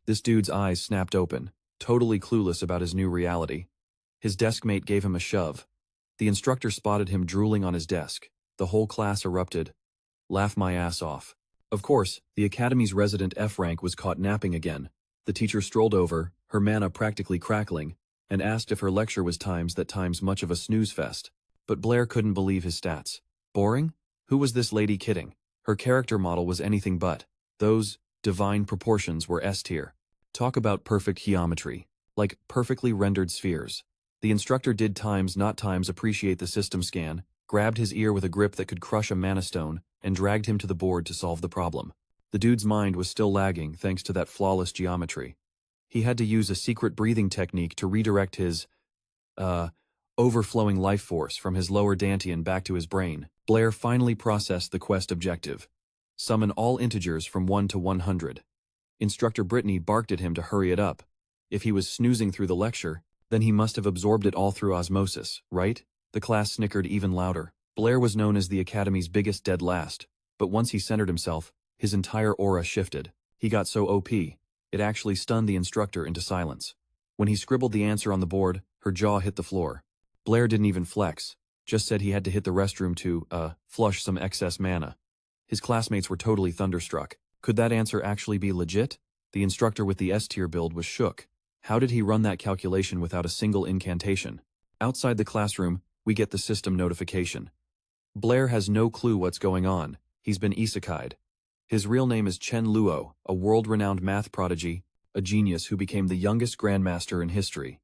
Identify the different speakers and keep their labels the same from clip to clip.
Speaker 1: This dude's eyes snapped open, totally clueless about his new reality. His deskmate gave him a shove. The instructor spotted him drooling on his desk. The whole class erupted. Laugh my ass off. Of course, the academy's resident F rank was caught napping again. The teacher strolled over, her mana practically crackling, and asked if her lecture was times much of a snooze fest. But Blair couldn't believe his stats. Boring? Who was this lady kidding? Her character model was anything but. Those divine proportions were S tier. Talk about perfect geometry. Like perfectly rendered spheres. The instructor did not times appreciate the system scan, grabbed his ear with a grip that could crush a mana stone, and dragged him to the board to solve the problem. The dude's mind was still lagging thanks to that flawless geometry. He had to use a secret breathing technique to redirect his, overflowing life force from his lower dantian back to his brain. Blair finally processed the quest objective. Summon all integers from 1 to 100. Instructor Brittany barked at him to hurry it up. If he was snoozing through the lecture, then he must have absorbed it all through osmosis, right? The class snickered even louder. Blair was known as the Academy's biggest dead last, but once he centered himself, his entire aura shifted. He got so OP, it actually stunned the instructor into silence. When he scribbled the answer on the board, her jaw hit the floor. Blair didn't even flex, just said he had to hit the restroom to, flush some excess mana. His classmates were totally thunderstruck. Could that answer actually be legit? The instructor with the S-tier build was shook. How did he run that calculation without a single incantation? Outside the classroom, we get the system notification. Blair has no clue what's going on. He's been isekai'd. His real name is Chen Luo, a world-renowned math prodigy, a genius who became the youngest grandmaster in history.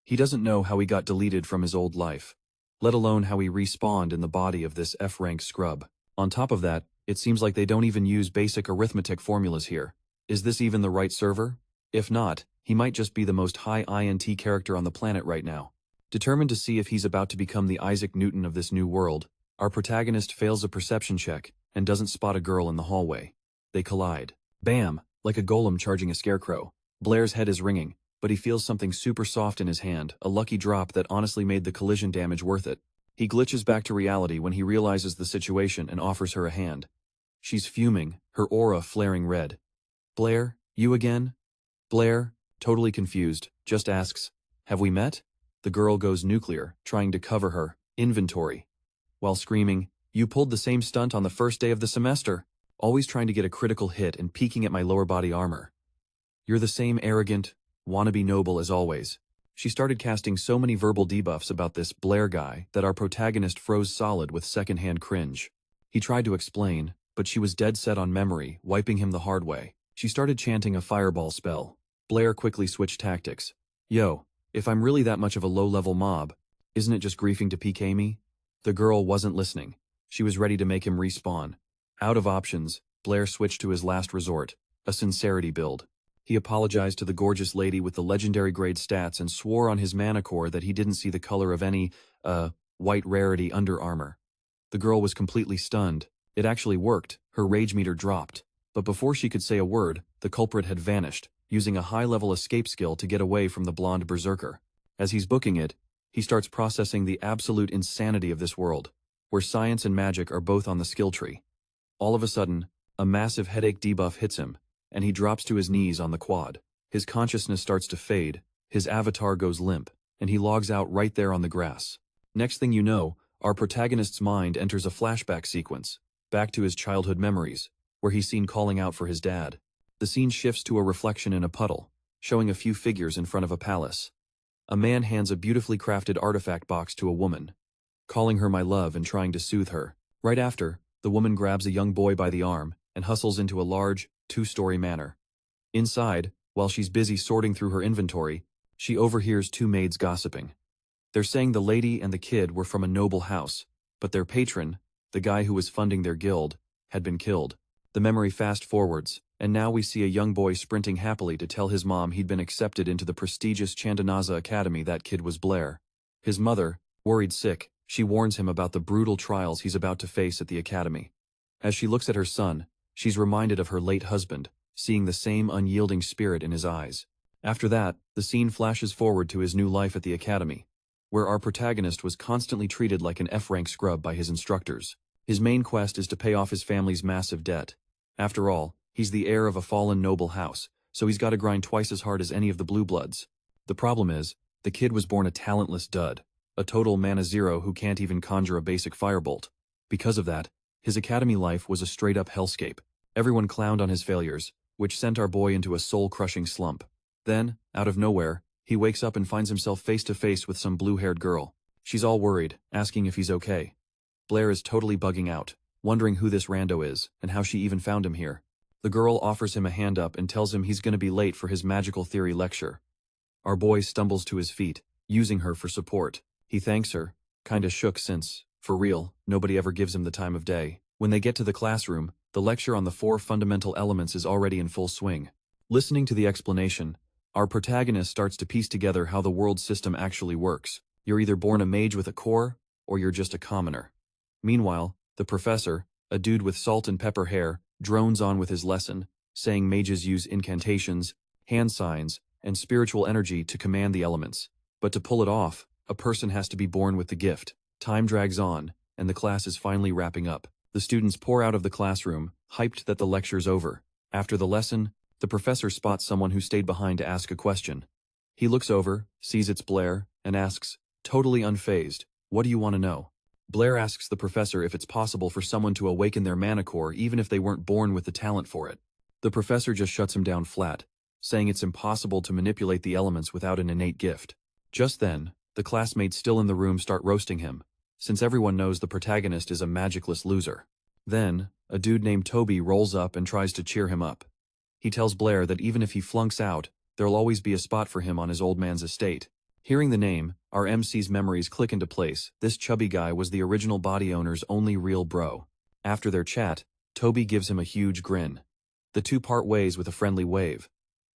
Speaker 1: He doesn't know how he got deleted from his old life, let alone how he respawned in the body of this F-rank scrub. On top of that, it seems like they don't even use basic arithmetic formulas here. Is this even the right server? If not, he might just be the most high INT character on the planet right now. Determined to see if he's about to become the Isaac Newton of this new world, our protagonist fails a perception check and doesn't spot a girl in the hallway. They collide. Bam! Like a golem charging a scarecrow. Blair's head is ringing, but he feels something super soft in his hand, a lucky drop that honestly made the collision damage worth it. He glitches back to reality when he realizes the situation and offers her a hand. She's fuming, her aura flaring red. Blair, you again? Blair, totally confused, just asks, have we met? The girl goes nuclear, trying to cover her inventory, while screaming, you pulled the same stunt on the first day of the semester, always trying to get a critical hit and peeking at my lower body armor. You're the same arrogant, wannabe noble as always. She started casting so many verbal debuffs about this Blair guy that our protagonist froze solid with secondhand cringe. He tried to explain, but she was dead set on memory, wiping him the hard way. She started chanting a fireball spell. Blair quickly switched tactics. Yo, if I'm really that much of a low-level mob, isn't it just griefing to PK me? The girl wasn't listening. She was ready to make him respawn. Out of options, Blair switched to his last resort, a sincerity build. He apologized to the gorgeous lady with the legendary grade stats and swore on his mana core that he didn't see the color of any, white rarity under armor. The girl was completely stunned. It actually worked. Her rage meter dropped. But before she could say a word, the culprit had vanished, using a high-level escape skill to get away from the blonde berserker. As he's booking it, he starts processing the absolute insanity of this world, where science and magic are both on the skill tree. All of a sudden, a massive headache debuff hits him, and he drops to his knees on the quad. His consciousness starts to fade, his avatar goes limp, and he logs out right there on the grass. Next thing you know, our protagonist's mind enters a flashback sequence, back to his childhood memories, where he's seen calling out for his dad. The scene shifts to a reflection in a puddle, showing a few figures in front of a palace. A man hands a beautifully crafted artifact box to a woman, calling her my love and trying to soothe her. Right after, the woman grabs a young boy by the arm and hustles into a large, two-story manor. Inside, while she's busy sorting through her inventory, she overhears two maids gossiping. They're saying the lady and the kid were from a noble house, but their patron, the guy who was funding their guild, had been killed. The memory fast-forwards, and now we see a young boy sprinting happily to tell his mom he'd been accepted into the prestigious Chandanaza Academy. That kid was Blair. His mother, worried sick, she warns him about the brutal trials he's about to face at the academy. As she looks at her son, she's reminded of her late husband, seeing the same unyielding spirit in his eyes. After that, the scene flashes forward to his new life at the academy, where our protagonist was constantly treated like an F-rank scrub by his instructors. His main quest is to pay off his family's massive debt. After all, he's the heir of a fallen noble house, so he's got to grind twice as hard as any of the blue bloods. The problem is, the kid was born a talentless dud, a total mana zero who can't even conjure a basic firebolt. Because of that, his academy life was a straight-up hellscape. Everyone clowned on his failures, which sent our boy into a soul-crushing slump. Then, out of nowhere, he wakes up and finds himself face-to-face with some blue-haired girl. She's all worried, asking if he's okay. Blair is totally bugging out, wondering who this rando is and how she even found him here. The girl offers him a hand up and tells him he's gonna be late for his magical theory lecture. Our boy stumbles to his feet, using her for support. He thanks her, kinda shook since, for real, nobody ever gives him the time of day. When they get to the classroom, the lecture on the 4 fundamental elements is already in full swing. Listening to the explanation, our protagonist starts to piece together how the world system actually works. You're either born a mage with a core, or you're just a commoner. Meanwhile, the professor, a dude with salt and pepper hair, drones on with his lesson, saying mages use incantations, hand signs, and spiritual energy to command the elements. But to pull it off, a person has to be born with the gift. Time drags on, and the class is finally wrapping up. The students pour out of the classroom, hyped that the lecture's over. After the lesson, the professor spots someone who stayed behind to ask a question. He looks over, sees it's Blair, and asks, totally unfazed, "What do you want to know?" Blair asks the professor if it's possible for someone to awaken their mana core even if they weren't born with the talent for it. The professor just shuts him down flat, saying it's impossible to manipulate the elements without an innate gift. Just then, the classmates still in the room start roasting him, since everyone knows the protagonist is a magicless loser. Then, a dude named Toby rolls up and tries to cheer him up. He tells Blair that even if he flunks out, there'll always be a spot for him on his old man's estate. Hearing the name, our MC's memories click into place. This chubby guy was the original body owner's only real bro. After their chat, Toby gives him a huge grin. The two part ways with a friendly wave.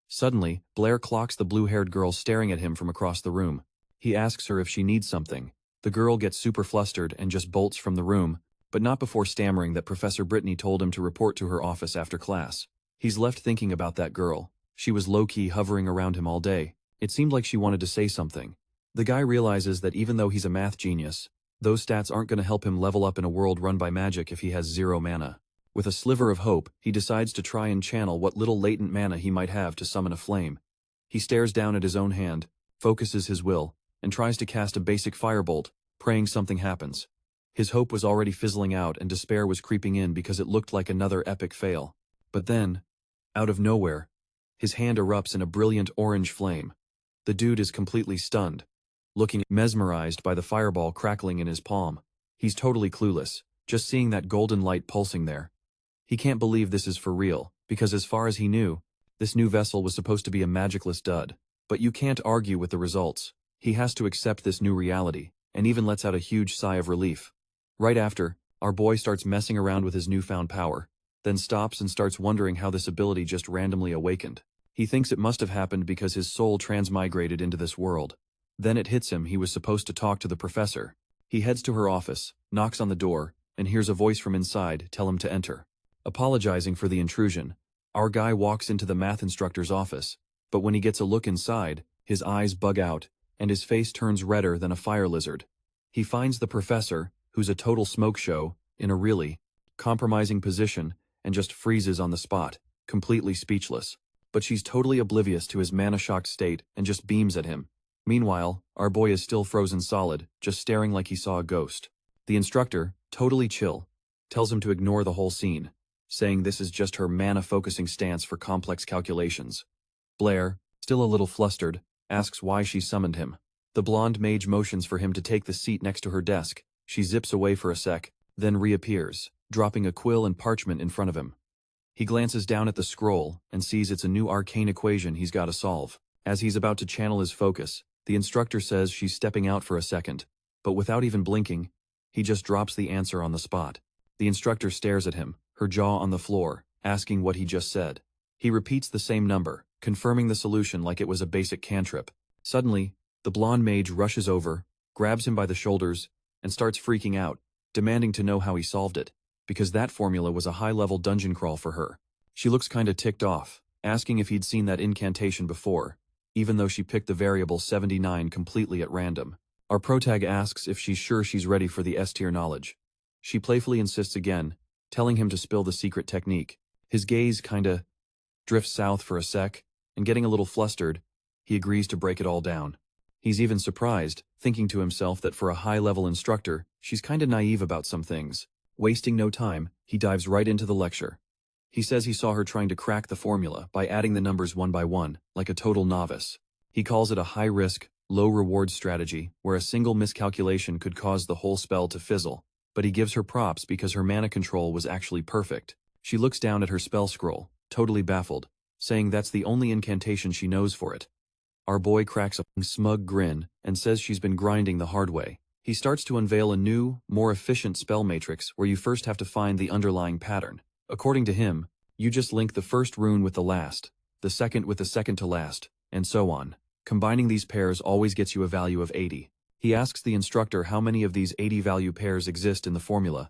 Speaker 1: Suddenly, Blair clocks the blue-haired girl staring at him from across the room. He asks her if she needs something. The girl gets super flustered and just bolts from the room, but not before stammering that Professor Brittany told him to report to her office after class. He's left thinking about that girl. She was low-key hovering around him all day. It seemed like she wanted to say something. The guy realizes that even though he's a math genius, those stats aren't going to help him level up in a world run by magic if he has 0 mana. With a sliver of hope, he decides to try and channel what little latent mana he might have to summon a flame. He stares down at his own hand, focuses his will, and tries to cast a basic firebolt, praying something happens. His hope was already fizzling out and despair was creeping in because it looked like another epic fail. But then, out of nowhere, his hand erupts in a brilliant orange flame. The dude is completely stunned, looking mesmerized by the fireball crackling in his palm. He's totally clueless, just seeing that golden light pulsing there. He can't believe this is for real, because as far as he knew, this new vessel was supposed to be a magicless dud. But you can't argue with the results. He has to accept this new reality, and even lets out a huge sigh of relief. Right after, our boy starts messing around with his newfound power, then stops and starts wondering how this ability just randomly awakened. He thinks it must have happened because his soul transmigrated into this world. Then it hits him he was supposed to talk to the professor. He heads to her office, knocks on the door, and hears a voice from inside tell him to enter. Apologizing for the intrusion, our guy walks into the math instructor's office, but when he gets a look inside, his eyes bug out, and his face turns redder than a fire lizard. He finds the professor, who's a total smoke show, in a really compromising position, and just freezes on the spot, completely speechless. But she's totally oblivious to his mana-shocked state and just beams at him. Meanwhile, our boy is still frozen solid, just staring like he saw a ghost. The instructor, totally chill, tells him to ignore the whole scene, saying this is just her mana-focusing stance for complex calculations. Blair, still a little flustered, asks why she summoned him. The blonde mage motions for him to take the seat next to her desk. She zips away for a sec, then reappears, dropping a quill and parchment in front of him. He glances down at the scroll and sees it's a new arcane equation he's got to solve. As he's about to channel his focus, the instructor says she's stepping out for a second, but without even blinking, he just drops the answer on the spot. The instructor stares at him, her jaw on the floor, asking what he just said. He repeats the same number, confirming the solution like it was a basic cantrip. Suddenly, the blonde mage rushes over, grabs him by the shoulders, and starts freaking out, demanding to know how he solved it, because that formula was a high-level dungeon crawl for her. She looks kinda ticked off, asking if he'd seen that incantation before, even though she picked the variable 79 completely at random. Our protag asks if she's sure she's ready for the S-tier knowledge. She playfully insists again, telling him to spill the secret technique. His gaze kinda drifts south for a sec, and getting a little flustered, he agrees to break it all down. He's even surprised, thinking to himself that for a high-level instructor, she's kinda naive about some things. Wasting no time, he dives right into the lecture. He says he saw her trying to crack the formula by adding the numbers one by one, like a total novice. He calls it a high-risk, low-reward strategy, where a single miscalculation could cause the whole spell to fizzle. But he gives her props because her mana control was actually perfect. She looks down at her spell scroll, totally baffled, saying that's the only incantation she knows for it. Our boy cracks a smug grin and says she's been grinding the hard way. He starts to unveil a new, more efficient spell matrix where you first have to find the underlying pattern. According to him, you just link the first rune with the last, the second with the second to last, and so on. Combining these pairs always gets you a value of 80. He asks the instructor how many of these 80 value pairs exist in the formula.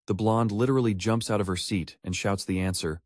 Speaker 1: The blonde literally jumps out of her seat and shouts the answer,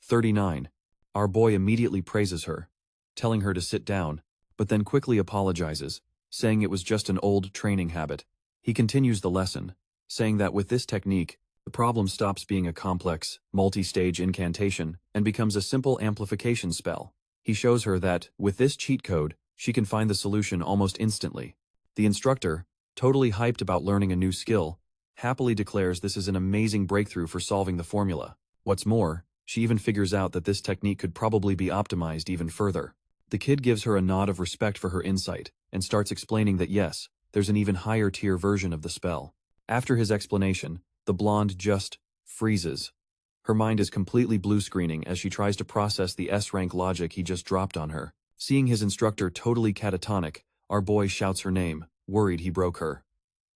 Speaker 1: 39. Our boy immediately praises her, telling her to sit down, but then quickly apologizes, saying it was just an old training habit. He continues the lesson, saying that with this technique, the problem stops being a complex, multi-stage incantation and becomes a simple amplification spell. He shows her that, with this cheat code, she can find the solution almost instantly. The instructor, totally hyped about learning a new skill, happily declares this is an amazing breakthrough for solving the formula. What's more, she even figures out that this technique could probably be optimized even further. The kid gives her a nod of respect for her insight, and starts explaining that yes, there's an even higher tier version of the spell. After his explanation, the blonde just freezes. Her mind is completely blue-screening as she tries to process the S-rank logic he just dropped on her. Seeing his instructor totally catatonic, our boy shouts her name, worried he broke her.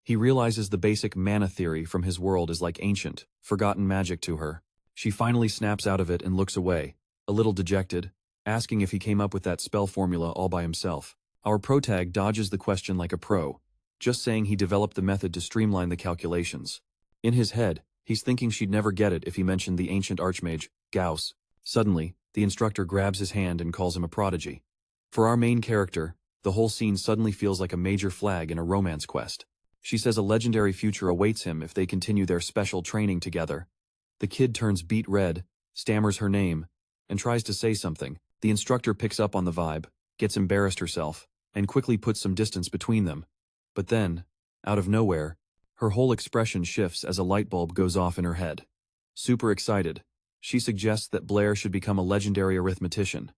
Speaker 1: He realizes the basic mana theory from his world is like ancient, forgotten magic to her. She finally snaps out of it and looks away, a little dejected, asking if he came up with that spell formula all by himself. Our protag dodges the question like a pro, just saying he developed the method to streamline the calculations. In his head, he's thinking she'd never get it if he mentioned the ancient archmage, Gauss. Suddenly, the instructor grabs his hand and calls him a prodigy. For our main character, the whole scene suddenly feels like a major flag in a romance quest. She says a legendary future awaits him if they continue their special training together. The kid turns beet red, stammers her name, and tries to say something. The instructor picks up on the vibe, gets embarrassed herself, and quickly puts some distance between them. But then, out of nowhere, her whole expression shifts as a light bulb goes off in her head. Super excited, she suggests that Blair should become a legendary arithmetician.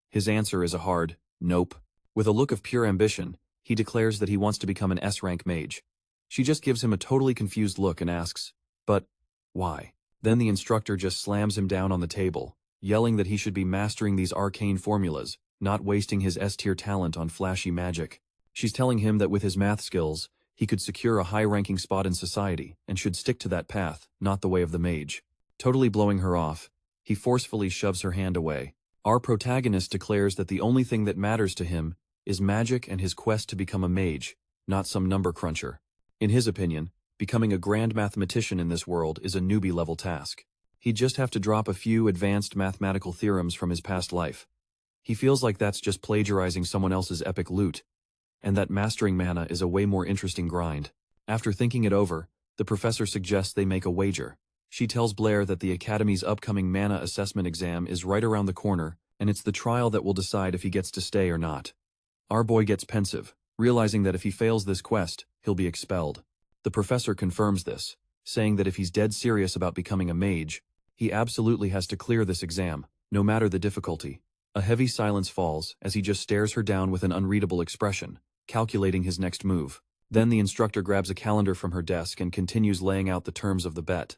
Speaker 1: His answer is a hard, nope. With a look of pure ambition, he declares that he wants to become an S-rank mage. She just gives him a totally confused look and asks, but why? Then the instructor just slams him down on the table, yelling that he should be mastering these arcane formulas, not wasting his S-tier talent on flashy magic. She's telling him that with his math skills, he could secure a high-ranking spot in society and should stick to that path, not the way of the mage. Totally blowing her off, he forcefully shoves her hand away. Our protagonist declares that the only thing that matters to him is magic and his quest to become a mage, not some number cruncher. In his opinion, becoming a grand mathematician in this world is a newbie-level task. He'd just have to drop a few advanced mathematical theorems from his past life. He feels like that's just plagiarizing someone else's epic loot, and that mastering mana is a way more interesting grind. After thinking it over, the professor suggests they make a wager. She tells Blair that the Academy's upcoming mana assessment exam is right around the corner, and it's the trial that will decide if he gets to stay or not. Our boy gets pensive, realizing that if he fails this quest, he'll be expelled. The professor confirms this, saying that if he's dead serious about becoming a mage, he absolutely has to clear this exam, no matter the difficulty. A heavy silence falls as he just stares her down with an unreadable expression, calculating his next move. Then the instructor grabs a calendar from her desk and continues laying out the terms of the bet.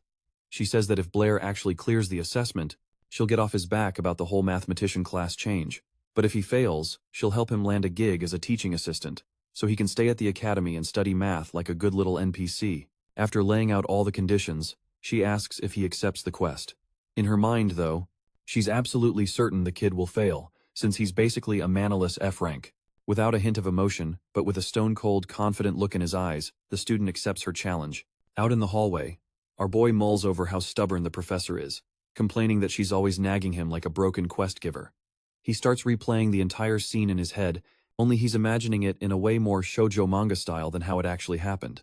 Speaker 1: She says that if Blair actually clears the assessment, she'll get off his back about the whole mathematician class change. But if he fails, she'll help him land a gig as a teaching assistant, so he can stay at the academy and study math like a good little NPC. After laying out all the conditions, she asks if he accepts the quest. In her mind, though, she's absolutely certain the kid will fail, since he's basically a manaless F-rank. Without a hint of emotion, but with a stone-cold, confident look in his eyes, the student accepts her challenge. Out in the hallway, our boy mulls over how stubborn the professor is, complaining that she's always nagging him like a broken quest giver. He starts replaying the entire scene in his head, only he's imagining it in a way more shoujo manga style than how it actually happened.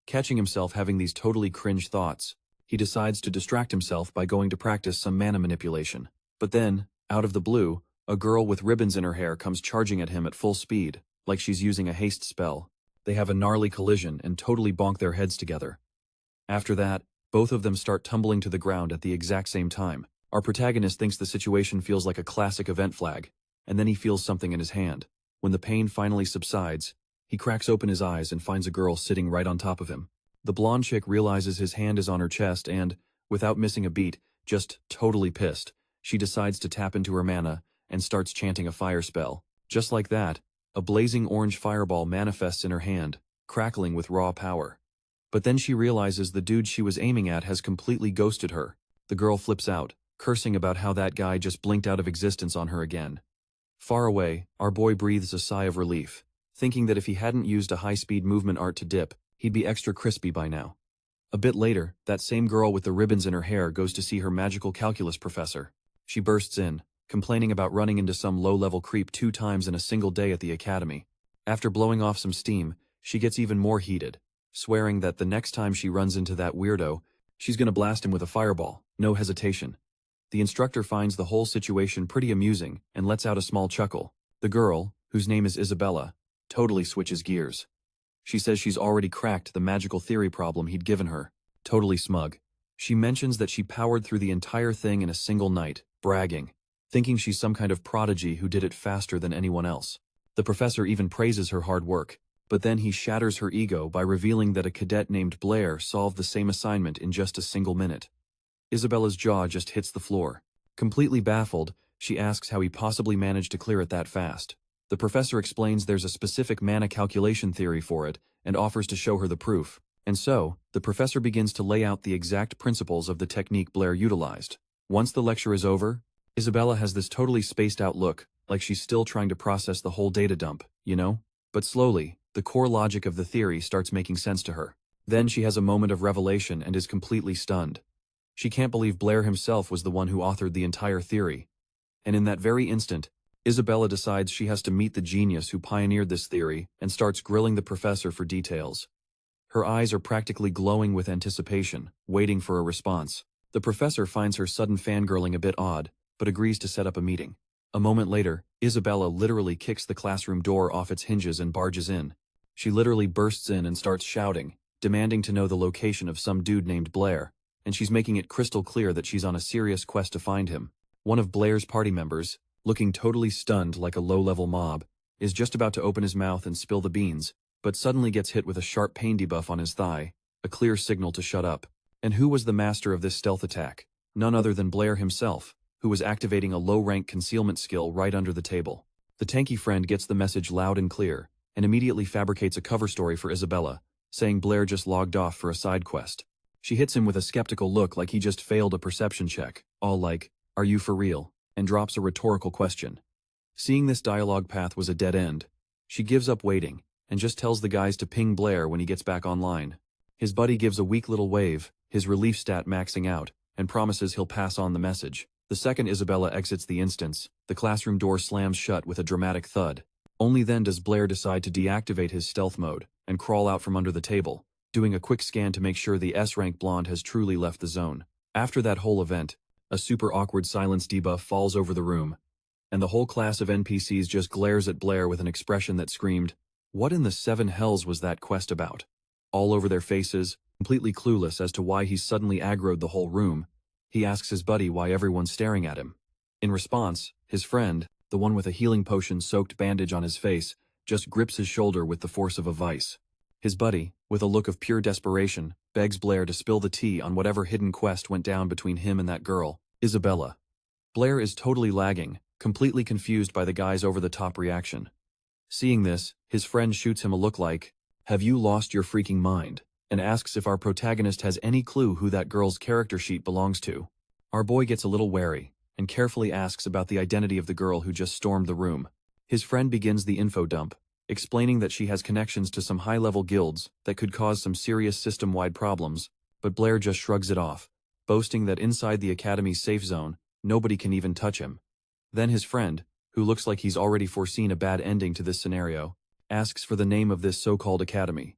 Speaker 1: Catching himself having these totally cringe thoughts, he decides to distract himself by going to practice some mana manipulation. But then, out of the blue, A girl with ribbons in her hair comes charging at him at full speed, like she's using a haste spell. They have a gnarly collision and totally bonk their heads together. After that, both of them start tumbling to the ground at the exact same time. Our protagonist thinks the situation feels like a classic event flag, and then he feels something in his hand. When the pain finally subsides, he cracks open his eyes and finds a girl sitting right on top of him. The blonde chick realizes his hand is on her chest and, without missing a beat, just totally pissed, she decides to tap into her mana and starts chanting a fire spell. Just like that, a blazing orange fireball manifests in her hand, crackling with raw power. But then she realizes the dude she was aiming at has completely ghosted her. The girl flips out, cursing about how that guy just blinked out of existence on her again. Far away, our boy breathes a sigh of relief, thinking that if he hadn't used a high-speed movement art to dip, he'd be extra crispy by now. A bit later, that same girl with the ribbons in her hair goes to see her magical calculus professor. She bursts in, complaining about running into some low-level creep 2 times in a single day at the academy. After blowing off some steam, she gets even more heated, swearing that the next time she runs into that weirdo, she's gonna blast him with a fireball, no hesitation. The instructor finds the whole situation pretty amusing and lets out a small chuckle. The girl, whose name is Isabella, totally switches gears. She says she's already cracked the magical theory problem he'd given her, totally smug. She mentions that she powered through the entire thing in a single night, bragging, thinking she's some kind of prodigy who did it faster than anyone else. The professor even praises her hard work, but then he shatters her ego by revealing that a cadet named Blair solved the same assignment in just a single minute. Isabella's jaw just hits the floor. Completely baffled, she asks how he possibly managed to clear it that fast. The professor explains there's a specific mana calculation theory for it and offers to show her the proof. And so, the professor begins to lay out the exact principles of the technique Blair utilized. Once the lecture is over, Isabella has this totally spaced out look, like she's still trying to process the whole data dump, you know? But slowly, the core logic of the theory starts making sense to her. Then she has a moment of revelation and is completely stunned. She can't believe Blair himself was the one who authored the entire theory. And in that very instant, Isabella decides she has to meet the genius who pioneered this theory and starts grilling the professor for details. Her eyes are practically glowing with anticipation, waiting for a response. The professor finds her sudden fangirling a bit odd, but agrees to set up a meeting. A moment later, Isabella literally kicks the classroom door off its hinges and barges in. She literally bursts in and starts shouting, demanding to know the location of some dude named Blair, and she's making it crystal clear that she's on a serious quest to find him. One of Blair's party members, looking totally stunned like a low-level mob, is just about to open his mouth and spill the beans, but suddenly gets hit with a sharp pain debuff on his thigh, a clear signal to shut up. And who was the master of this stealth attack? None other than Blair himself, who was activating a low-rank concealment skill right under the table. The tanky friend gets the message loud and clear, and immediately fabricates a cover story for Isabella, saying Blair just logged off for a side quest. She hits him with a skeptical look like he just failed a perception check, all like, "Are you for real?" and drops a rhetorical question. Seeing this dialogue path was a dead end, she gives up waiting, and just tells the guys to ping Blair when he gets back online. His buddy gives a weak little wave, his relief stat maxing out, and promises he'll pass on the message. The second Isabella exits the instance, the classroom door slams shut with a dramatic thud. Only then does Blair decide to deactivate his stealth mode and crawl out from under the table, doing a quick scan to make sure the S-rank blonde has truly left the zone. After that whole event, a super awkward silence debuff falls over the room, and the whole class of NPCs just glares at Blair with an expression that screamed, "What in the 7 hells was that quest about?" All over their faces, completely clueless as to why he's suddenly aggroed the whole room, he asks his buddy why everyone's staring at him. In response, his friend, the one with a healing potion-soaked bandage on his face, just grips his shoulder with the force of a vice. His buddy, with a look of pure desperation, begs Blair to spill the tea on whatever hidden quest went down between him and that girl, Isabella. Blair is totally lagging, completely confused by the guy's over-the-top reaction. Seeing this, his friend shoots him a look like, "Have you lost your freaking mind?" and asks if our protagonist has any clue who that girl's character sheet belongs to. Our boy gets a little wary, and carefully asks about the identity of the girl who just stormed the room. His friend begins the info dump, explaining that she has connections to some high-level guilds that could cause some serious system-wide problems, but Blair just shrugs it off, boasting that inside the academy's safe zone, nobody can even touch him. Then his friend, who looks like he's already foreseen a bad ending to this scenario, asks for the name of this so-called academy.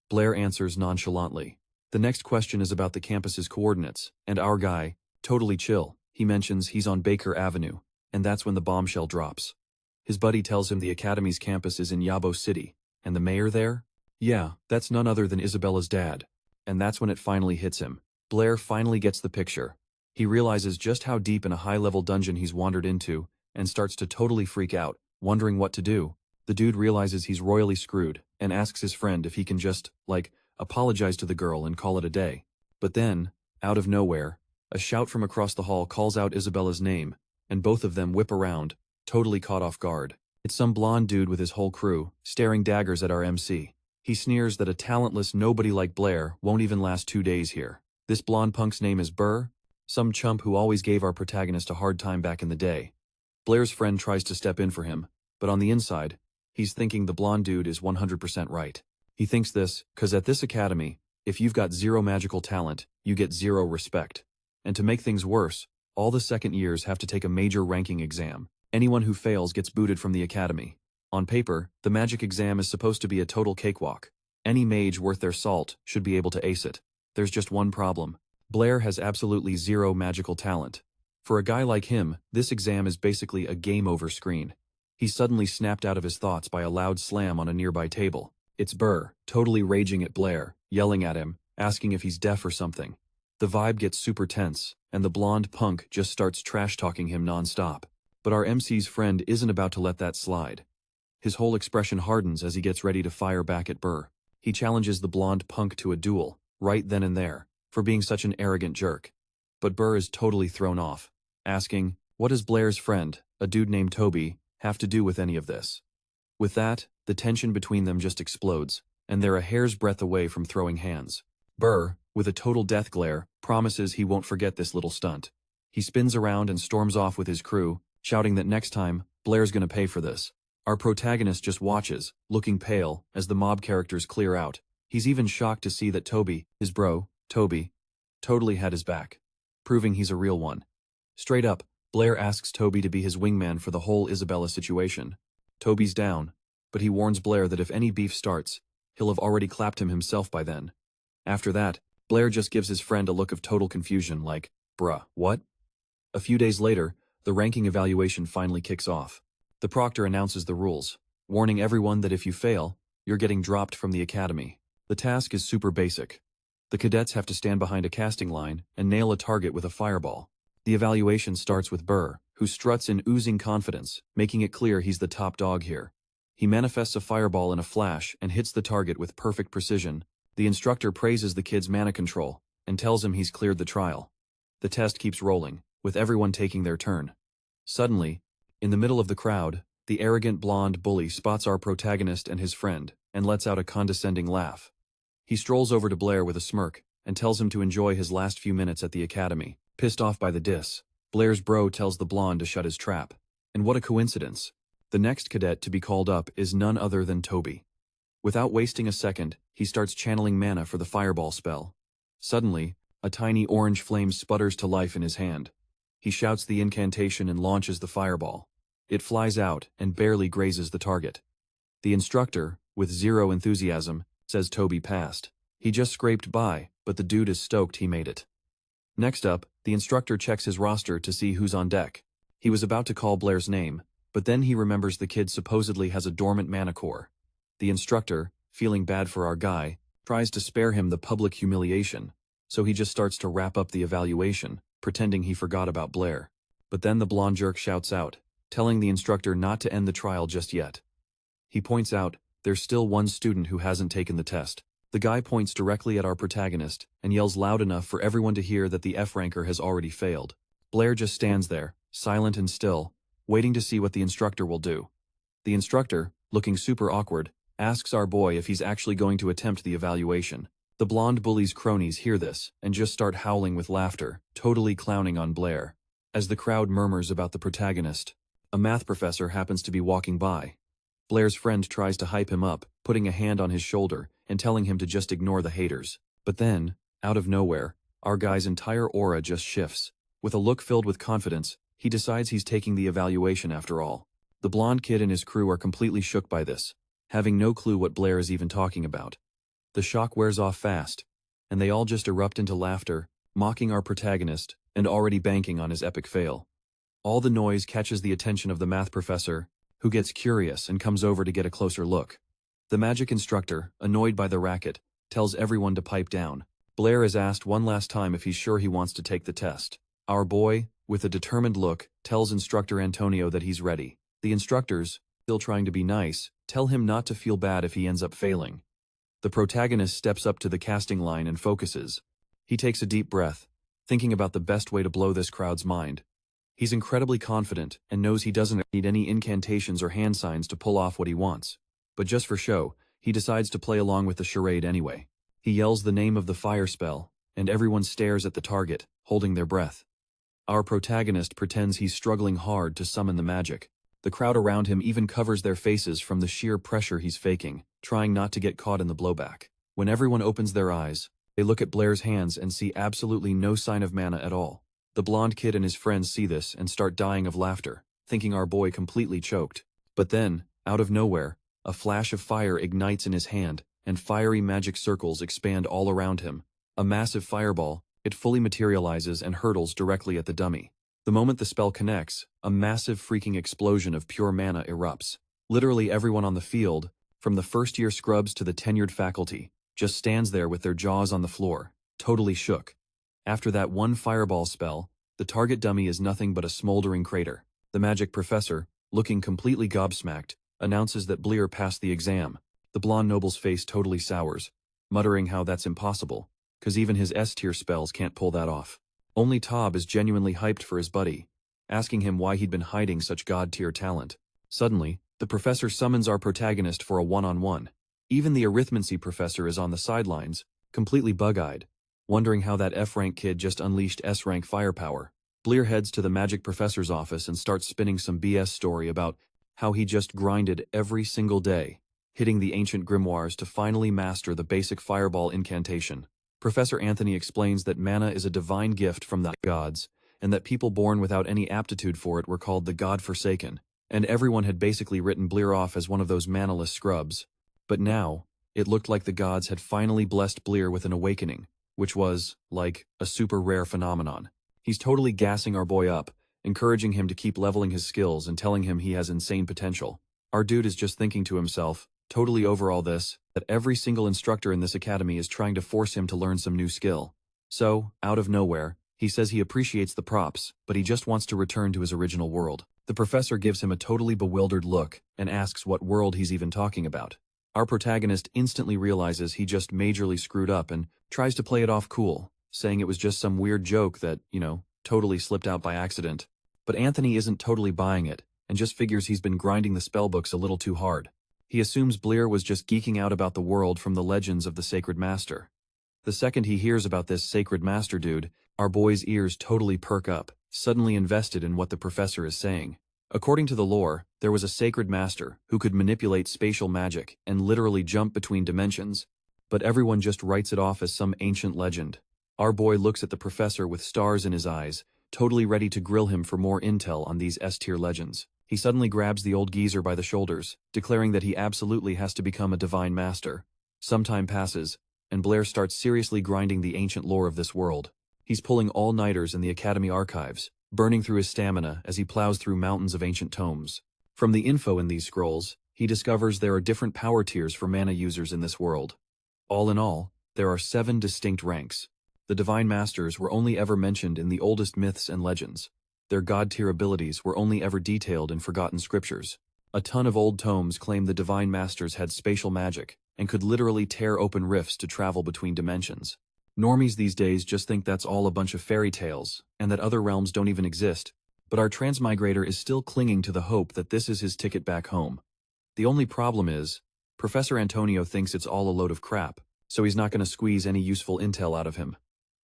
Speaker 1: Blair answers nonchalantly. The next question is about the campus's coordinates, and our guy, totally chill, he mentions he's on Baker Avenue, And that's when the bombshell drops. His buddy tells him the academy's campus is in Yabo City, and the mayor there? Yeah, that's none other than Isabella's dad. And that's when it finally hits him. Blair finally gets the picture. He realizes just how deep in a high-level dungeon he's wandered into, and starts to totally freak out, wondering what to do. The dude realizes he's royally screwed, and asks his friend if he can just, apologize to the girl and call it a day. But then, out of nowhere, a shout from across the hall calls out Isabella's name, and both of them whip around, totally caught off guard. It's some blonde dude with his whole crew, staring daggers at our MC. He sneers that a talentless nobody like Blair won't even last 2 days here. This blonde punk's name is Burr, some chump who always gave our protagonist a hard time back in the day. Blair's friend tries to step in for him, but on the inside, he's thinking the blonde dude is 100% right. He thinks this, cause at this academy, if you've got 0 magical talent, you get 0 respect. And to make things worse, all the second years have to take a major ranking exam. Anyone who fails gets booted from the academy. On paper, the magic exam is supposed to be a total cakewalk. Any mage worth their salt should be able to ace it. There's just one problem. Blair has absolutely 0 magical talent. For a guy like him, this exam is basically a game over screen. He's suddenly snapped out of his thoughts by a loud slam on a nearby table. It's Burr, totally raging at Blair, yelling at him, asking if he's deaf or something. The vibe gets super tense, and the blonde punk just starts trash-talking him non-stop. But our MC's friend isn't about to let that slide. His whole expression hardens as he gets ready to fire back at Burr. He challenges the blonde punk to a duel, right then and there, for being such an arrogant jerk. But Burr is totally thrown off, asking, what does Blair's friend, a dude named Toby, have to do with any of this? With that, the tension between them just explodes, and they're a hair's breadth away from throwing hands. Burr, with a total death glare, promises he won't forget this little stunt. He spins around and storms off with his crew, shouting that next time, Blair's gonna pay for this. Our protagonist just watches, looking pale, as the mob characters clear out. He's even shocked to see that Toby, his bro, Toby, totally had his back, proving he's a real one. Straight up, Blair asks Toby to be his wingman for the whole Isabella situation. Toby's down, but he warns Blair that if any beef starts, he'll have already clapped him himself by then. After that, Blair just gives his friend a look of total confusion like, bruh, what? A few days later, the ranking evaluation finally kicks off. The proctor announces the rules, warning everyone that if you fail, you're getting dropped from the academy. The task is super basic. The cadets have to stand behind a casting line and nail a target with a fireball. The evaluation starts with Burr, who struts in oozing confidence, making it clear he's the top dog here. He manifests a fireball in a flash and hits the target with perfect precision. The instructor praises the kid's mana control and tells him he's cleared the trial. The test keeps rolling, with everyone taking their turn. Suddenly, in the middle of the crowd, the arrogant blonde bully spots our protagonist and his friend and lets out a condescending laugh. He strolls over to Blair with a smirk and tells him to enjoy his last few minutes at the academy. Pissed off by the diss, Blair's bro tells the blonde to shut his trap. And what a coincidence. The next cadet to be called up is none other than Toby. Without wasting a second, he starts channeling mana for the fireball spell. Suddenly, a tiny orange flame sputters to life in his hand. He shouts the incantation and launches the fireball. It flies out and barely grazes the target. The instructor, with 0 enthusiasm, says Toby passed. He just scraped by, but the dude is stoked he made it. Next up, the instructor checks his roster to see who's on deck. He was about to call Blair's name, but then he remembers the kid supposedly has a dormant mana core. The instructor, feeling bad for our guy, tries to spare him the public humiliation, so he just starts to wrap up the evaluation, pretending he forgot about Blair. But then the blonde jerk shouts out, telling the instructor not to end the trial just yet. He points out, there's still one student who hasn't taken the test. The guy points directly at our protagonist and yells loud enough for everyone to hear that the F-ranker has already failed. Blair just stands there, silent and still, waiting to see what the instructor will do. The instructor, looking super awkward, asks our boy if he's actually going to attempt the evaluation. The blonde bully's cronies hear this and just start howling with laughter, totally clowning on Blair. As the crowd murmurs about the protagonist, a math professor happens to be walking by. Blair's friend tries to hype him up, putting a hand on his shoulder and telling him to just ignore the haters. But then, out of nowhere, our guy's entire aura just shifts. With a look filled with confidence, he decides he's taking the evaluation after all. The blonde kid and his crew are completely shook by this, having no clue what Blair is even talking about. The shock wears off fast, and they all just erupt into laughter, mocking our protagonist and already banking on his epic fail. All the noise catches the attention of the math professor, who gets curious and comes over to get a closer look. The magic instructor, annoyed by the racket, tells everyone to pipe down. Blair is asked one last time if he's sure he wants to take the test. Our boy, with a determined look, tells instructor Antonio that he's ready. The instructors, still trying to be nice, tell him not to feel bad if he ends up failing. The protagonist steps up to the casting line and focuses. He takes a deep breath, thinking about the best way to blow this crowd's mind. He's incredibly confident and knows he doesn't need any incantations or hand signs to pull off what he wants. But just for show, he decides to play along with the charade anyway. He yells the name of the fire spell, and everyone stares at the target, holding their breath. Our protagonist pretends he's struggling hard to summon the magic. The crowd around him even covers their faces from the sheer pressure he's faking, trying not to get caught in the blowback. When everyone opens their eyes, they look at Blair's hands and see absolutely no sign of mana at all. The blonde kid and his friends see this and start dying of laughter, thinking our boy completely choked. But then, out of nowhere, a flash of fire ignites in his hand, and fiery magic circles expand all around him. A massive fireball, it fully materializes and hurtles directly at the dummy. The moment the spell connects, a massive freaking explosion of pure mana erupts. Literally everyone on the field, from the first-year scrubs to the tenured faculty, just stands there with their jaws on the floor, totally shook. After that one fireball spell, the target dummy is nothing but a smoldering crater. The magic professor, looking completely gobsmacked, announces that Blair passed the exam. The blonde noble's face totally sours, muttering how that's impossible, cause even his S-tier spells can't pull that off. Only Tob is genuinely hyped for his buddy, asking him why he'd been hiding such god-tier talent. Suddenly, the professor summons our protagonist for a one-on-one. Even the arithmancy professor is on the sidelines, completely bug-eyed, wondering how that F-rank kid just unleashed S-rank firepower. Blair heads to the magic professor's office and starts spinning some BS story about how he just grinded every single day, hitting the ancient grimoires to finally master the basic fireball incantation. Professor Anthony explains that mana is a divine gift from the gods, and that people born without any aptitude for it were called the God-forsaken, and everyone had basically written Blair off as one of those manaless scrubs. But now, it looked like the gods had finally blessed Blair with an awakening, which was, like, a super rare phenomenon. He's totally gassing our boy up, encouraging him to keep leveling his skills and telling him he has insane potential. Our dude is just thinking to himself, totally over all this, that every single instructor in this academy is trying to force him to learn some new skill. So, out of nowhere, he says he appreciates the props, but he just wants to return to his original world. The professor gives him a totally bewildered look and asks what world he's even talking about. Our protagonist instantly realizes he just majorly screwed up and tries to play it off cool, saying it was just some weird joke that, totally slipped out by accident. But Anthony isn't totally buying it, and just figures he's been grinding the spellbooks a little too hard. He assumes Blair was just geeking out about the world from the legends of the Sacred Master. The second he hears about this Sacred Master dude, our boy's ears totally perk up, suddenly invested in what the professor is saying. According to the lore, there was a Sacred Master who could manipulate spatial magic and literally jump between dimensions, but everyone just writes it off as some ancient legend. Our boy looks at the professor with stars in his eyes, totally ready to grill him for more intel on these S-tier legends. He suddenly grabs the old geezer by the shoulders, declaring that he absolutely has to become a divine master. Some time passes, and Blair starts seriously grinding the ancient lore of this world. He's pulling all-nighters in the Academy archives, burning through his stamina as he plows through mountains of ancient tomes. From the info in these scrolls, he discovers there are different power tiers for mana users in this world. All in all, there are 7 distinct ranks. The Divine Masters were only ever mentioned in the oldest myths and legends. Their god-tier abilities were only ever detailed in forgotten scriptures. A ton of old tomes claim the Divine Masters had spatial magic and could literally tear open rifts to travel between dimensions. Normies these days just think that's all a bunch of fairy tales and that other realms don't even exist, but our transmigrator is still clinging to the hope that this is his ticket back home. The only problem is, Professor Antonio thinks it's all a load of crap, so he's not going to squeeze any useful intel out of him.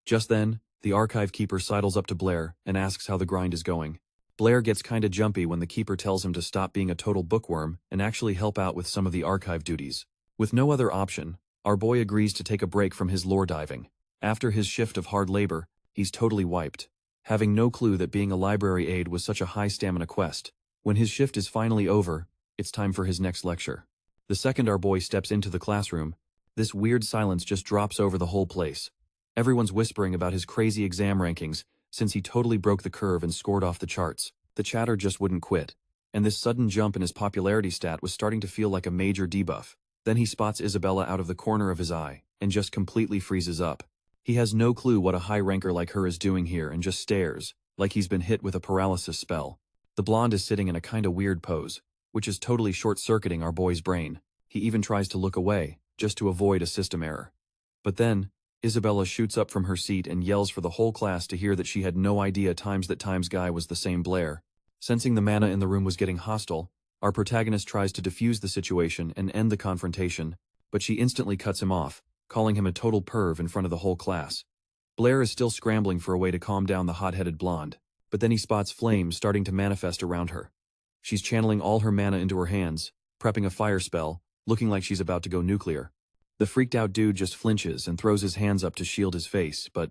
Speaker 1: Just then, the archive keeper sidles up to Blair and asks how the grind is going. Blair gets kinda jumpy when the keeper tells him to stop being a total bookworm and actually help out with some of the archive duties. With no other option, our boy agrees to take a break from his lore diving. After his shift of hard labor, he's totally wiped, having no clue that being a library aide was such a high stamina quest. When his shift is finally over, it's time for his next lecture. The second our boy steps into the classroom, this weird silence just drops over the whole place. Everyone's whispering about his crazy exam rankings, since he totally broke the curve and scored off the charts. The chatter just wouldn't quit. And this sudden jump in his popularity stat was starting to feel like a major debuff. Then he spots Isabella out of the corner of his eye, and just completely freezes up. He has no clue what a high ranker like her is doing here and just stares, like he's been hit with a paralysis spell. The blonde is sitting in a kinda weird pose, which is totally short-circuiting our boy's brain. He even tries to look away, just to avoid a system error. But then, Isabella shoots up from her seat and yells for the whole class to hear that she had no idea times guy was the same Blair. Sensing the mana in the room was getting hostile, our protagonist tries to defuse the situation and end the confrontation, but she instantly cuts him off, calling him a total perv in front of the whole class. Blair is still scrambling for a way to calm down the hot-headed blonde, but then he spots flames starting to manifest around her. She's channeling all her mana into her hands, prepping a fire spell, looking like she's about to go nuclear. The freaked-out dude just flinches and throws his hands up to shield his face, but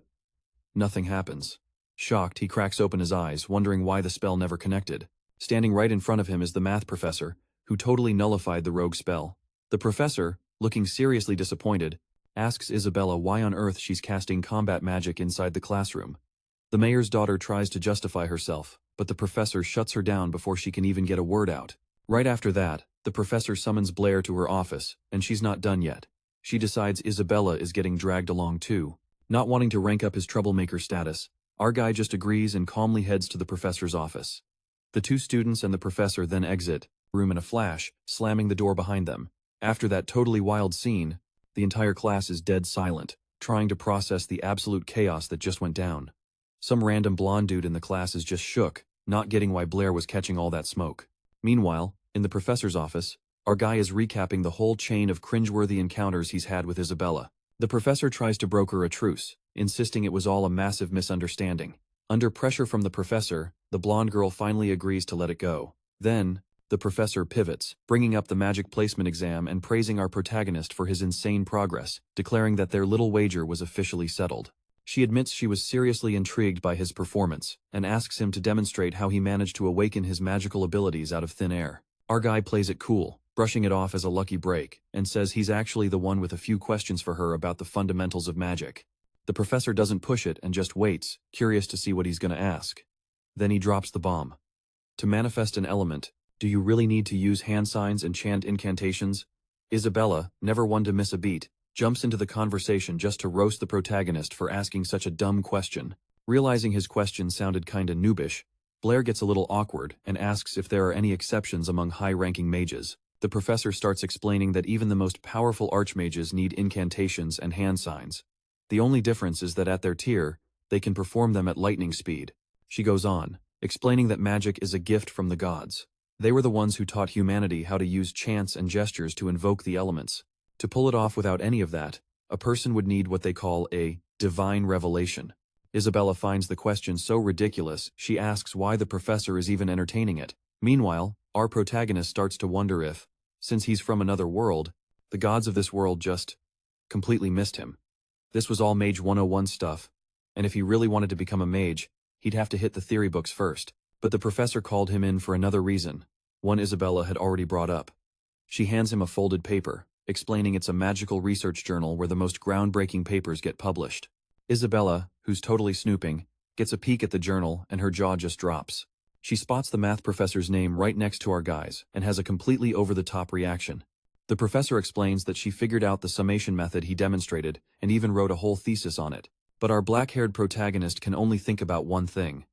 Speaker 1: nothing happens. Shocked, he cracks open his eyes, wondering why the spell never connected. Standing right in front of him is the math professor, who totally nullified the rogue spell. The professor, looking seriously disappointed, asks Isabella why on earth she's casting combat magic inside the classroom. The mayor's daughter tries to justify herself, but the professor shuts her down before she can even get a word out. Right after that, the professor summons Blair to her office, and she's not done yet. She decides Isabella is getting dragged along too. Not wanting to rank up his troublemaker status, our guy just agrees and calmly heads to the professor's office. The two students and the professor then exit the room in a flash, slamming the door behind them. After that totally wild scene, the entire class is dead silent, trying to process the absolute chaos that just went down. Some random blonde dude in the class is just shook, not getting why Blair was catching all that smoke. Meanwhile, in the professor's office, our guy is recapping the whole chain of cringeworthy encounters he's had with Isabella. The professor tries to broker a truce, insisting it was all a massive misunderstanding. Under pressure from the professor, the blonde girl finally agrees to let it go. Then, the professor pivots, bringing up the magic placement exam and praising our protagonist for his insane progress, declaring that their little wager was officially settled. She admits she was seriously intrigued by his performance, and asks him to demonstrate how he managed to awaken his magical abilities out of thin air. Our guy plays it cool, brushing it off as a lucky break, and says he's actually the one with a few questions for her about the fundamentals of magic. The professor doesn't push it and just waits, curious to see what he's gonna ask. Then he drops the bomb. To manifest an element, do you really need to use hand signs and chant incantations? Isabella, never one to miss a beat, jumps into the conversation just to roast the protagonist for asking such a dumb question. Realizing his question sounded kinda noobish, Blair gets a little awkward and asks if there are any exceptions among high-ranking mages. The professor starts explaining that even the most powerful archmages need incantations and hand signs. The only difference is that at their tier, they can perform them at lightning speed. She goes on, explaining that magic is a gift from the gods. They were the ones who taught humanity how to use chants and gestures to invoke the elements. To pull it off without any of that, a person would need what they call a divine revelation. Isabella finds the question so ridiculous, she asks why the professor is even entertaining it. Meanwhile, our protagonist starts to wonder if, since he's from another world, the gods of this world just completely missed him. This was all Mage 101 stuff, and if he really wanted to become a mage, he'd have to hit the theory books first. But the professor called him in for another reason, one Isabella had already brought up. She hands him a folded paper, explaining it's a magical research journal where the most groundbreaking papers get published. Isabella, who's totally snooping, gets a peek at the journal and her jaw just drops. She spots the math professor's name right next to our guy's and has a completely over-the-top reaction. The professor explains that she figured out the summation method he demonstrated and even wrote a whole thesis on it. But our black-haired protagonist can only think about one thing.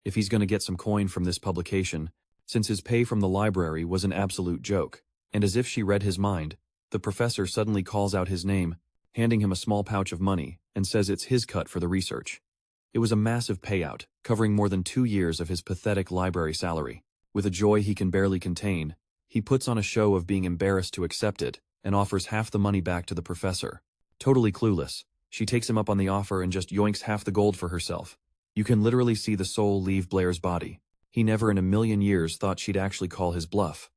Speaker 1: If he's going to get some coin from this publication, since his pay from the library was an absolute joke. And as if she read his mind, the professor suddenly calls out his name, handing him a small pouch of money, and says it's his cut for the research. It was a massive payout, covering more than 2 years of his pathetic library salary. With a joy he can barely contain, he puts on a show of being embarrassed to accept it, and offers half the money back to the professor. Totally clueless, she takes him up on the offer and just yoinks half the gold for herself. You can literally see the soul leave Blair's body. He never in a million years thought she'd actually call his bluff.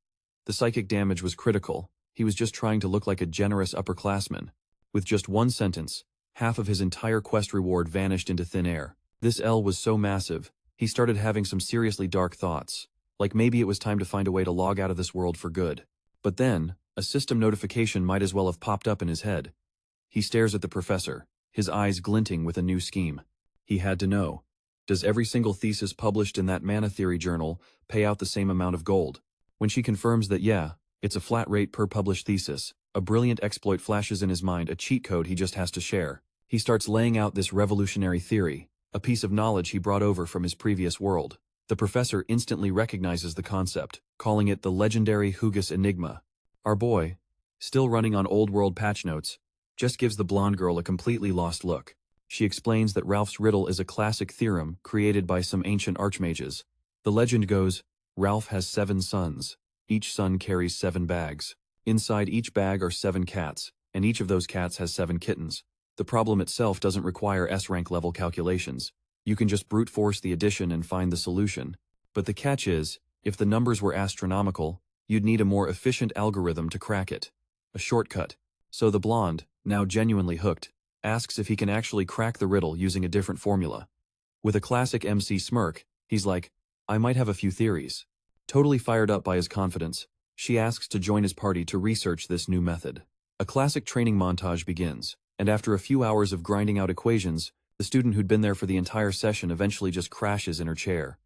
Speaker 1: The psychic damage was critical. He was just trying to look like a generous upperclassman. With just one sentence, half of his entire quest reward vanished into thin air. This L was so massive, he started having some seriously dark thoughts. Like maybe it was time to find a way to log out of this world for good. But then, a system notification might as well have popped up in his head. He stares at the professor, his eyes glinting with a new scheme. He had to know. Does every single thesis published in that mana theory journal pay out the same amount of gold? When she confirms that yeah, it's a flat rate per published thesis, a brilliant exploit flashes in his mind, a cheat code he just has to share. He starts laying out this revolutionary theory, a piece of knowledge he brought over from his previous world. The professor instantly recognizes the concept, calling it the legendary Hugis Enigma. Our boy, still running on old world patch notes, just gives the blonde girl a completely lost look. She explains that Ralph's riddle is a classic theorem created by some ancient archmages. The legend goes, Ralph has 7 sons. Each son carries 7 bags. Inside each bag are 7 cats, and each of those cats has 7 kittens. The problem itself doesn't require S-rank level calculations. You can just brute force the addition and find the solution. But the catch is, if the numbers were astronomical, you'd need a more efficient algorithm to crack it. A shortcut. So the blonde, now genuinely hooked, asks if he can actually crack the riddle using a different formula. With a classic MC smirk, he's like, I might have a few theories. Totally fired up by his confidence, she asks to join his party to research this new method. A classic training montage begins, and after a few hours of grinding out equations, the student who'd been there for the entire session eventually just crashes in her chair.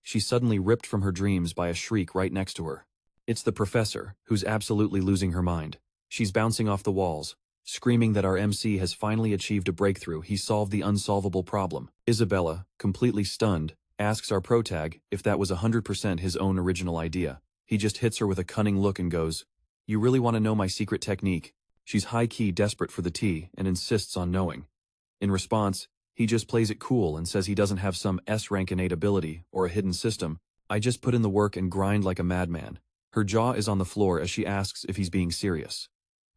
Speaker 1: She's suddenly ripped from her dreams by a shriek right next to her. It's the professor, who's absolutely losing her mind. She's bouncing off the walls, screaming that our MC has finally achieved a breakthrough. He solved the unsolvable problem. Isabella, completely stunned, asks our protag if that was 100% his own original idea. He just hits her with a cunning look and goes, You really want to know my secret technique? She's high-key desperate for the tea and insists on knowing. In response, he just plays it cool and says he doesn't have some S-rank innate ability or a hidden system. I just put in the work and grind like a madman. Her jaw is on the floor as she asks if he's being serious.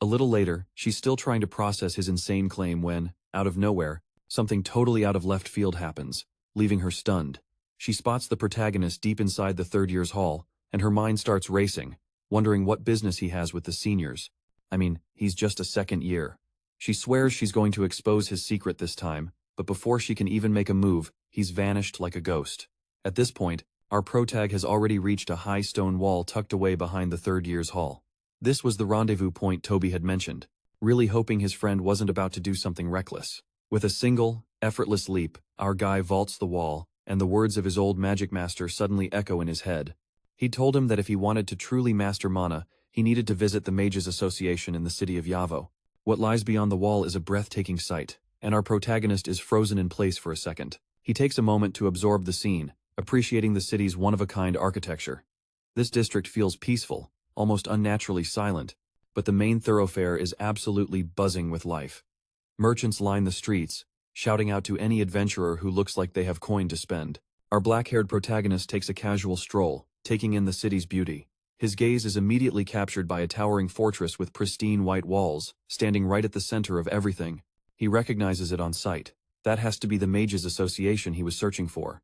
Speaker 1: A little later, she's still trying to process his insane claim when, out of nowhere, something totally out of left field happens, leaving her stunned. She spots the protagonist deep inside the third year's hall, and her mind starts racing, wondering what business he has with the seniors. I mean, he's just a second year. She swears she's going to expose his secret this time, but before she can even make a move, he's vanished like a ghost. At this point, our protag has already reached a high stone wall tucked away behind the third year's hall. This was the rendezvous point Toby had mentioned, really hoping his friend wasn't about to do something reckless. With a single, effortless leap, our guy vaults the wall, and the words of his old magic master suddenly echo in his head. He told him that if he wanted to truly master mana, he needed to visit the Mages Association in the city of Yavo. What lies beyond the wall is a breathtaking sight, and our protagonist is frozen in place for a second. He takes a moment to absorb the scene, appreciating the city's one-of-a-kind architecture. This district feels peaceful, almost unnaturally silent, but the main thoroughfare is absolutely buzzing with life. Merchants line the streets, shouting out to any adventurer who looks like they have coin to spend. Our black-haired protagonist takes a casual stroll, taking in the city's beauty. His gaze is immediately captured by a towering fortress with pristine white walls, standing right at the center of everything. He recognizes it on sight. That has to be the Mages Association he was searching for.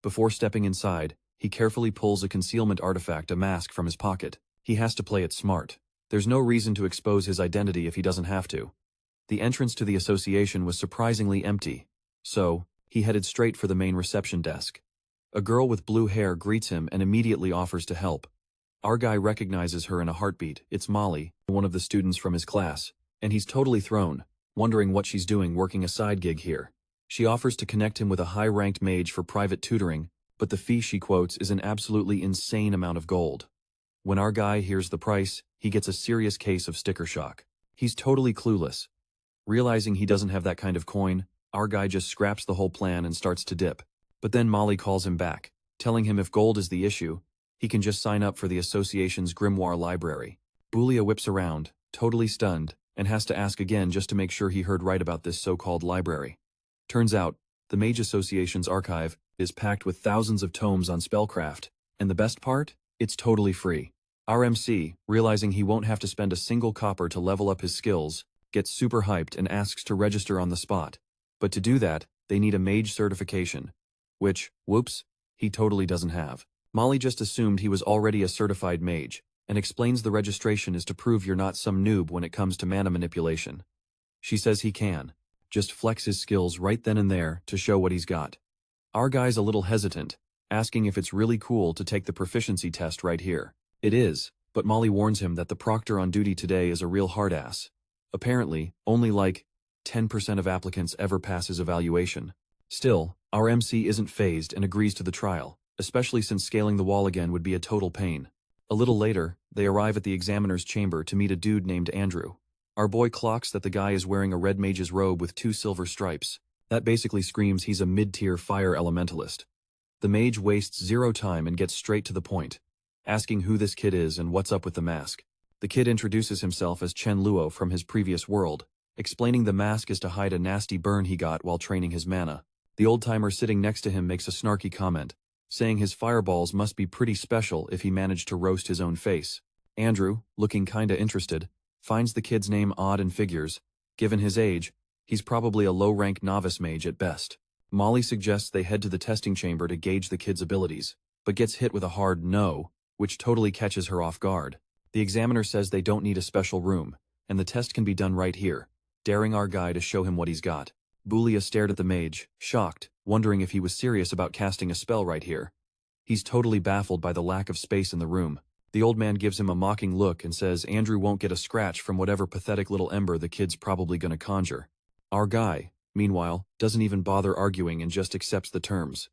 Speaker 1: Before stepping inside, he carefully pulls a concealment artifact, a mask, from his pocket. He has to play it smart. There's no reason to expose his identity if he doesn't have to. The entrance to the association was surprisingly empty, so he headed straight for the main reception desk. A girl with blue hair greets him and immediately offers to help. Our guy recognizes her in a heartbeat. It's Molly, one of the students from his class, and he's totally thrown, wondering what she's doing working a side gig here. She offers to connect him with a high-ranked mage for private tutoring, but the fee she quotes is an absolutely insane amount of gold. When our guy hears the price, he gets a serious case of sticker shock. He's totally clueless. Realizing he doesn't have that kind of coin, our guy just scraps the whole plan and starts to dip. But then Molly calls him back, telling him if gold is the issue, he can just sign up for the association's grimoire library. Bulia whips around, totally stunned, and has to ask again just to make sure he heard right about this so-called library. Turns out, the Mage Association's archive is packed with thousands of tomes on spellcraft, and the best part? It's totally free. Our MC, realizing he won't have to spend a single copper to level up his skills, gets super hyped and asks to register on the spot. But to do that, they need a mage certification, which, whoops, he totally doesn't have. Molly just assumed he was already a certified mage, and explains the registration is to prove you're not some noob when it comes to mana manipulation. She says he can just flex his skills right then and there to show what he's got. Our guy's a little hesitant, asking if it's really cool to take the proficiency test right here. It is, but Molly warns him that the proctor on duty today is a real hard-ass. Apparently, only like 10% of applicants ever pass his evaluation. Still, our MC isn't fazed and agrees to the trial, especially since scaling the wall again would be a total pain. A little later, they arrive at the examiner's chamber to meet a dude named Andrew. Our boy clocks that the guy is wearing a red mage's robe with 2 silver stripes. That basically screams he's a mid-tier fire elementalist. The mage wastes zero time and gets straight to the point, asking who this kid is and what's up with the mask. The kid introduces himself as Chen Luo from his previous world, explaining the mask is to hide a nasty burn he got while training his mana. The old-timer sitting next to him makes a snarky comment, saying his fireballs must be pretty special if he managed to roast his own face. Andrew, looking kinda interested, finds the kid's name odd and figures. Given his age, he's probably a low-rank novice mage at best. Molly suggests they head to the testing chamber to gauge the kid's abilities, but gets hit with a hard no, which totally catches her off guard. The examiner says they don't need a special room, and the test can be done right here, daring our guy to show him what he's got. Bulia stared at the mage, shocked, wondering if he was serious about casting a spell right here. He's totally baffled by the lack of space in the room. The old man gives him a mocking look and says Andrew won't get a scratch from whatever pathetic little ember the kid's probably gonna conjure. Our guy, meanwhile, doesn't even bother arguing and just accepts the terms.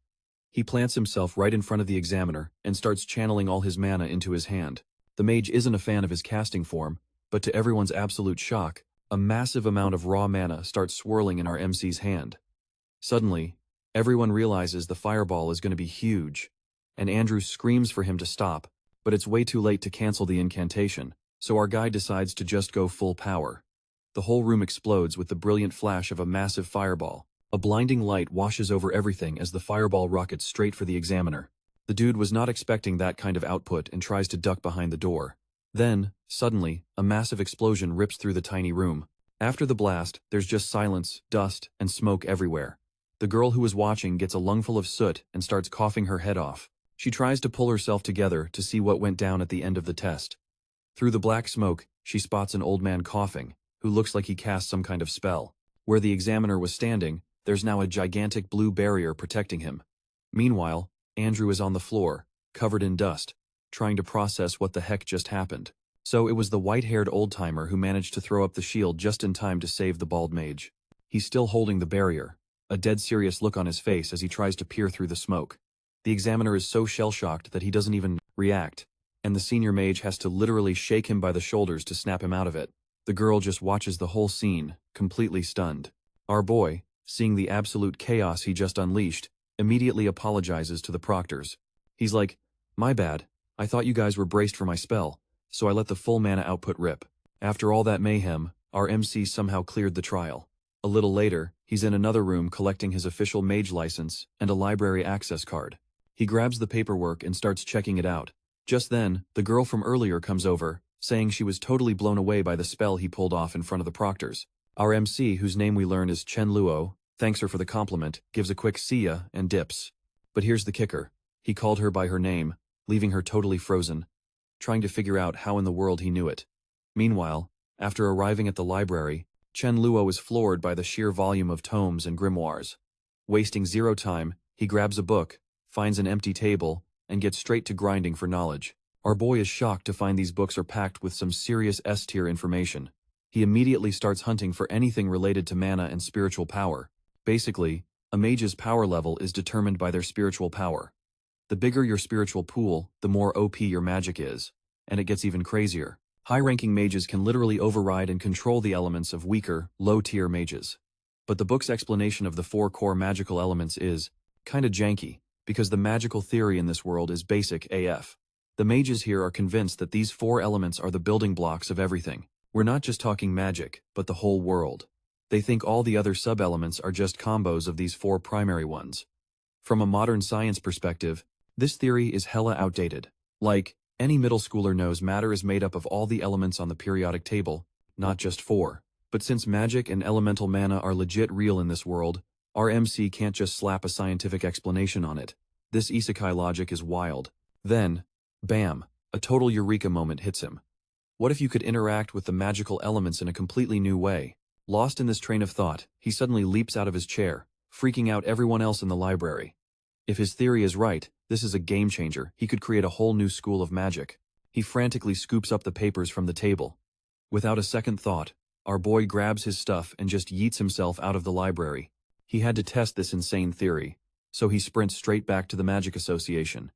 Speaker 1: He plants himself right in front of the examiner and starts channeling all his mana into his hand. The mage isn't a fan of his casting form, but to everyone's absolute shock, a massive amount of raw mana starts swirling in our MC's hand. Suddenly, everyone realizes the fireball is going to be huge, and Andrew screams for him to stop, but it's way too late to cancel the incantation, so our guy decides to just go full power. The whole room explodes with the brilliant flash of a massive fireball. A blinding light washes over everything as the fireball rockets straight for the examiner. The dude was not expecting that kind of output and tries to duck behind the door. Then, suddenly, a massive explosion rips through the tiny room. After the blast, there's just silence, dust, and smoke everywhere. The girl who was watching gets a lungful of soot and starts coughing her head off. She tries to pull herself together to see what went down at the end of the test. Through the black smoke, she spots an old man coughing, who looks like he cast some kind of spell. Where the examiner was standing, there's now a gigantic blue barrier protecting him. Meanwhile, Andrew is on the floor, covered in dust, trying to process what the heck just happened. So it was the white-haired old-timer who managed to throw up the shield just in time to save the bald mage. He's still holding the barrier, a dead serious look on his face as he tries to peer through the smoke. The examiner is so shell-shocked that he doesn't even react, and the senior mage has to literally shake him by the shoulders to snap him out of it. The girl just watches the whole scene, completely stunned. Our boy, seeing the absolute chaos he just unleashed, immediately apologizes to the proctors. He's like, "My bad, I thought you guys were braced for my spell, so I let the full mana output rip." After all that mayhem, our MC somehow cleared the trial. A little later, he's in another room collecting his official mage license and a library access card. He grabs the paperwork and starts checking it out. Just then, the girl from earlier comes over, saying she was totally blown away by the spell he pulled off in front of the proctors. Our MC, whose name we learn is Chen Luo, thanks her for the compliment, gives a quick "see ya" and dips. But here's the kicker. He called her by her name, leaving her totally frozen, trying to figure out how in the world he knew it. Meanwhile, after arriving at the library, Chen Luo is floored by the sheer volume of tomes and grimoires. Wasting zero time, he grabs a book, finds an empty table, and gets straight to grinding for knowledge. Our boy is shocked to find these books are packed with some serious S-tier information. He immediately starts hunting for anything related to mana and spiritual power. Basically, a mage's power level is determined by their spiritual power. The bigger your spiritual pool, the more OP your magic is. And it gets even crazier. High-ranking mages can literally override and control the elements of weaker, low-tier mages. But the book's explanation of the 4 core magical elements is kinda janky, because the magical theory in this world is basic AF. The mages here are convinced that these 4 elements are the building blocks of everything. We're not just talking magic, but the whole world. They think all the other sub-elements are just combos of these 4 primary ones. From a modern science perspective, this theory is hella outdated. Like, any middle schooler knows matter is made up of all the elements on the periodic table, not just 4. But since magic and elemental mana are legit real in this world, our MC can't just slap a scientific explanation on it. This isekai logic is wild. Then, bam, a total eureka moment hits him. What if you could interact with the magical elements in a completely new way? Lost in this train of thought, he suddenly leaps out of his chair, freaking out everyone else in the library. If his theory is right, this is a game changer. He could create a whole new school of magic. He frantically scoops up the papers from the table. Without a second thought, our boy grabs his stuff and just yeets himself out of the library. He had to test this insane theory, so he sprints straight back to the Magic Association.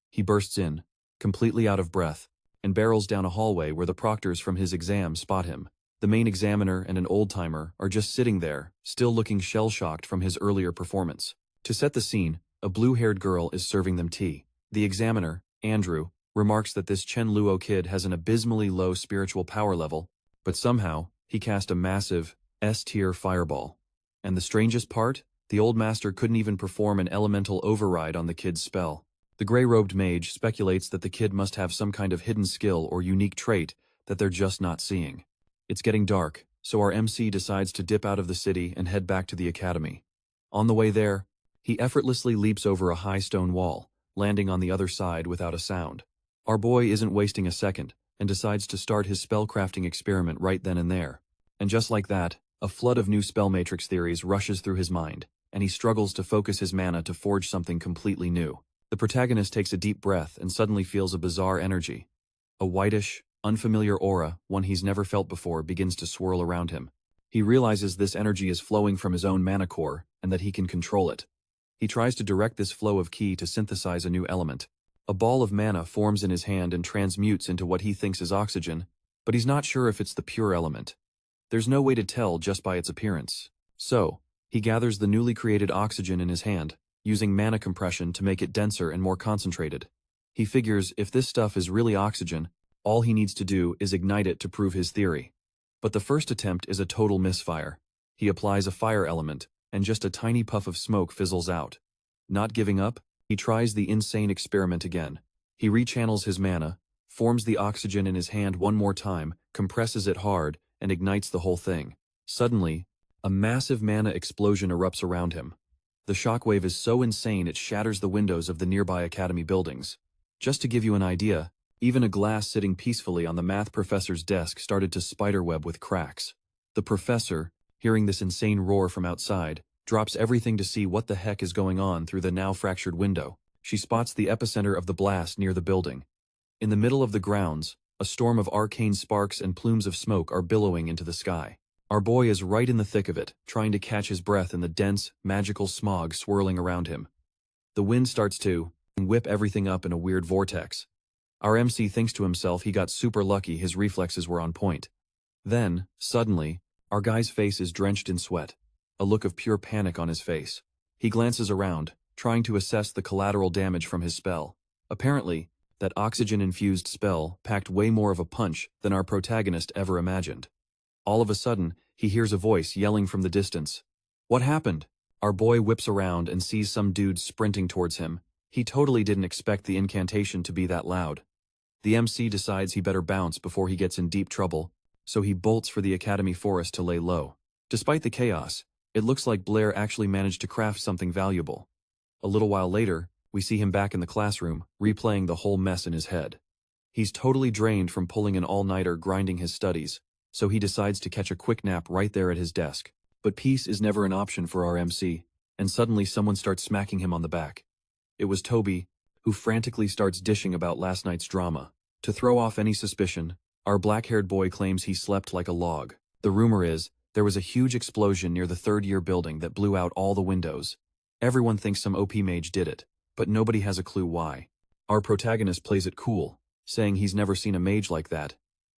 Speaker 1: He bursts in, completely out of breath, and barrels down a hallway where the proctors from his exam spot him. The main examiner and an old-timer are just sitting there, still looking shell-shocked from his earlier performance. To set the scene, a blue-haired girl is serving them tea. The examiner, Andrew, remarks that this Chen Luo kid has an abysmally low spiritual power level, but somehow, he cast a massive, S-tier fireball. And the strangest part? The old master couldn't even perform an elemental override on the kid's spell. The gray-robed mage speculates that the kid must have some kind of hidden skill or unique trait that they're just not seeing. It's getting dark, so our MC decides to dip out of the city and head back to the academy. On the way there, he effortlessly leaps over a high stone wall, landing on the other side without a sound. Our boy isn't wasting a second, and decides to start his spellcrafting experiment right then and there. And just like that, a flood of new spell matrix theories rushes through his mind, and he struggles to focus his mana to forge something completely new. The protagonist takes a deep breath and suddenly feels a bizarre energy. A whitish, unfamiliar aura, one he's never felt before, begins to swirl around him. He realizes this energy is flowing from his own mana core, and that he can control it. He tries to direct this flow of ki to synthesize a new element. A ball of mana forms in his hand and transmutes into what he thinks is oxygen, but he's not sure if it's the pure element. There's no way to tell just by its appearance. So, he gathers the newly created oxygen in his hand, using mana compression to make it denser and more concentrated. He figures if this stuff is really oxygen, all he needs to do is ignite it to prove his theory. But the first attempt is a total misfire. He applies a fire element, and just a tiny puff of smoke fizzles out. Not giving up, he tries the insane experiment again. He rechannels his mana, forms the oxygen in his hand one more time, compresses it hard, and ignites the whole thing. Suddenly, a massive mana explosion erupts around him. The shockwave is so insane it shatters the windows of the nearby academy buildings. Just to give you an idea, even a glass sitting peacefully on the math professor's desk started to spiderweb with cracks. The professor, hearing this insane roar from outside, drops everything to see what the heck is going on through the now fractured window. She spots the epicenter of the blast near the building. In the middle of the grounds, a storm of arcane sparks and plumes of smoke are billowing into the sky. Our boy is right in the thick of it, trying to catch his breath in the dense, magical smog swirling around him. The wind starts to whip everything up in a weird vortex. Our MC thinks to himself he got super lucky his reflexes were on point. Then, suddenly, our guy's face is drenched in sweat, a look of pure panic on his face. He glances around, trying to assess the collateral damage from his spell. Apparently, that oxygen-infused spell packed way more of a punch than our protagonist ever imagined. All of a sudden, he hears a voice yelling from the distance. What happened? Our boy whips around and sees some dude sprinting towards him. He totally didn't expect the incantation to be that loud. The MC decides he better bounce before he gets in deep trouble, so he bolts for the academy forest to lay low. Despite the chaos, it looks like Blair actually managed to craft something valuable. A little while later, we see him back in the classroom, replaying the whole mess in his head. He's totally drained from pulling an all-nighter grinding his studies, so he decides to catch a quick nap right there at his desk. But peace is never an option for our MC, and suddenly someone starts smacking him on the back. It was Toby, who frantically starts dishing about last night's drama. To throw off any suspicion, our black-haired boy claims he slept like a log. The rumor is, there was a huge explosion near the third-year building that blew out all the windows. Everyone thinks some OP mage did it, but nobody has a clue why. Our protagonist plays it cool, saying he's never seen a mage like that,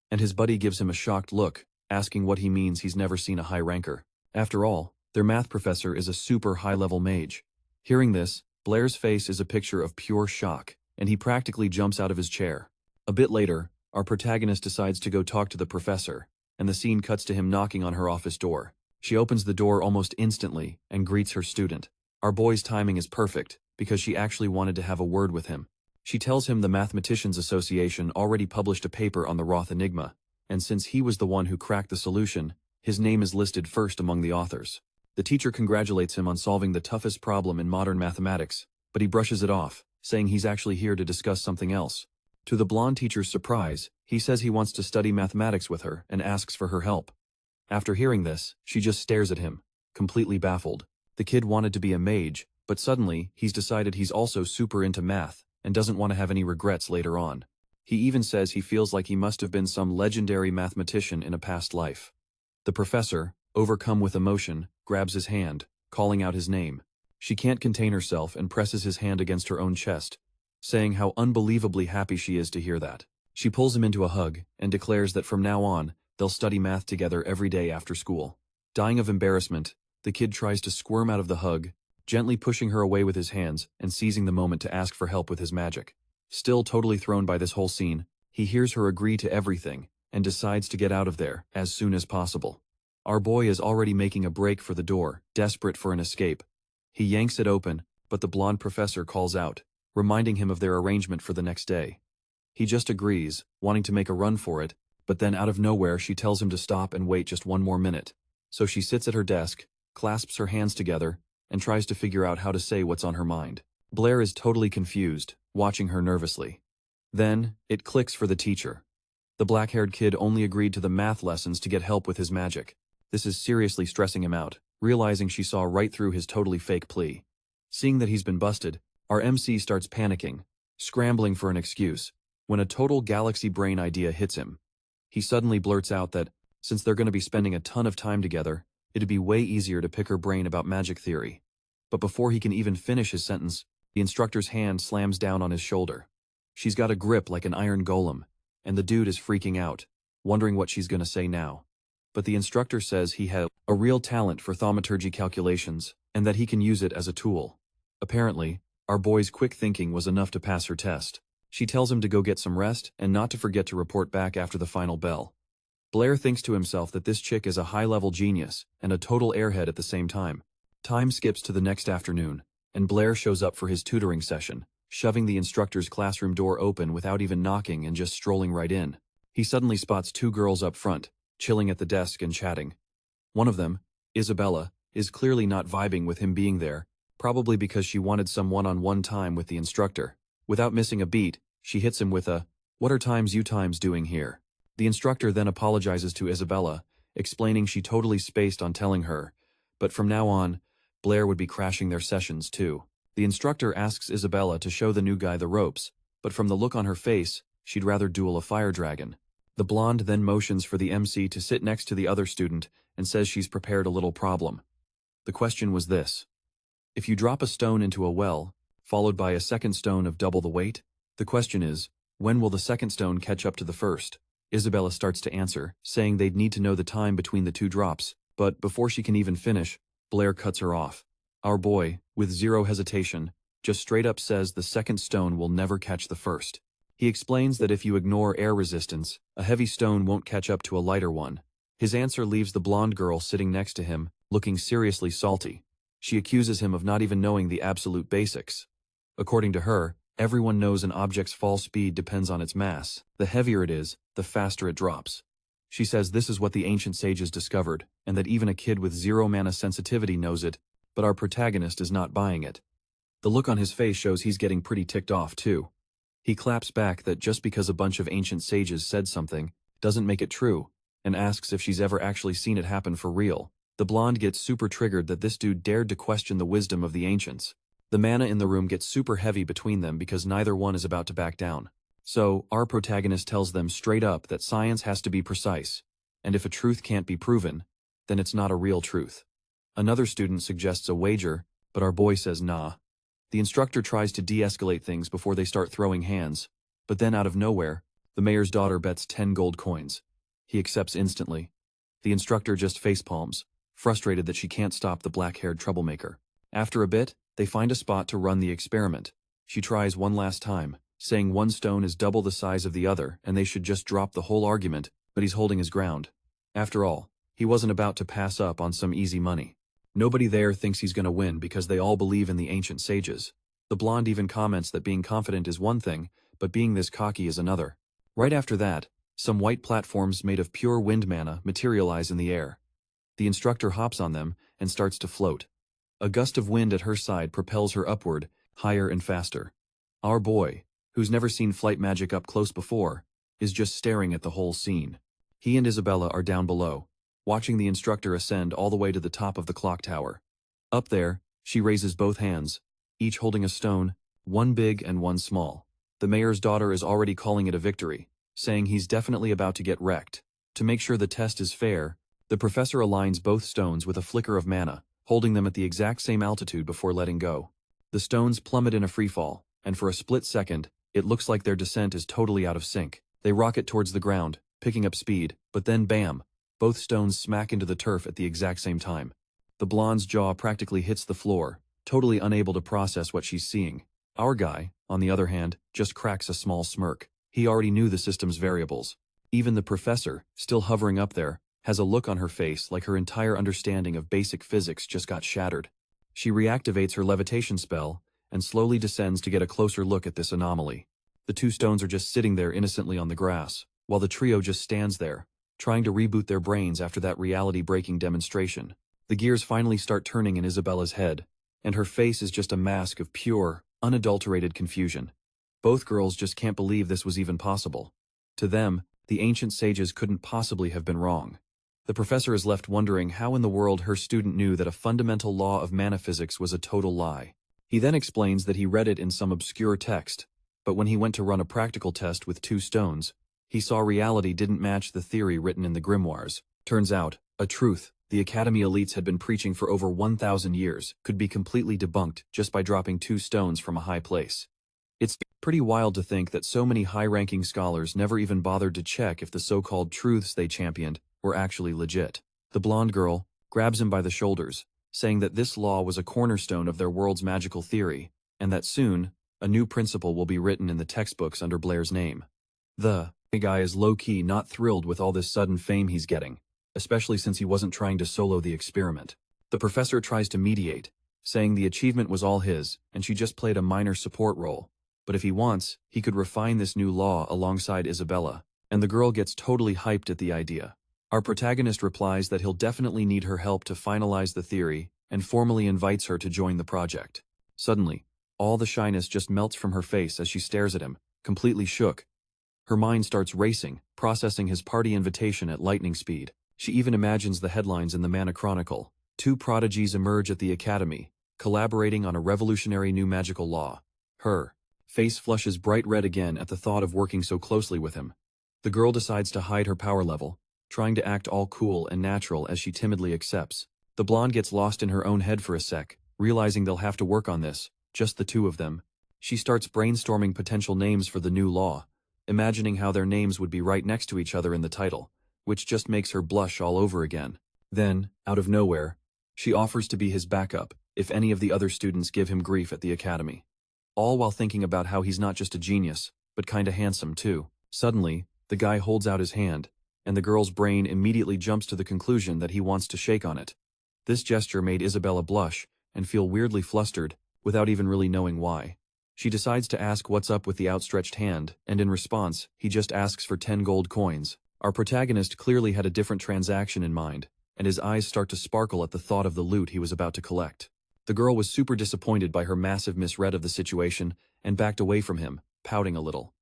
Speaker 1: and his buddy gives him a shocked look, asking what he means he's never seen a high ranker. After all, their math professor is a super high-level mage. Hearing this, Blair's face is a picture of pure shock, and he practically jumps out of his chair. A bit later, our protagonist decides to go talk to the professor, and the scene cuts to him knocking on her office door. She opens the door almost instantly and greets her student. Our boy's timing is perfect, because she actually wanted to have a word with him. She tells him the Mathematicians Association already published a paper on the Roth enigma, and since he was the one who cracked the solution, his name is listed first among the authors. The teacher congratulates him on solving the toughest problem in modern mathematics, but he brushes it off, saying he's actually here to discuss something else. To the blonde teacher's surprise, he says he wants to study mathematics with her and asks for her help. After hearing this, she just stares at him, completely baffled. The kid wanted to be a mage, but suddenly, he's decided he's also super into math and doesn't want to have any regrets later on. He even says he feels like he must have been some legendary mathematician in a past life. The professor, overcome with emotion, grabs his hand, calling out his name. She can't contain herself and presses his hand against her own chest, saying how unbelievably happy she is to hear that. She pulls him into a hug and declares that from now on, they'll study math together every day after school. Dying of embarrassment, the kid tries to squirm out of the hug, gently pushing her away with his hands and seizing the moment to ask for help with his magic. Still totally thrown by this whole scene, he hears her agree to everything and decides to get out of there as soon as possible. Our boy is already making a break for the door, desperate for an escape. He yanks it open, but the blonde professor calls out, reminding him of their arrangement for the next day. He just agrees, wanting to make a run for it, but then out of nowhere she tells him to stop and wait just one more minute. So she sits at her desk, clasps her hands together, and tries to figure out how to say what's on her mind. Blair is totally confused, watching her nervously. Then, it clicks for the teacher. The black-haired kid only agreed to the math lessons to get help with his magic. This is seriously stressing him out, realizing she saw right through his totally fake plea. Seeing that he's been busted, our MC starts panicking, scrambling for an excuse, when a total galaxy brain idea hits him. He suddenly blurts out that, since they're going to be spending a ton of time together, it'd be way easier to pick her brain about magic theory. But before he can even finish his sentence, the instructor's hand slams down on his shoulder. She's got a grip like an iron golem, and the dude is freaking out, wondering what she's going to say now. But the instructor says he has a real talent for thaumaturgy calculations, and that he can use it as a tool. Apparently, our boy's quick thinking was enough to pass her test. She tells him to go get some rest and not to forget to report back after the final bell. Blair thinks to himself that this chick is a high-level genius and a total airhead at the same time. Time skips to the next afternoon, and Blair shows up for his tutoring session, shoving the instructor's classroom door open without even knocking and just strolling right in. He suddenly spots two girls up front, chilling at the desk and chatting. One of them, Isabella, is clearly not vibing with him being there, probably because she wanted some one-on-one time with the instructor. Without missing a beat, she hits him with a, "What are times you times doing here?" The instructor then apologizes to Isabella, explaining she totally spaced on telling her, but from now on, Blair would be crashing their sessions too. The instructor asks Isabella to show the new guy the ropes, but from the look on her face, she'd rather duel a fire dragon. The blonde then motions for the MC to sit next to the other student and says she's prepared a little problem. The question was this: if you drop a stone into a well, followed by a second stone of double the weight, the question is, when will the second stone catch up to the first? Isabella starts to answer, saying they'd need to know the time between the two drops, but before she can even finish, Blair cuts her off. Our boy, with zero hesitation, just straight up says the second stone will never catch the first. He explains that if you ignore air resistance, a heavy stone won't catch up to a lighter one. His answer leaves the blonde girl sitting next to him, looking seriously salty. She accuses him of not even knowing the absolute basics. According to her, everyone knows an object's fall speed depends on its mass. The heavier it is, the faster it drops. She says this is what the ancient sages discovered, and that even a kid with zero mana sensitivity knows it, but our protagonist is not buying it. The look on his face shows he's getting pretty ticked off too. He claps back that just because a bunch of ancient sages said something, doesn't make it true, and asks if she's ever actually seen it happen for real. The blonde gets super triggered that this dude dared to question the wisdom of the ancients. The mana in the room gets super heavy between them because neither one is about to back down. So, our protagonist tells them straight up that science has to be precise, and if a truth can't be proven, then it's not a real truth. Another student suggests a wager, but our boy says nah. The instructor tries to de-escalate things before they start throwing hands, but then out of nowhere, the mayor's daughter bets 10 gold coins. He accepts instantly. The instructor just facepalms, frustrated that she can't stop the black-haired troublemaker. After a bit, they find a spot to run the experiment. She tries one last time, saying one stone is double the size of the other and they should just drop the whole argument, but he's holding his ground. After all, he wasn't about to pass up on some easy money. Nobody there thinks he's going to win because they all believe in the ancient sages. The blonde even comments that being confident is one thing, but being this cocky is another. Right after that, some white platforms made of pure wind mana materialize in the air. The instructor hops on them and starts to float. A gust of wind at her side propels her upward, higher and faster. Our boy, who's never seen flight magic up close before, is just staring at the whole scene. He and Isabella are down below, watching the instructor ascend all the way to the top of the clock tower. Up there, she raises both hands, each holding a stone, one big and one small. The mayor's daughter is already calling it a victory, saying he's definitely about to get wrecked. To make sure the test is fair, the professor aligns both stones with a flicker of mana, holding them at the exact same altitude before letting go. The stones plummet in a freefall, and for a split second, it looks like their descent is totally out of sync. They rocket towards the ground, picking up speed, but then bam! Both stones smack into the turf at the exact same time. The blonde's jaw practically hits the floor, totally unable to process what she's seeing. Our guy, on the other hand, just cracks a small smirk. He already knew the system's variables. Even the professor, still hovering up there, has a look on her face like her entire understanding of basic physics just got shattered. She reactivates her levitation spell and slowly descends to get a closer look at this anomaly. The two stones are just sitting there innocently on the grass, while the trio just stands there, trying to reboot their brains after that reality-breaking demonstration. The gears finally start turning in Isabella's head, and her face is just a mask of pure, unadulterated confusion. Both girls just can't believe this was even possible. To them, the ancient sages couldn't possibly have been wrong. The professor is left wondering how in the world her student knew that a fundamental law of manaphysics was a total lie. He then explains that he read it in some obscure text, but when he went to run a practical test with two stones, he saw reality didn't match the theory written in the grimoires. Turns out, a truth the Academy elites had been preaching for over 1,000 years could be completely debunked just by dropping two stones from a high place. It's pretty wild to think that so many high-ranking scholars never even bothered to check if the so-called truths they championed were actually legit. The blonde girl grabs him by the shoulders, saying that this law was a cornerstone of their world's magical theory, and that soon, a new principle will be written in the textbooks under Blair's name. The guy is low-key not thrilled with all this sudden fame he's getting, especially since he wasn't trying to solo the experiment. The professor tries to mediate, saying the achievement was all his, and she just played a minor support role. But if he wants, he could refine this new law alongside Isabella, and the girl gets totally hyped at the idea. Our protagonist replies that he'll definitely need her help to finalize the theory, and formally invites her to join the project. Suddenly, all the shyness just melts from her face as she stares at him, completely shook. Her mind starts racing, processing his party invitation at lightning speed. She even imagines the headlines in the Manhwa Chronicle. Two prodigies emerge at the academy, collaborating on a revolutionary new magical law. Her face flushes bright red again at the thought of working so closely with him. The girl decides to hide her power level, trying to act all cool and natural as she timidly accepts. The blonde gets lost in her own head for a sec, realizing they'll have to work on this, just the two of them. She starts brainstorming potential names for the new law, imagining how their names would be right next to each other in the title, which just makes her blush all over again. Then, out of nowhere, she offers to be his backup if any of the other students give him grief at the academy. All while thinking about how he's not just a genius, but kinda handsome too. Suddenly, the guy holds out his hand, and the girl's brain immediately jumps to the conclusion that he wants to shake on it. This gesture made Isabella blush and feel weirdly flustered, without even really knowing why. She decides to ask what's up with the outstretched hand, and in response, he just asks for 10 gold coins. Our protagonist clearly had a different transaction in mind, and his eyes start to sparkle at the thought of the loot he was about to collect. The girl was super disappointed by her massive misread of the situation and backed away from him, pouting a little.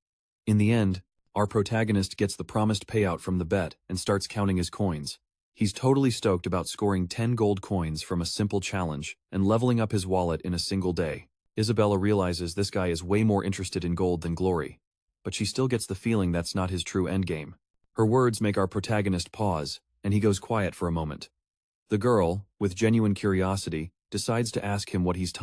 Speaker 1: In the end, our protagonist gets the promised payout from the bet and starts counting his coins. He's totally stoked about scoring 10 gold coins from a simple challenge and leveling up his wallet in a single day. Isabella realizes this guy is way more interested in gold than glory, but she still gets the feeling that's not his true endgame. Her words make our protagonist pause, and he goes quiet for a moment. The girl, with genuine curiosity, decides to ask him what he's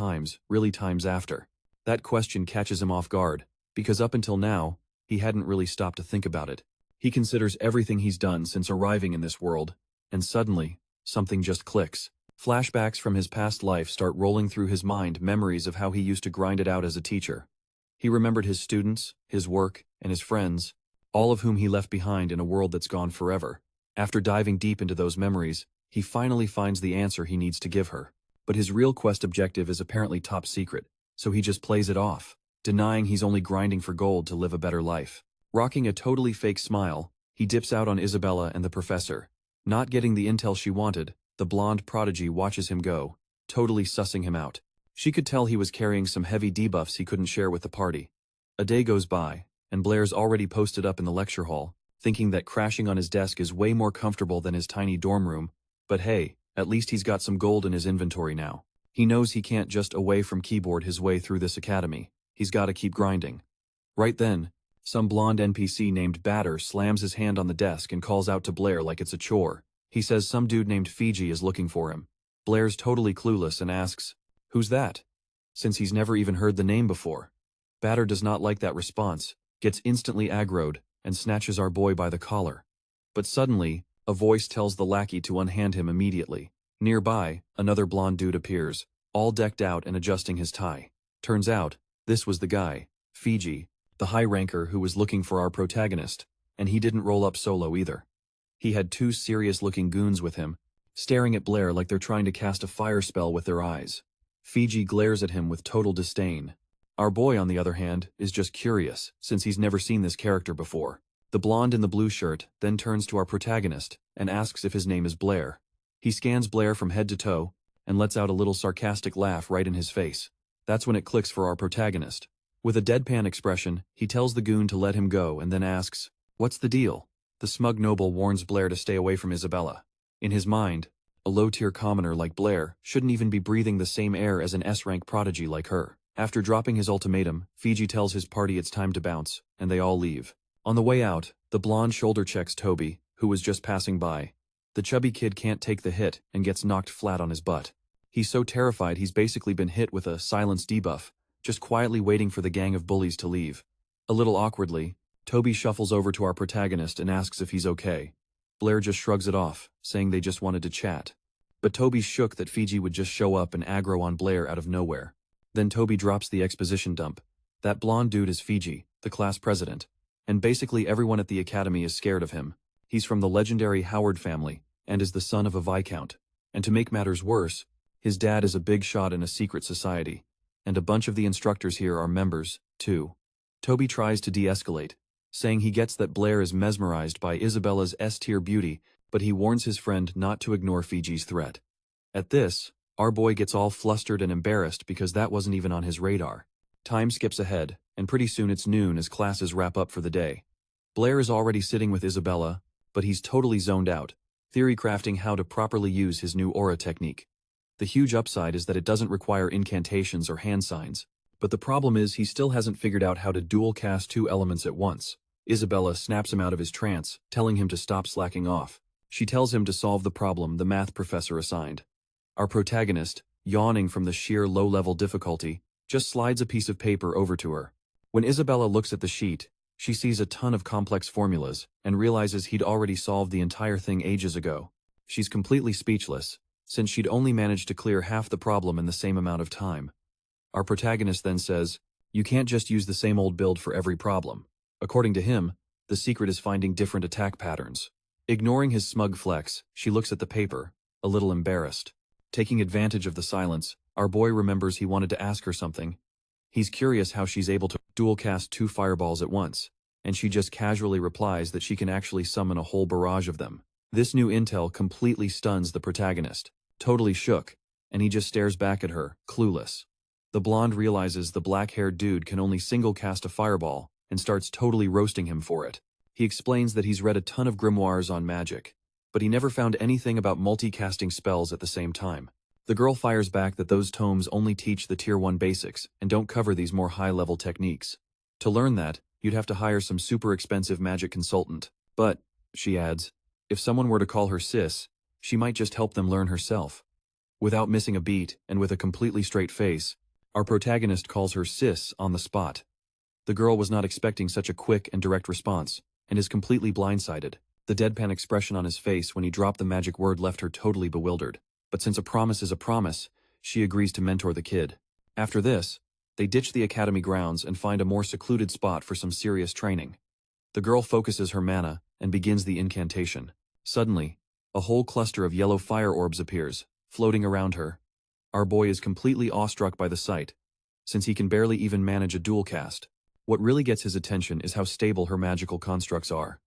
Speaker 1: really times after. That question catches him off guard, because up until now, he hadn't really stopped to think about it. He considers everything he's done since arriving in this world, and suddenly, something just clicks. Flashbacks from his past life start rolling through his mind, memories of how he used to grind it out as a teacher. He remembered his students, his work, and his friends, all of whom he left behind in a world that's gone forever. After diving deep into those memories, he finally finds the answer he needs to give her. But his real quest objective is apparently top secret, so he just plays it off, denying he's only grinding for gold to live a better life. Rocking a totally fake smile, he dips out on Isabella and the professor. Not getting the intel she wanted, the blonde prodigy watches him go, totally sussing him out. She could tell he was carrying some heavy debuffs he couldn't share with the party. A day goes by, and Blair's already posted up in the lecture hall, thinking that crashing on his desk is way more comfortable than his tiny dorm room. But hey, at least he's got some gold in his inventory now. He knows he can't just away from keyboard his way through this academy. He's gotta keep grinding. Right then, some blonde NPC named Batter slams his hand on the desk and calls out to Blair like it's a chore. He says some dude named Fiji is looking for him. Blair's totally clueless and asks, "Who's that?" Since he's never even heard the name before. Batter does not like that response, gets instantly aggroed, and snatches our boy by the collar. But suddenly, a voice tells the lackey to unhand him immediately. Nearby, another blonde dude appears, all decked out and adjusting his tie. Turns out, this was the guy, Fiji, the high ranker who was looking for our protagonist, and he didn't roll up solo either. He had two serious-looking goons with him, staring at Blair like they're trying to cast a fire spell with their eyes. Fiji glares at him with total disdain. Our boy, on the other hand, is just curious, since he's never seen this character before. The blonde in the blue shirt then turns to our protagonist and asks if his name is Blair. He scans Blair from head to toe and lets out a little sarcastic laugh right in his face. That's when it clicks for our protagonist. With a deadpan expression, he tells the goon to let him go and then asks, "What's the deal?" The smug noble warns Blair to stay away from Isabella. In his mind, a low-tier commoner like Blair shouldn't even be breathing the same air as an S-rank prodigy like her. After dropping his ultimatum, Fiji tells his party it's time to bounce, and they all leave. On the way out, the blonde shoulder checks Toby, who was just passing by. The chubby kid can't take the hit and gets knocked flat on his butt. He's so terrified he's basically been hit with a silence debuff, just quietly waiting for the gang of bullies to leave. A little awkwardly, Toby shuffles over to our protagonist and asks if he's okay. Blair just shrugs it off, saying they just wanted to chat. But Toby's shook that Fiji would just show up and aggro on Blair out of nowhere. Then Toby drops the exposition dump. That blonde dude is Fiji, the class president, and basically everyone at the academy is scared of him. He's from the legendary Howard family, and is the son of a viscount. And to make matters worse, his dad is a big shot in a secret society, and a bunch of the instructors here are members, too. Toby tries to de-escalate, saying he gets that Blair is mesmerized by Isabella's S-tier beauty, but he warns his friend not to ignore Fiji's threat. At this, our boy gets all flustered and embarrassed because that wasn't even on his radar. Time skips ahead, and pretty soon it's noon as classes wrap up for the day. Blair is already sitting with Isabella, but he's totally zoned out, theory crafting how to properly use his new aura technique. The huge upside is that it doesn't require incantations or hand signs, but the problem is he still hasn't figured out how to dual cast two elements at once. Isabella snaps him out of his trance, telling him to stop slacking off. She tells him to solve the problem the math professor assigned. Our protagonist, yawning from the sheer low-level difficulty, just slides a piece of paper over to her. When Isabella looks at the sheet, she sees a ton of complex formulas and realizes he'd already solved the entire thing ages ago. She's completely speechless, since she'd only managed to clear half the problem in the same amount of time. Our protagonist then says, "You can't just use the same old build for every problem." According to him, the secret is finding different attack patterns. Ignoring his smug flex, she looks at the paper, a little embarrassed. Taking advantage of the silence, our boy remembers he wanted to ask her something. He's curious how she's able to dual cast two fireballs at once, and she just casually replies that she can actually summon a whole barrage of them. This new intel completely stuns the protagonist, totally shook, and he just stares back at her, clueless. The blonde realizes the black-haired dude can only single cast a fireball, and starts totally roasting him for it. He explains that he's read a ton of grimoires on magic, but he never found anything about multi-casting spells at the same time. The girl fires back that those tomes only teach the Tier 1 basics and don't cover these more high-level techniques. To learn that, you'd have to hire some super expensive magic consultant. But, she adds, if someone were to call her sis, she might just help them learn herself. Without missing a beat and with a completely straight face, our protagonist calls her sis on the spot. The girl was not expecting such a quick and direct response, and is completely blindsided. The deadpan expression on his face when he dropped the magic word left her totally bewildered. But since a promise is a promise, she agrees to mentor the kid. After this, they ditch the academy grounds and find a more secluded spot for some serious training. The girl focuses her mana and begins the incantation. Suddenly, a whole cluster of yellow fire orbs appears, floating around her. Our boy is completely awestruck by the sight, since he can barely even manage a dual cast. What really gets his attention is how stable her magical constructs are.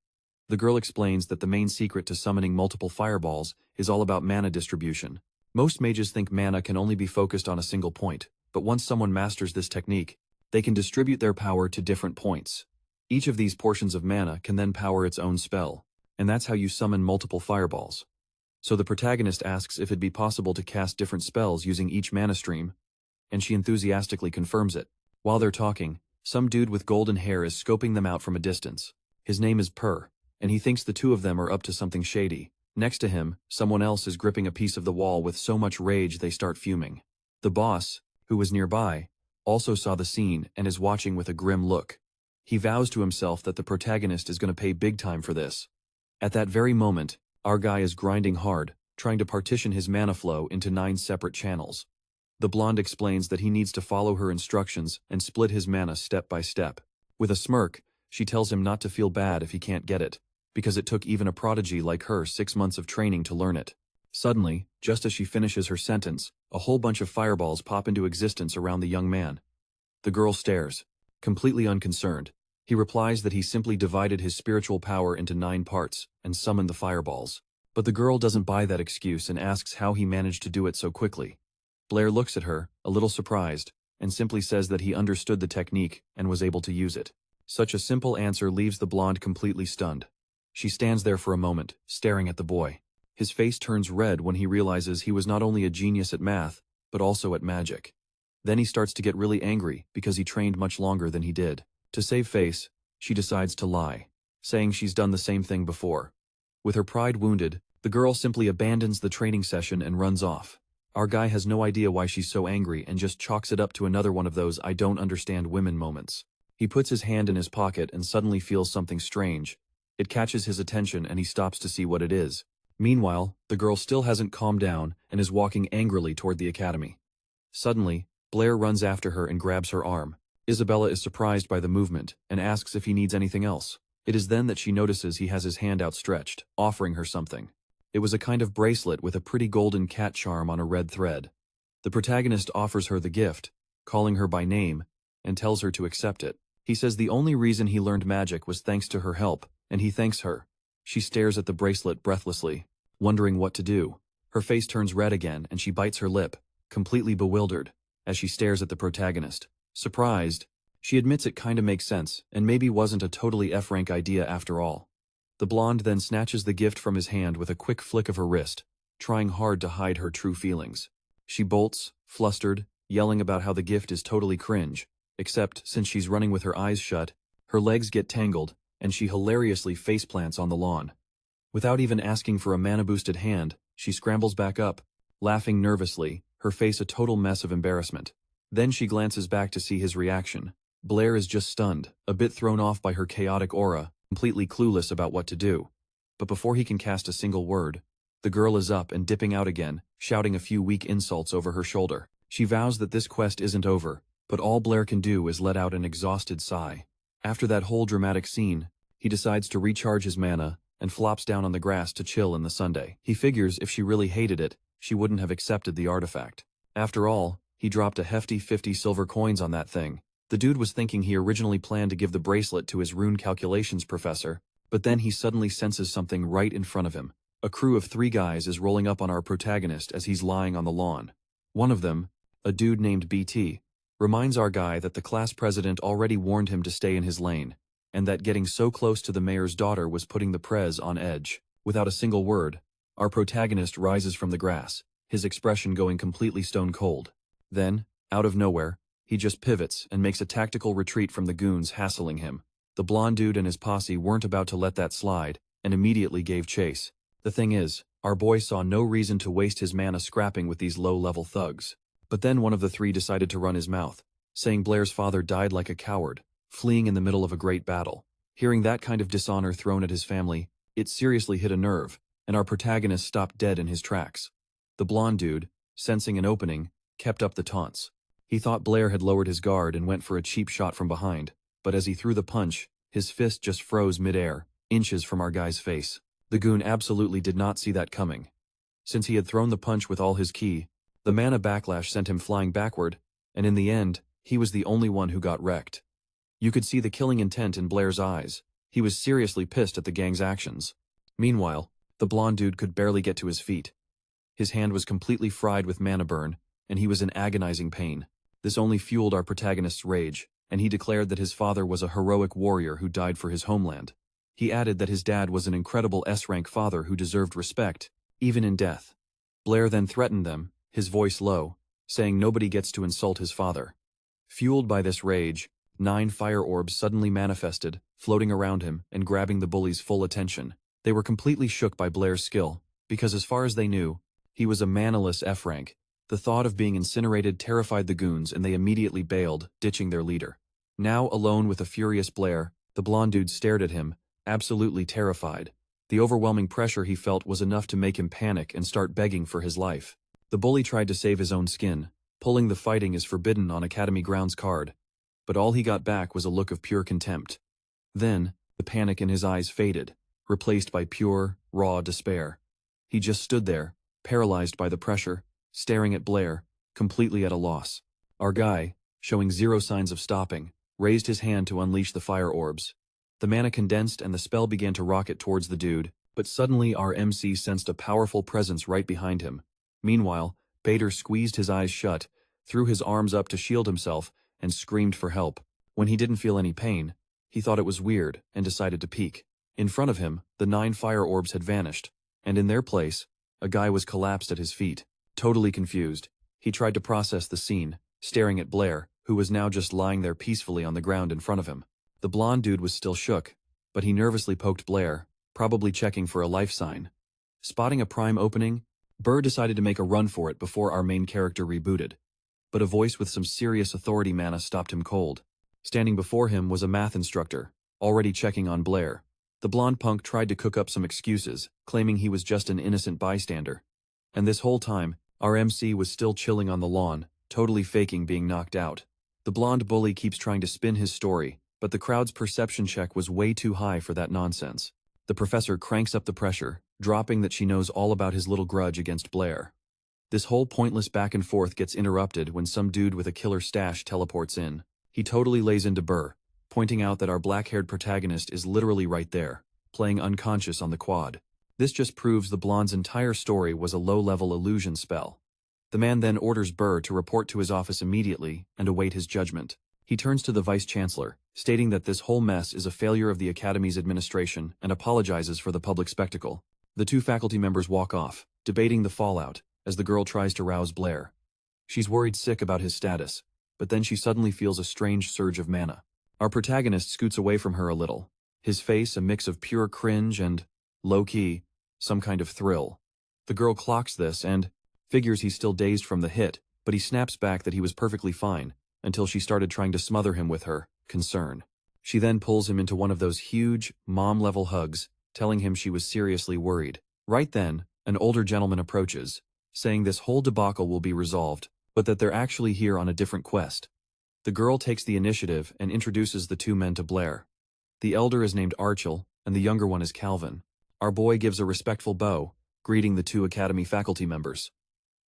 Speaker 1: The girl explains that the main secret to summoning multiple fireballs is all about mana distribution. Most mages think mana can only be focused on a single point, but once someone masters this technique, they can distribute their power to different points. Each of these portions of mana can then power its own spell, and that's how you summon multiple fireballs. So the protagonist asks if it'd be possible to cast different spells using each mana stream, and she enthusiastically confirms it. While they're talking, some dude with golden hair is scoping them out from a distance. His name is Per, and he thinks the two of them are up to something shady. Next to him, someone else is gripping a piece of the wall with so much rage they start fuming. The boss, who was nearby, also saw the scene and is watching with a grim look. He vows to himself that the protagonist is going to pay big time for this. At that very moment, our guy is grinding hard, trying to partition his mana flow into 9 separate channels. The blonde explains that he needs to follow her instructions and split his mana step by step. With a smirk, she tells him not to feel bad if he can't get it, because it took even a prodigy like her 6 months of training to learn it. Suddenly, just as she finishes her sentence, a whole bunch of fireballs pop into existence around the young man. The girl stares, completely unconcerned. He replies that he simply divided his spiritual power into 9 parts and summoned the fireballs. But the girl doesn't buy that excuse and asks how he managed to do it so quickly. Blair looks at her, a little surprised, and simply says that he understood the technique and was able to use it. Such a simple answer leaves the blonde completely stunned. She stands there for a moment, staring at the boy. His face turns red when he realizes he was not only a genius at math, but also at magic. Then he starts to get really angry because he trained much longer than he did. To save face, she decides to lie, saying she's done the same thing before. With her pride wounded, the girl simply abandons the training session and runs off. Our guy has no idea why she's so angry and just chalks it up to another one of those I don't understand women moments. He puts his hand in his pocket and suddenly feels something strange. It catches his attention and he stops to see what it is. Meanwhile, the girl still hasn't calmed down and is walking angrily toward the academy. Suddenly, Blair runs after her and grabs her arm. Isabella is surprised by the movement and asks if he needs anything else. It is then that she notices he has his hand outstretched, offering her something. It was a kind of bracelet with a pretty golden cat charm on a red thread. The protagonist offers her the gift, calling her by name, and tells her to accept it. He says the only reason he learned magic was thanks to her help, and he thanks her. She stares at the bracelet breathlessly, wondering what to do. Her face turns red again and she bites her lip, completely bewildered, as she stares at the protagonist. Surprised, she admits it kinda makes sense, and maybe wasn't a totally F-rank idea after all. The blonde then snatches the gift from his hand with a quick flick of her wrist, trying hard to hide her true feelings. She bolts, flustered, yelling about how the gift is totally cringe, except since she's running with her eyes shut, her legs get tangled, and she hilariously faceplants on the lawn. Without even asking for a mana-boosted hand, she scrambles back up, laughing nervously, her face a total mess of embarrassment. Then she glances back to see his reaction. Blair is just stunned, a bit thrown off by her chaotic aura, completely clueless about what to do. But before he can cast a single word, the girl is up and dipping out again, shouting a few weak insults over her shoulder. She vows that this quest isn't over, but all Blair can do is let out an exhausted sigh. After that whole dramatic scene, he decides to recharge his mana and flops down on the grass to chill in the sundae. He figures if she really hated it, she wouldn't have accepted the artifact. After all, he dropped a hefty 50 silver coins on that thing. The dude was thinking he originally planned to give the bracelet to his rune calculations professor, but then he suddenly senses something right in front of him. A crew of 3 guys is rolling up on our protagonist as he's lying on the lawn. One of them, a dude named BT, reminds our guy that the class president already warned him to stay in his lane, and that getting so close to the mayor's daughter was putting the prez on edge. Without a single word, our protagonist rises from the grass, his expression going completely stone cold. Then, out of nowhere, he just pivots and makes a tactical retreat from the goons hassling him. The blonde dude and his posse weren't about to let that slide, and immediately gave chase. The thing is, our boy saw no reason to waste his mana scrapping with these low-level thugs. But then one of the 3 decided to run his mouth, saying Blair's father died like a coward, fleeing in the middle of a great battle. Hearing that kind of dishonor thrown at his family, it seriously hit a nerve, and our protagonist stopped dead in his tracks. The blonde dude, sensing an opening, kept up the taunts. He thought Blair had lowered his guard and went for a cheap shot from behind, but as he threw the punch, his fist just froze mid-air, inches from our guy's face. The goon absolutely did not see that coming. Since he had thrown the punch with all his ki, the mana backlash sent him flying backward, and in the end, he was the only one who got wrecked. You could see the killing intent in Blair's eyes. He was seriously pissed at the gang's actions. Meanwhile, the blonde dude could barely get to his feet. His hand was completely fried with mana burn, and he was in agonizing pain. This only fueled our protagonist's rage, and he declared that his father was a heroic warrior who died for his homeland. He added that his dad was an incredible S-rank father who deserved respect, even in death. Blair then threatened them, his voice low, saying nobody gets to insult his father. Fueled by this rage, 9 fire orbs suddenly manifested, floating around him and grabbing the bully's full attention. They were completely shook by Blair's skill, because as far as they knew, he was a manaless F rank. The thought of being incinerated terrified the goons and they immediately bailed, ditching their leader. Now alone with a furious Blair, the blonde dude stared at him, absolutely terrified. The overwhelming pressure he felt was enough to make him panic and start begging for his life. The bully tried to save his own skin. Pulling the fighting is forbidden on Academy grounds card. But all he got back was a look of pure contempt. Then, the panic in his eyes faded, replaced by pure, raw despair. He just stood there, paralyzed by the pressure, staring at Blair, completely at a loss. Our guy, showing zero signs of stopping, raised his hand to unleash the fire orbs. The mana condensed and the spell began to rocket towards the dude, but suddenly our MC sensed a powerful presence right behind him. Meanwhile, Bader squeezed his eyes shut, threw his arms up to shield himself, and screamed for help. When he didn't feel any pain, he thought it was weird and decided to peek. In front of him, the 9 fire orbs had vanished, and in their place, a guy was collapsed at his feet. Totally confused, he tried to process the scene, staring at Blair, who was now just lying there peacefully on the ground in front of him. The blonde dude was still shook, but he nervously poked Blair, probably checking for a life sign. Spotting a prime opening, Burr decided to make a run for it before our main character rebooted. But a voice with some serious authority mana stopped him cold. Standing before him was a math instructor, already checking on Blair. The blonde punk tried to cook up some excuses, claiming he was just an innocent bystander. And this whole time, our MC was still chilling on the lawn, totally faking being knocked out. The blonde bully keeps trying to spin his story, but the crowd's perception check was way too high for that nonsense. The professor cranks up the pressure, dropping that she knows all about his little grudge against Blair. This whole pointless back and forth gets interrupted when some dude with a killer stash teleports in. He totally lays into Burr, pointing out that our black-haired protagonist is literally right there, playing unconscious on the quad. This just proves the blonde's entire story was a low-level illusion spell. The man then orders Burr to report to his office immediately and await his judgment. He turns to the vice-chancellor, stating that this whole mess is a failure of the Academy's administration and apologizes for the public spectacle. The 2 faculty members walk off, debating the fallout, as the girl tries to rouse Blair. She's worried sick about his status, but then she suddenly feels a strange surge of mana. Our protagonist scoots away from her a little, his face a mix of pure cringe and, low-key, some kind of thrill. The girl clocks this and figures he's still dazed from the hit, but he snaps back that he was perfectly fine, until she started trying to smother him with her concern. She then pulls him into one of those huge, mom-level hugs, telling him she was seriously worried. Right then, an older gentleman approaches, saying this whole debacle will be resolved, but that they're actually here on a different quest. The girl takes the initiative and introduces the 2 men to Blair. The elder is named Archel, and the younger one is Calvin. Our boy gives a respectful bow, greeting the 2 Academy faculty members.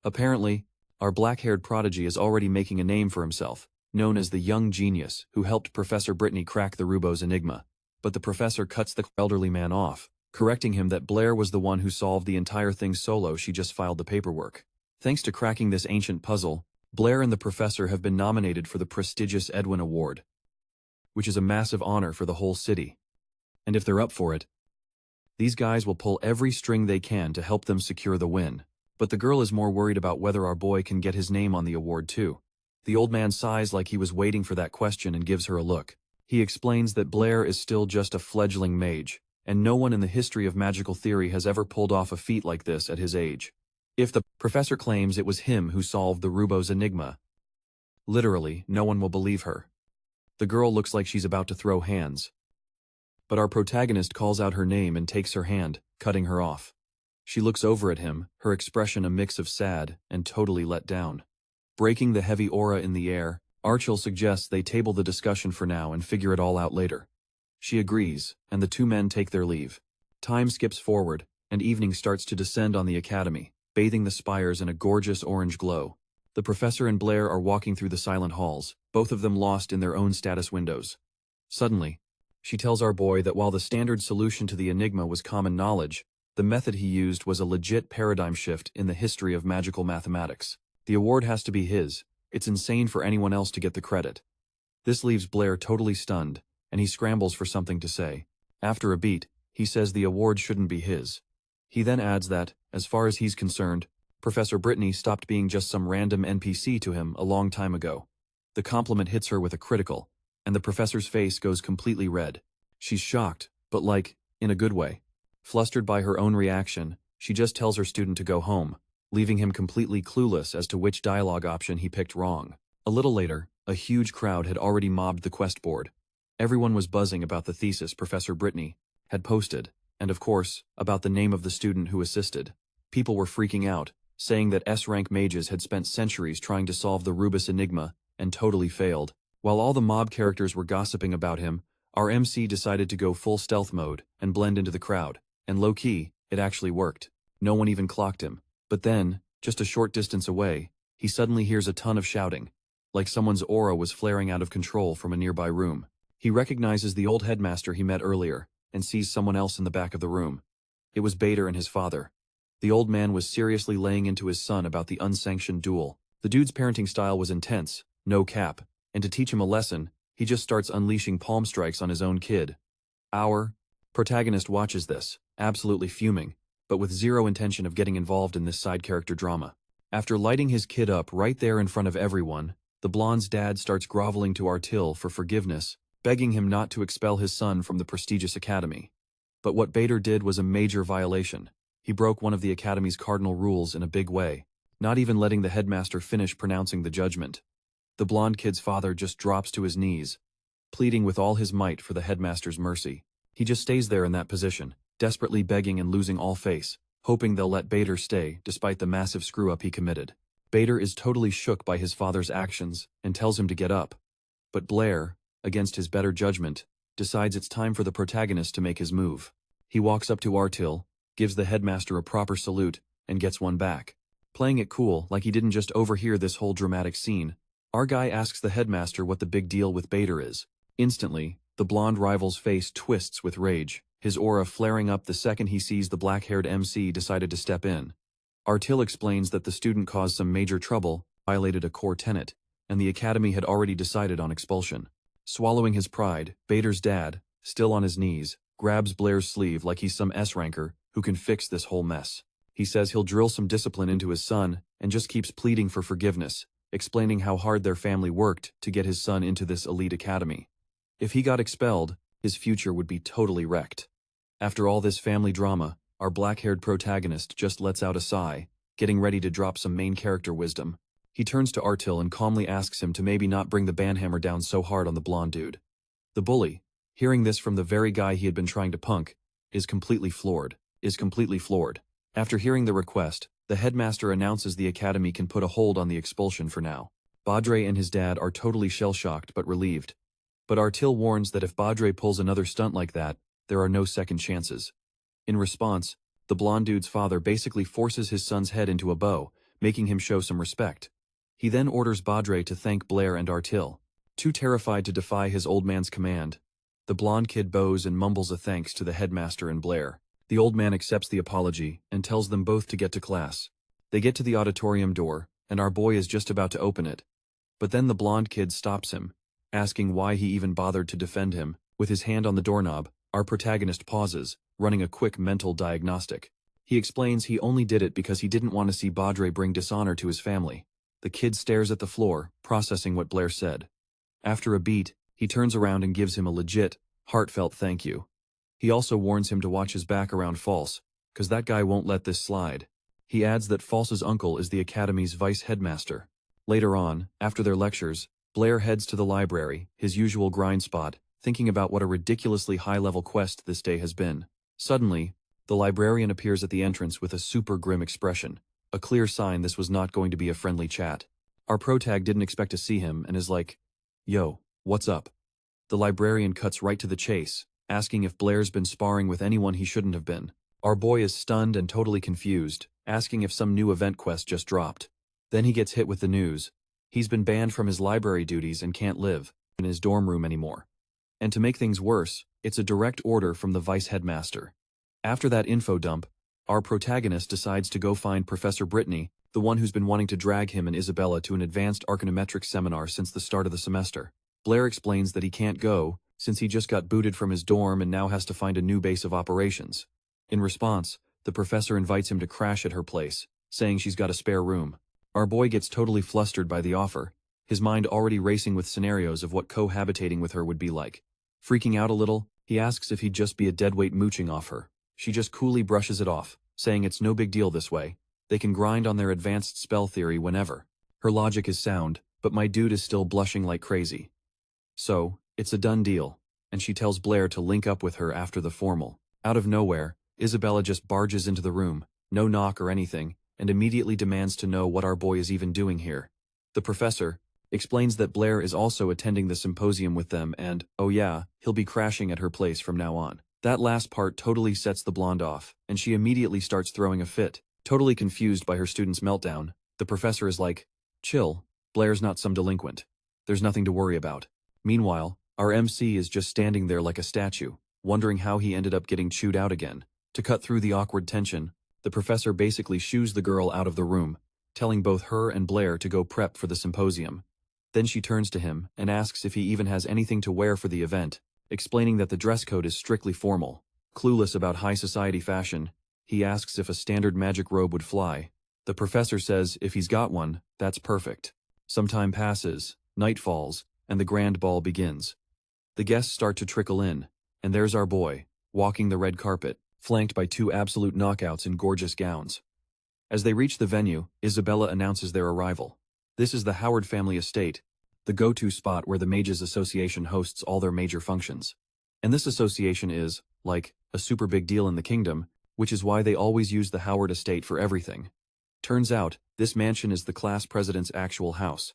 Speaker 1: Apparently, our black-haired prodigy is already making a name for himself, known as the young genius who helped Professor Brittany crack the Rubo's enigma. But the professor cuts the elderly man off, correcting him that Blair was the one who solved the entire thing solo. She just filed the paperwork. Thanks to cracking this ancient puzzle, Blair and the professor have been nominated for the prestigious Edwin Award, which is a massive honor for the whole city. And if they're up for it, these guys will pull every string they can to help them secure the win. But the girl is more worried about whether our boy can get his name on the award too. The old man sighs like he was waiting for that question and gives her a look. He explains that Blair is still just a fledgling mage, and no one in the history of magical theory has ever pulled off a feat like this at his age. If the professor claims it was him who solved the Rubo's enigma, literally, no one will believe her. The girl looks like she's about to throw hands. But our protagonist calls out her name and takes her hand, cutting her off. She looks over at him, her expression a mix of sad and totally let down. Breaking the heavy aura in the air, Archel suggests they table the discussion for now and figure it all out later. She agrees, and the 2 men take their leave. Time skips forward, and evening starts to descend on the academy, bathing the spires in a gorgeous orange glow. The professor and Blair are walking through the silent halls, both of them lost in their own status windows. Suddenly, she tells our boy that while the standard solution to the enigma was common knowledge, the method he used was a legit paradigm shift in the history of magical mathematics. The award has to be his. It's insane for anyone else to get the credit. This leaves Blair totally stunned, and he scrambles for something to say. After a beat, he says the award shouldn't be his. He then adds that, as far as he's concerned, Professor Brittany stopped being just some random NPC to him a long time ago. The compliment hits her with a critical, and the professor's face goes completely red. She's shocked, but in a good way. Flustered by her own reaction, she just tells her student to go home, leaving him completely clueless as to which dialogue option he picked wrong. A little later, a huge crowd had already mobbed the quest board. Everyone was buzzing about the thesis Professor Brittany had posted, and of course, about the name of the student who assisted. People were freaking out, saying that S-rank mages had spent centuries trying to solve the Rubus enigma and totally failed. While all the mob characters were gossiping about him, our MC decided to go full stealth mode and blend into the crowd, and low-key, it actually worked. No one even clocked him. But then, just a short distance away, he suddenly hears a ton of shouting, like someone's aura was flaring out of control from a nearby room. He recognizes the old headmaster he met earlier, and sees someone else in the back of the room. It was Bader and his father. The old man was seriously laying into his son about the unsanctioned duel. The dude's parenting style was intense, no cap, and to teach him a lesson, he just starts unleashing palm strikes on his own kid. Our protagonist watches this, absolutely fuming, but with zero intention of getting involved in this side character drama. After lighting his kid up right there in front of everyone, the blonde's dad starts groveling to Artil for forgiveness, begging him not to expel his son from the prestigious academy. But what Bader did was a major violation. He broke one of the academy's cardinal rules in a big way, not even letting the headmaster finish pronouncing the judgment. The blonde kid's father just drops to his knees, pleading with all his might for the headmaster's mercy. He just stays there in that position, desperately begging and losing all face, hoping they'll let Bader stay despite the massive screw-up he committed. Bader is totally shook by his father's actions and tells him to get up. But Blair, against his better judgment, decides it's time for the protagonist to make his move. He walks up to Artil, gives the headmaster a proper salute, and gets one back. Playing it cool, like he didn't just overhear this whole dramatic scene, our guy asks the headmaster what the big deal with Bader is. Instantly, the blonde rival's face twists with rage, his aura flaring up the second he sees the black-haired MC decided to step in. Artil explains that the student caused some major trouble, violated a core tenet, and the academy had already decided on expulsion. Swallowing his pride, Bader's dad, still on his knees, grabs Blair's sleeve like he's some S-ranker who can fix this whole mess. He says he'll drill some discipline into his son and just keeps pleading for forgiveness, explaining how hard their family worked to get his son into this elite academy. If he got expelled, his future would be totally wrecked. After all this family drama, our black-haired protagonist just lets out a sigh, getting ready to drop some main character wisdom. He turns to Artil and calmly asks him to maybe not bring the banhammer down so hard on the blonde dude. The bully, hearing this from the very guy he had been trying to punk, is completely floored. After hearing the request, the headmaster announces the academy can put a hold on the expulsion for now. Badre and his dad are totally shell-shocked but relieved. But Artil warns that if Badre pulls another stunt like that, there are no second chances. In response, the blonde dude's father basically forces his son's head into a bow, making him show some respect. He then orders Badre to thank Blair and Artil. Too terrified to defy his old man's command, the blonde kid bows and mumbles a thanks to the headmaster and Blair. The old man accepts the apology and tells them both to get to class. They get to the auditorium door, and our boy is just about to open it. But then the blonde kid stops him, asking why he even bothered to defend him. With his hand on the doorknob, our protagonist pauses, running a quick mental diagnostic. He explains he only did it because he didn't want to see Badre bring dishonor to his family. The kid stares at the floor, processing what Blair said. After a beat, he turns around and gives him a legit, heartfelt thank you. He also warns him to watch his back around False, cause that guy won't let this slide. He adds that False's uncle is the academy's vice headmaster. Later on, after their lectures, Blair heads to the library, his usual grind spot, thinking about what a ridiculously high-level quest this day has been. Suddenly, the librarian appears at the entrance with a super grim expression, a clear sign this was not going to be a friendly chat. Our protag didn't expect to see him and is like, "Yo, what's up?" The librarian cuts right to the chase, asking if Blair's been sparring with anyone he shouldn't have been. Our boy is stunned and totally confused, asking if some new event quest just dropped. Then he gets hit with the news. He's been banned from his library duties and can't live in his dorm room anymore. And to make things worse, it's a direct order from the vice headmaster. After that info dump, our protagonist decides to go find Professor Brittany, the one who's been wanting to drag him and Isabella to an advanced arcanometrics seminar since the start of the semester. Blair explains that he can't go, since he just got booted from his dorm and now has to find a new base of operations. In response, the professor invites him to crash at her place, saying she's got a spare room. Our boy gets totally flustered by the offer, his mind already racing with scenarios of what cohabitating with her would be like. Freaking out a little, he asks if he'd just be a deadweight mooching off her. she just coolly brushes it off, saying it's no big deal this way. They can grind on their advanced spell theory whenever. Her logic is sound, but my dude is still blushing like crazy. So, it's a done deal, and she tells Blair to link up with her after the formal. Out of nowhere, Isabella just barges into the room, no knock or anything, and immediately demands to know what our boy is even doing here. The professor explains that Blair is also attending the symposium with them and, oh yeah, he'll be crashing at her place from now on. That last part totally sets the blonde off, and she immediately starts throwing a fit. Totally confused by her student's meltdown, the professor is like, chill, Blair's not some delinquent. There's nothing to worry about. Meanwhile, our MC is just standing there like a statue, wondering how he ended up getting chewed out again. To cut through the awkward tension, the professor basically shoos the girl out of the room, telling both her and Blair to go prep for the symposium. Then she turns to him and asks if he even has anything to wear for the event, explaining that the dress code is strictly formal. Clueless about high society fashion, he asks if a standard magic robe would fly. The professor says if he's got one, that's perfect. Some time passes, night falls, and the grand ball begins. The guests start to trickle in, and there's our boy, walking the red carpet, flanked by two absolute knockouts in gorgeous gowns. As they reach the venue, Isabella announces their arrival. This is the Howard family estate, the go-to spot where the Mages Association hosts all their major functions. And this association is, like, a super big deal in the kingdom, which is why they always use the Howard estate for everything. Turns out, this mansion is the class president's actual house.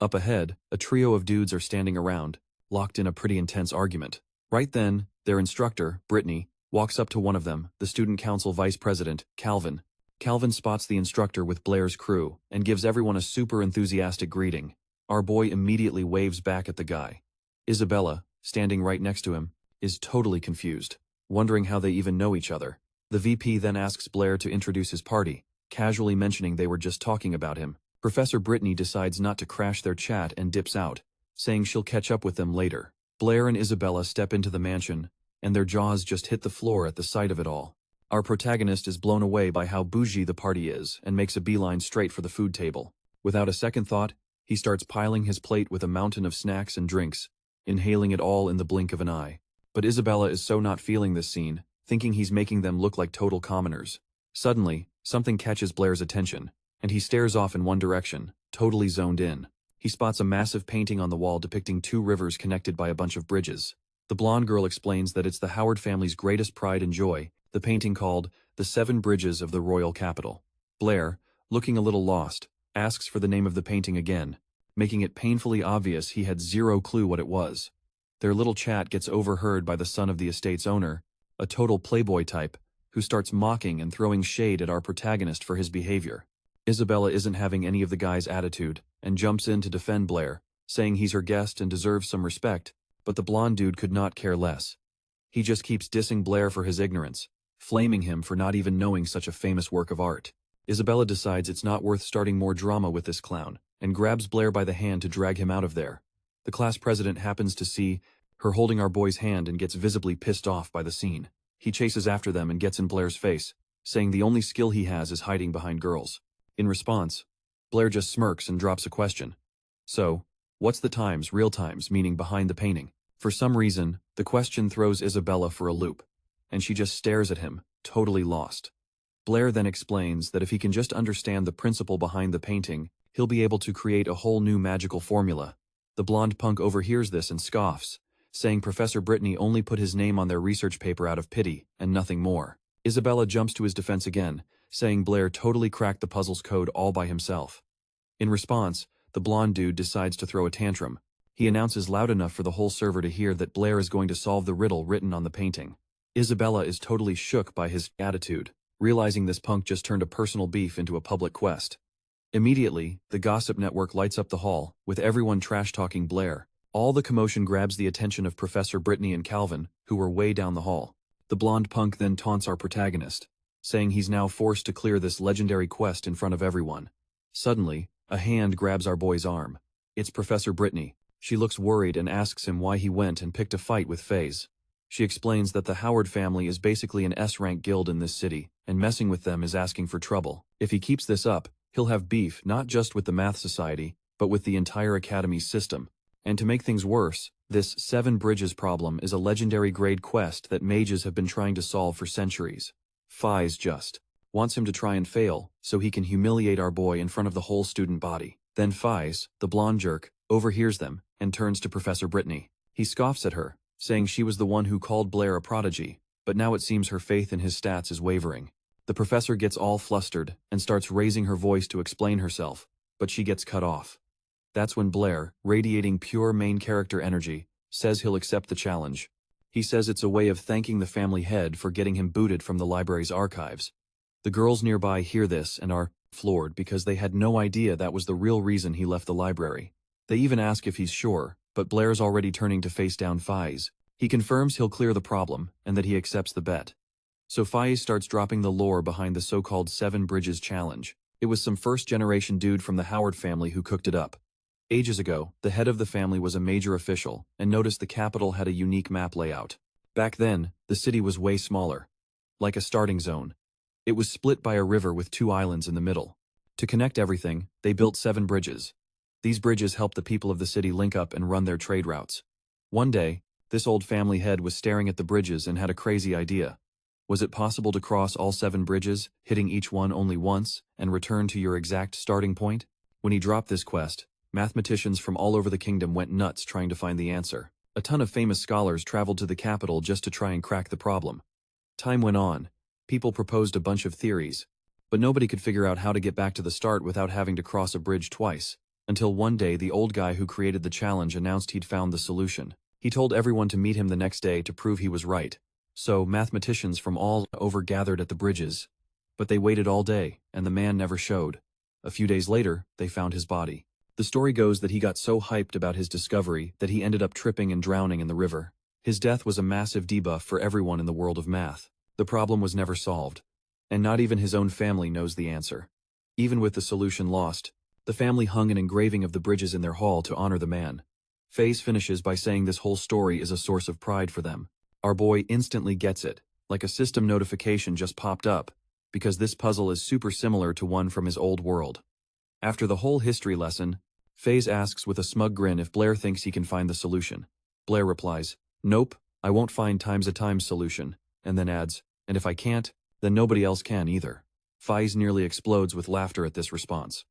Speaker 1: Up ahead, a trio of dudes are standing around, locked in a pretty intense argument. Right then, their instructor, Brittany, walks up to one of them, the student council vice president, Calvin. Calvin spots the instructor with Blair's crew and gives everyone a super enthusiastic greeting. Our boy immediately waves back at the guy. Isabella, standing right next to him, is totally confused, wondering how they even know each other. The VP then asks Blair to introduce his party, casually mentioning they were just talking about him. Professor Brittany decides not to crash their chat and dips out, saying she'll catch up with them later. Blair and Isabella step into the mansion, and their jaws just hit the floor at the sight of it all. Our protagonist is blown away by how bougie the party is and makes a beeline straight for the food table. Without a second thought, he starts piling his plate with a mountain of snacks and drinks, inhaling it all in the blink of an eye. But Isabella is so not feeling this scene, thinking he's making them look like total commoners. Suddenly, something catches Blair's attention, and he stares off in one direction, totally zoned in. He spots a massive painting on the wall depicting two rivers connected by a bunch of bridges. The blonde girl explains that it's the Howard family's greatest pride and joy, the painting called The Seven Bridges of the Royal Capital. Blair, looking a little lost, asks for the name of the painting again, making it painfully obvious he had zero clue what it was. Their little chat gets overheard by the son of the estate's owner, a total playboy type, who starts mocking and throwing shade at our protagonist for his behavior. Isabella isn't having any of the guy's attitude, and jumps in to defend Blair, saying he's her guest and deserves some respect, but the blonde dude could not care less. He just keeps dissing Blair for his ignorance, flaming him for not even knowing such a famous work of art. Isabella decides it's not worth starting more drama with this clown, and grabs Blair by the hand to drag him out of there. The class president happens to see her holding our boy's hand and gets visibly pissed off by the scene. He chases after them and gets in Blair's face, saying the only skill he has is hiding behind girls. In response, Blair just smirks and drops a question. So, what's the times, real times, meaning behind the painting? For some reason, the question throws Isabella for a loop, and she just stares at him, totally lost. Blair then explains that if he can just understand the principle behind the painting, he'll be able to create a whole new magical formula. The blonde punk overhears this and scoffs, saying Professor Brittany only put his name on their research paper out of pity, and nothing more. Isabella jumps to his defense again, saying Blair totally cracked the puzzle's code all by himself. In response, the blonde dude decides to throw a tantrum. He announces loud enough for the whole server to hear that Blair is going to solve the riddle written on the painting. Isabella is totally shook by his attitude, realizing this punk just turned a personal beef into a public quest. Immediately, the gossip network lights up the hall, with everyone trash-talking Blair. All the commotion grabs the attention of Professor Brittany and Calvin, who are way down the hall. The blonde punk then taunts our protagonist, saying he's now forced to clear this legendary quest in front of everyone. Suddenly, a hand grabs our boy's arm. It's Professor Brittany. She looks worried and asks him why he went and picked a fight with FaZe. She explains that the Howard family is basically an S-rank guild in this city, and messing with them is asking for trouble. If he keeps this up, he'll have beef not just with the Math Society, but with the entire Academy's system. And to make things worse, this 7 bridges problem is a legendary grade quest that mages have been trying to solve for centuries. Faiz just wants him to try and fail, so he can humiliate our boy in front of the whole student body. Then Faiz, the blonde jerk, overhears them, and turns to Professor Brittany. He scoffs at her, saying she was the one who called Blair a prodigy, but now it seems her faith in his stats is wavering. The professor gets all flustered, and starts raising her voice to explain herself, but she gets cut off. That's when Blair, radiating pure main character energy, says he'll accept the challenge. He says it's a way of thanking the family head for getting him booted from the library's archives. The girls nearby hear this and are floored because they had no idea that was the real reason he left the library. They even ask if he's sure, but Blair's already turning to face down Faiz. He confirms he'll clear the problem and that he accepts the bet. So Faiz starts dropping the lore behind the so-called 7 Bridges challenge. It was some first-generation dude from the Howard family who cooked it up. Ages ago, the head of the family was a major official and noticed the capital had a unique map layout. Back then, the city was way smaller, like a starting zone. It was split by a river with 2 islands in the middle. To connect everything, they built 7 bridges. These bridges helped the people of the city link up and run their trade routes. One day, this old family head was staring at the bridges and had a crazy idea. Was it possible to cross all 7 bridges, hitting each one only once, and return to your exact starting point? When he dropped this quest, mathematicians from all over the kingdom went nuts trying to find the answer. A ton of famous scholars traveled to the capital just to try and crack the problem. Time went on. People proposed a bunch of theories, but nobody could figure out how to get back to the start without having to cross a bridge twice. Until one day the old guy who created the challenge announced he'd found the solution. He told everyone to meet him the next day to prove he was right. So mathematicians from all over gathered at the bridges. But they waited all day, and the man never showed. A few days later, they found his body. The story goes that he got so hyped about his discovery that he ended up tripping and drowning in the river. His death was a massive debuff for everyone in the world of math. The problem was never solved, and not even his own family knows the answer. Even with the solution lost, the family hung an engraving of the bridges in their hall to honor the man. Faiz finishes by saying this whole story is a source of pride for them. Our boy instantly gets it, like a system notification just popped up, because this puzzle is super similar to one from his old world. After the whole history lesson, Faiz asks with a smug grin if Blair thinks he can find the solution. Blair replies, "Nope, I won't find times a times solution," and then adds, "And if I can't, then nobody else can either." Faiz nearly explodes with laughter at this response.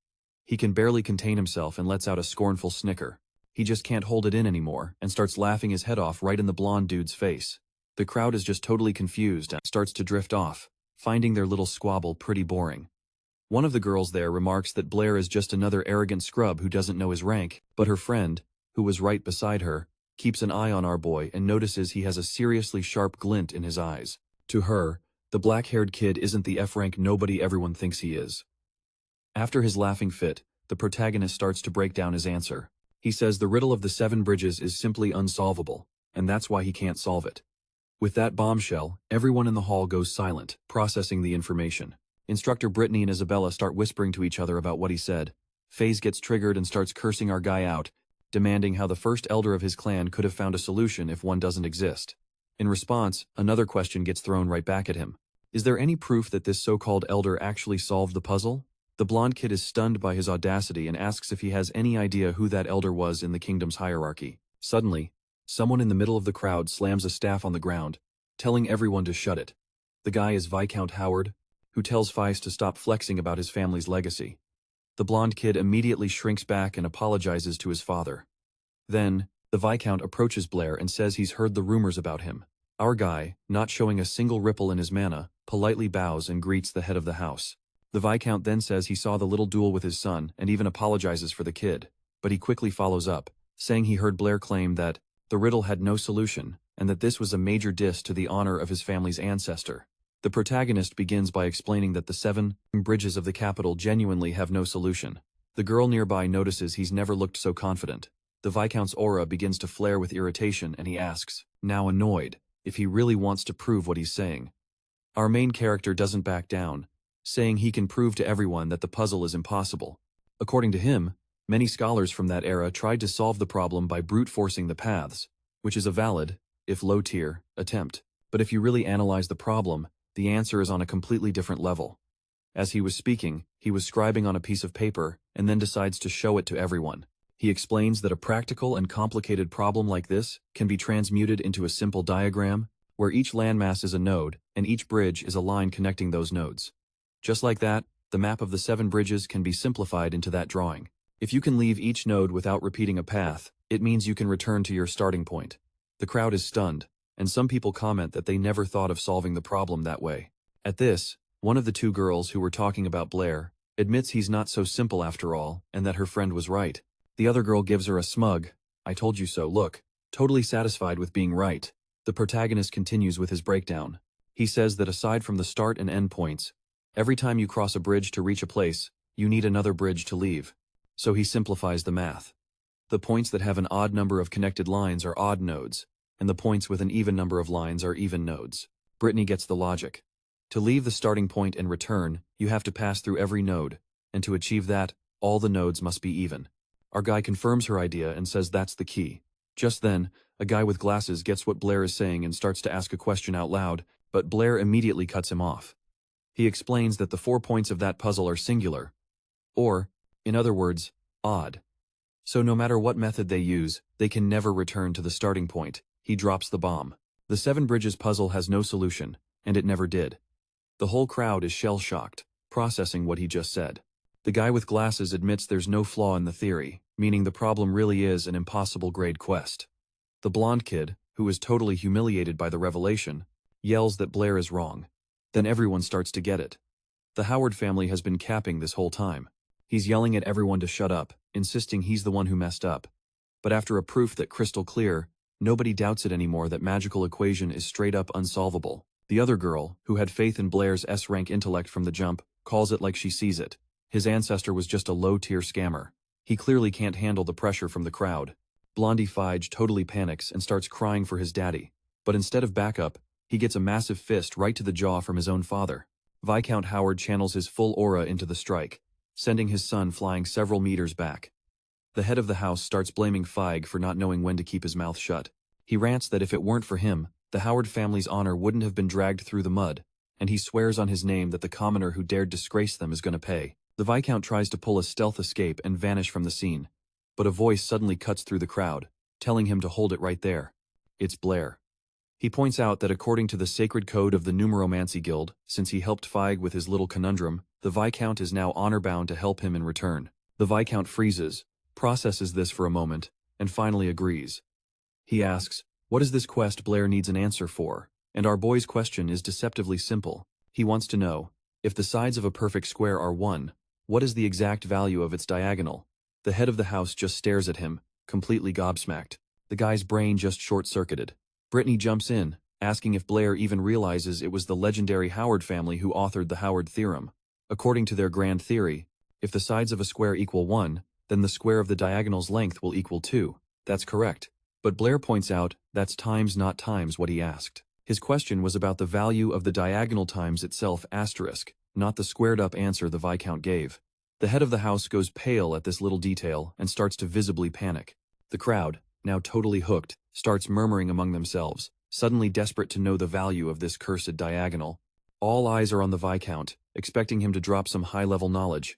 Speaker 1: He can barely contain himself and lets out a scornful snicker. He just can't hold it in anymore and starts laughing his head off right in the blonde dude's face. The crowd is just totally confused and starts to drift off, finding their little squabble pretty boring. One of the girls there remarks that Blair is just another arrogant scrub who doesn't know his rank, but her friend, who was right beside her, keeps an eye on our boy and notices he has a seriously sharp glint in his eyes. To her, the black-haired kid isn't the F-rank nobody everyone thinks he is. After his laughing fit, the protagonist starts to break down his answer. He says the riddle of the 7 bridges is simply unsolvable, and that's why he can't solve it. With that bombshell, everyone in the hall goes silent, processing the information. Instructor Brittany and Isabella start whispering to each other about what he said. Faiz gets triggered and starts cursing our guy out, demanding how the first elder of his clan could have found a solution if one doesn't exist. In response, another question gets thrown right back at him. Is there any proof that this so-called elder actually solved the puzzle? The blonde kid is stunned by his audacity and asks if he has any idea who that elder was in the kingdom's hierarchy. Suddenly, someone in the middle of the crowd slams a staff on the ground, telling everyone to shut it. The guy is Viscount Howard, who tells Faiz to stop flexing about his family's legacy. The blonde kid immediately shrinks back and apologizes to his father. Then, the Viscount approaches Blair and says he's heard the rumors about him. Our guy, not showing a single ripple in his mana, politely bows and greets the head of the house. The Viscount then says he saw the little duel with his son and even apologizes for the kid, but he quickly follows up, saying he heard Blair claim that the riddle had no solution and that this was a major diss to the honor of his family's ancestor. The protagonist begins by explaining that the 7 bridges of the capital genuinely have no solution. The girl nearby notices he's never looked so confident. The Viscount's aura begins to flare with irritation and he asks, now annoyed, if he really wants to prove what he's saying. Our main character doesn't back down, saying he can prove to everyone that the puzzle is impossible. According to him, many scholars from that era tried to solve the problem by brute forcing the paths, which is a valid, if low-tier, attempt. But if you really analyze the problem, the answer is on a completely different level. As he was speaking, he was scribing on a piece of paper and then decides to show it to everyone. He explains that a practical and complicated problem like this can be transmuted into a simple diagram, where each landmass is a node, and each bridge is a line connecting those nodes. Just like that, the map of the 7 bridges can be simplified into that drawing. If you can leave each node without repeating a path, it means you can return to your starting point. The crowd is stunned, and some people comment that they never thought of solving the problem that way. At this, one of the 2 girls who were talking about Blair admits he's not so simple after all, and that her friend was right. The other girl gives her a smug, "I told you so" look, totally satisfied with being right. The protagonist continues with his breakdown. He says that aside from the start and end points, every time you cross a bridge to reach a place, you need another bridge to leave. So he simplifies the math. The points that have an odd number of connected lines are odd nodes, and the points with an even number of lines are even nodes. Brittany gets the logic. To leave the starting point and return, you have to pass through every node, and to achieve that, all the nodes must be even. Our guy confirms her idea and says that's the key. Just then, a guy with glasses gets what Blair is saying and starts to ask a question out loud, but Blair immediately cuts him off. He explains that the 4 points of that puzzle are singular, or, in other words, odd. So no matter what method they use, they can never return to the starting point. He drops the bomb. The 7 bridges puzzle has no solution, and it never did. The whole crowd is shell-shocked, processing what he just said. The guy with glasses admits there's no flaw in the theory, meaning the problem really is an impossible grade quest. The blonde kid, who is totally humiliated by the revelation, yells that Blair is wrong. Then everyone starts to get it. The Howard family has been capping this whole time. He's yelling at everyone to shut up, insisting he's the one who messed up. But after a proof that crystal clear, nobody doubts it anymore that magical equation is straight up unsolvable. The other girl, who had faith in Blair's S-rank intellect from the jump, calls it like she sees it. His ancestor was just a low-tier scammer. He clearly can't handle the pressure from the crowd. Blondie Fige totally panics and starts crying for his daddy. But instead of backup, he gets a massive fist right to the jaw from his own father. Viscount Howard channels his full aura into the strike, sending his son flying several meters back. The head of the house starts blaming Feig for not knowing when to keep his mouth shut. He rants that if it weren't for him, the Howard family's honor wouldn't have been dragged through the mud, and he swears on his name that the commoner who dared disgrace them is going to pay. The Viscount tries to pull a stealth escape and vanish from the scene, but a voice suddenly cuts through the crowd, telling him to hold it right there. It's Blair. He points out that according to the sacred code of the Numeromancy Guild, since he helped Feig with his little conundrum, the Viscount is now honor-bound to help him in return. The Viscount freezes, processes this for a moment, and finally agrees. He asks, what is this quest Blair needs an answer for? And our boy's question is deceptively simple. He wants to know, if the sides of a perfect square are 1, what is the exact value of its diagonal? The head of the house just stares at him, completely gobsmacked. The guy's brain just short-circuited. Brittany jumps in, asking if Blair even realizes it was the legendary Howard family who authored the Howard theorem. According to their grand theory, if the sides of a square equal 1, then the square of the diagonal's length will equal 2. That's correct. But Blair points out that's times not times what he asked. His question was about the value of the diagonal times itself asterisk, not the squared-up answer the Viscount gave. The head of the house goes pale at this little detail and starts to visibly panic. The crowd, now totally hooked, starts murmuring among themselves, suddenly desperate to know the value of this cursed diagonal. All eyes are on the Viscount, expecting him to drop some high-level knowledge.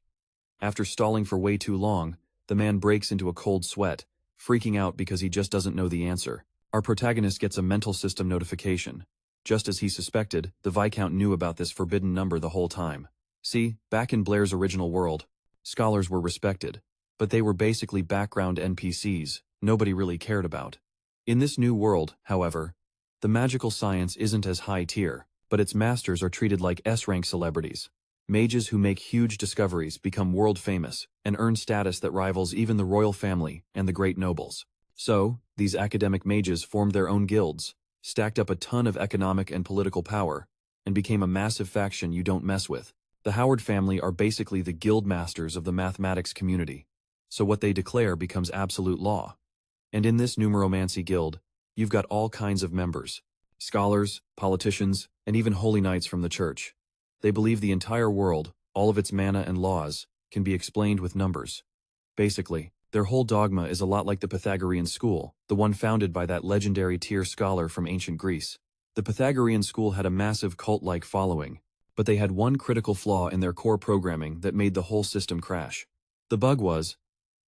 Speaker 1: After stalling for way too long, the man breaks into a cold sweat, freaking out because he just doesn't know the answer. Our protagonist gets a mental system notification. Just as he suspected, the Viscount knew about this forbidden number the whole time. See, back in Blair's original world, scholars were respected, but they were basically background NPCs nobody really cared about. In this new world, however, the magical science isn't as high tier, but its masters are treated like S-rank celebrities. Mages who make huge discoveries become world famous and earn status that rivals even the royal family and the great nobles. So, these academic mages formed their own guilds, stacked up a ton of economic and political power, and became a massive faction you don't mess with. The Howard family are basically the guild masters of the mathematics community, so what they declare becomes absolute law. And in this numeromancy guild, you've got all kinds of members: scholars, politicians, and even holy knights from the church. They believe the entire world, all of its mana and laws, can be explained with numbers. Basically, their whole dogma is a lot like the Pythagorean school, the one founded by that legendary tier scholar from ancient Greece. The Pythagorean school had a massive cult-like following, but they had one critical flaw in their core programming that made the whole system crash. The bug was,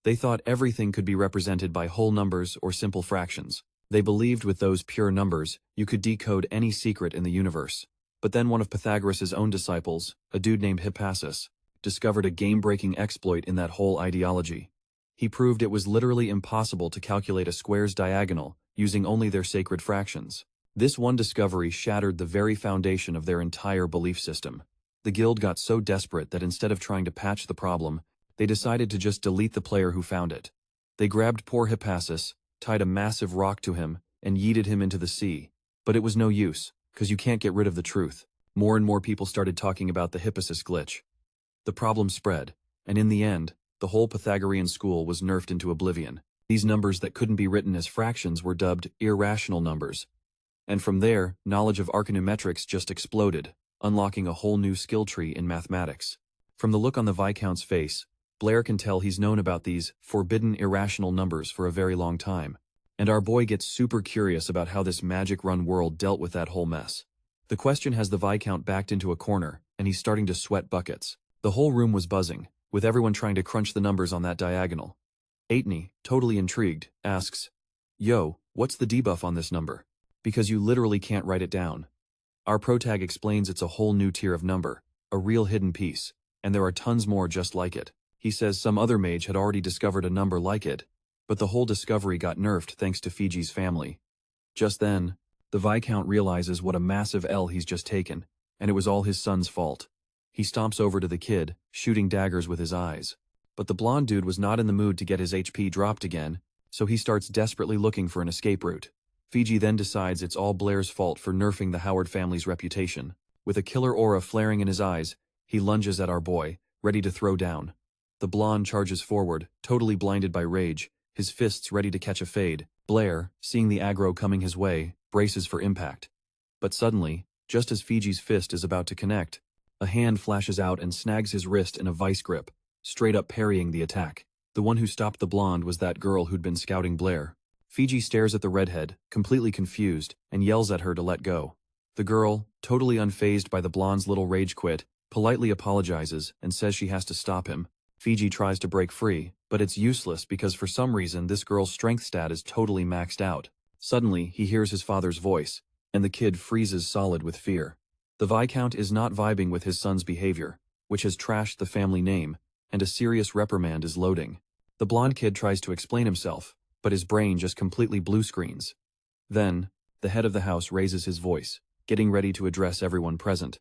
Speaker 1: They thought everything could be represented by whole numbers or simple fractions. They believed with those pure numbers, you could decode any secret in the universe. But then one of Pythagoras' own disciples, a dude named Hippasus, discovered a game-breaking exploit in that whole ideology. He proved it was literally impossible to calculate a square's diagonal using only their sacred fractions. This one discovery shattered the very foundation of their entire belief system. The guild got so desperate that instead of trying to patch the problem, they decided to just delete the player who found it. They grabbed poor Hippasus, tied a massive rock to him, and yeeted him into the sea. But it was no use, because you can't get rid of the truth. More and more people started talking about the Hippasus glitch. The problem spread, and in the end, the whole Pythagorean school was nerfed into oblivion. These numbers that couldn't be written as fractions were dubbed irrational numbers. And from there, knowledge of archimetrics just exploded, unlocking a whole new skill tree in mathematics. From the look on the Viscount's face, Blair can tell he's known about these forbidden irrational numbers for a very long time. And our boy gets super curious about how this magic-run world dealt with that whole mess. The question has the Viscount backed into a corner, and he's starting to sweat buckets. The whole room was buzzing, with everyone trying to crunch the numbers on that diagonal. Aitney, totally intrigued, asks, "Yo, what's the debuff on this number? Because you literally can't write it down." Our protag explains it's a whole new tier of number, a real hidden piece, and there are tons more just like it. He says some other mage had already discovered a number like it, but the whole discovery got nerfed thanks to Fiji's family. Just then, the Viscount realizes what a massive L he's just taken, and it was all his son's fault. He stomps over to the kid, shooting daggers with his eyes. But the blonde dude was not in the mood to get his HP dropped again, so he starts desperately looking for an escape route. Fiji then decides it's all Blair's fault for nerfing the Howard family's reputation. With a killer aura flaring in his eyes, he lunges at our boy, ready to throw down. The blonde charges forward, totally blinded by rage, his fists ready to catch a fade. Blair, seeing the aggro coming his way, braces for impact. But suddenly, just as Fiji's fist is about to connect, a hand flashes out and snags his wrist in a vice grip, straight up parrying the attack. The one who stopped the blonde was that girl who'd been scouting Blair. Fiji stares at the redhead, completely confused, and yells at her to let go. The girl, totally unfazed by the blonde's little rage quit, politely apologizes and says she has to stop him. Fiji tries to break free, but it's useless because for some reason this girl's strength stat is totally maxed out. Suddenly, he hears his father's voice, and the kid freezes solid with fear. The Viscount is not vibing with his son's behavior, which has trashed the family name, and a serious reprimand is loading. The blonde kid tries to explain himself, but his brain just completely blue screens. Then, the head of the house raises his voice, getting ready to address everyone present.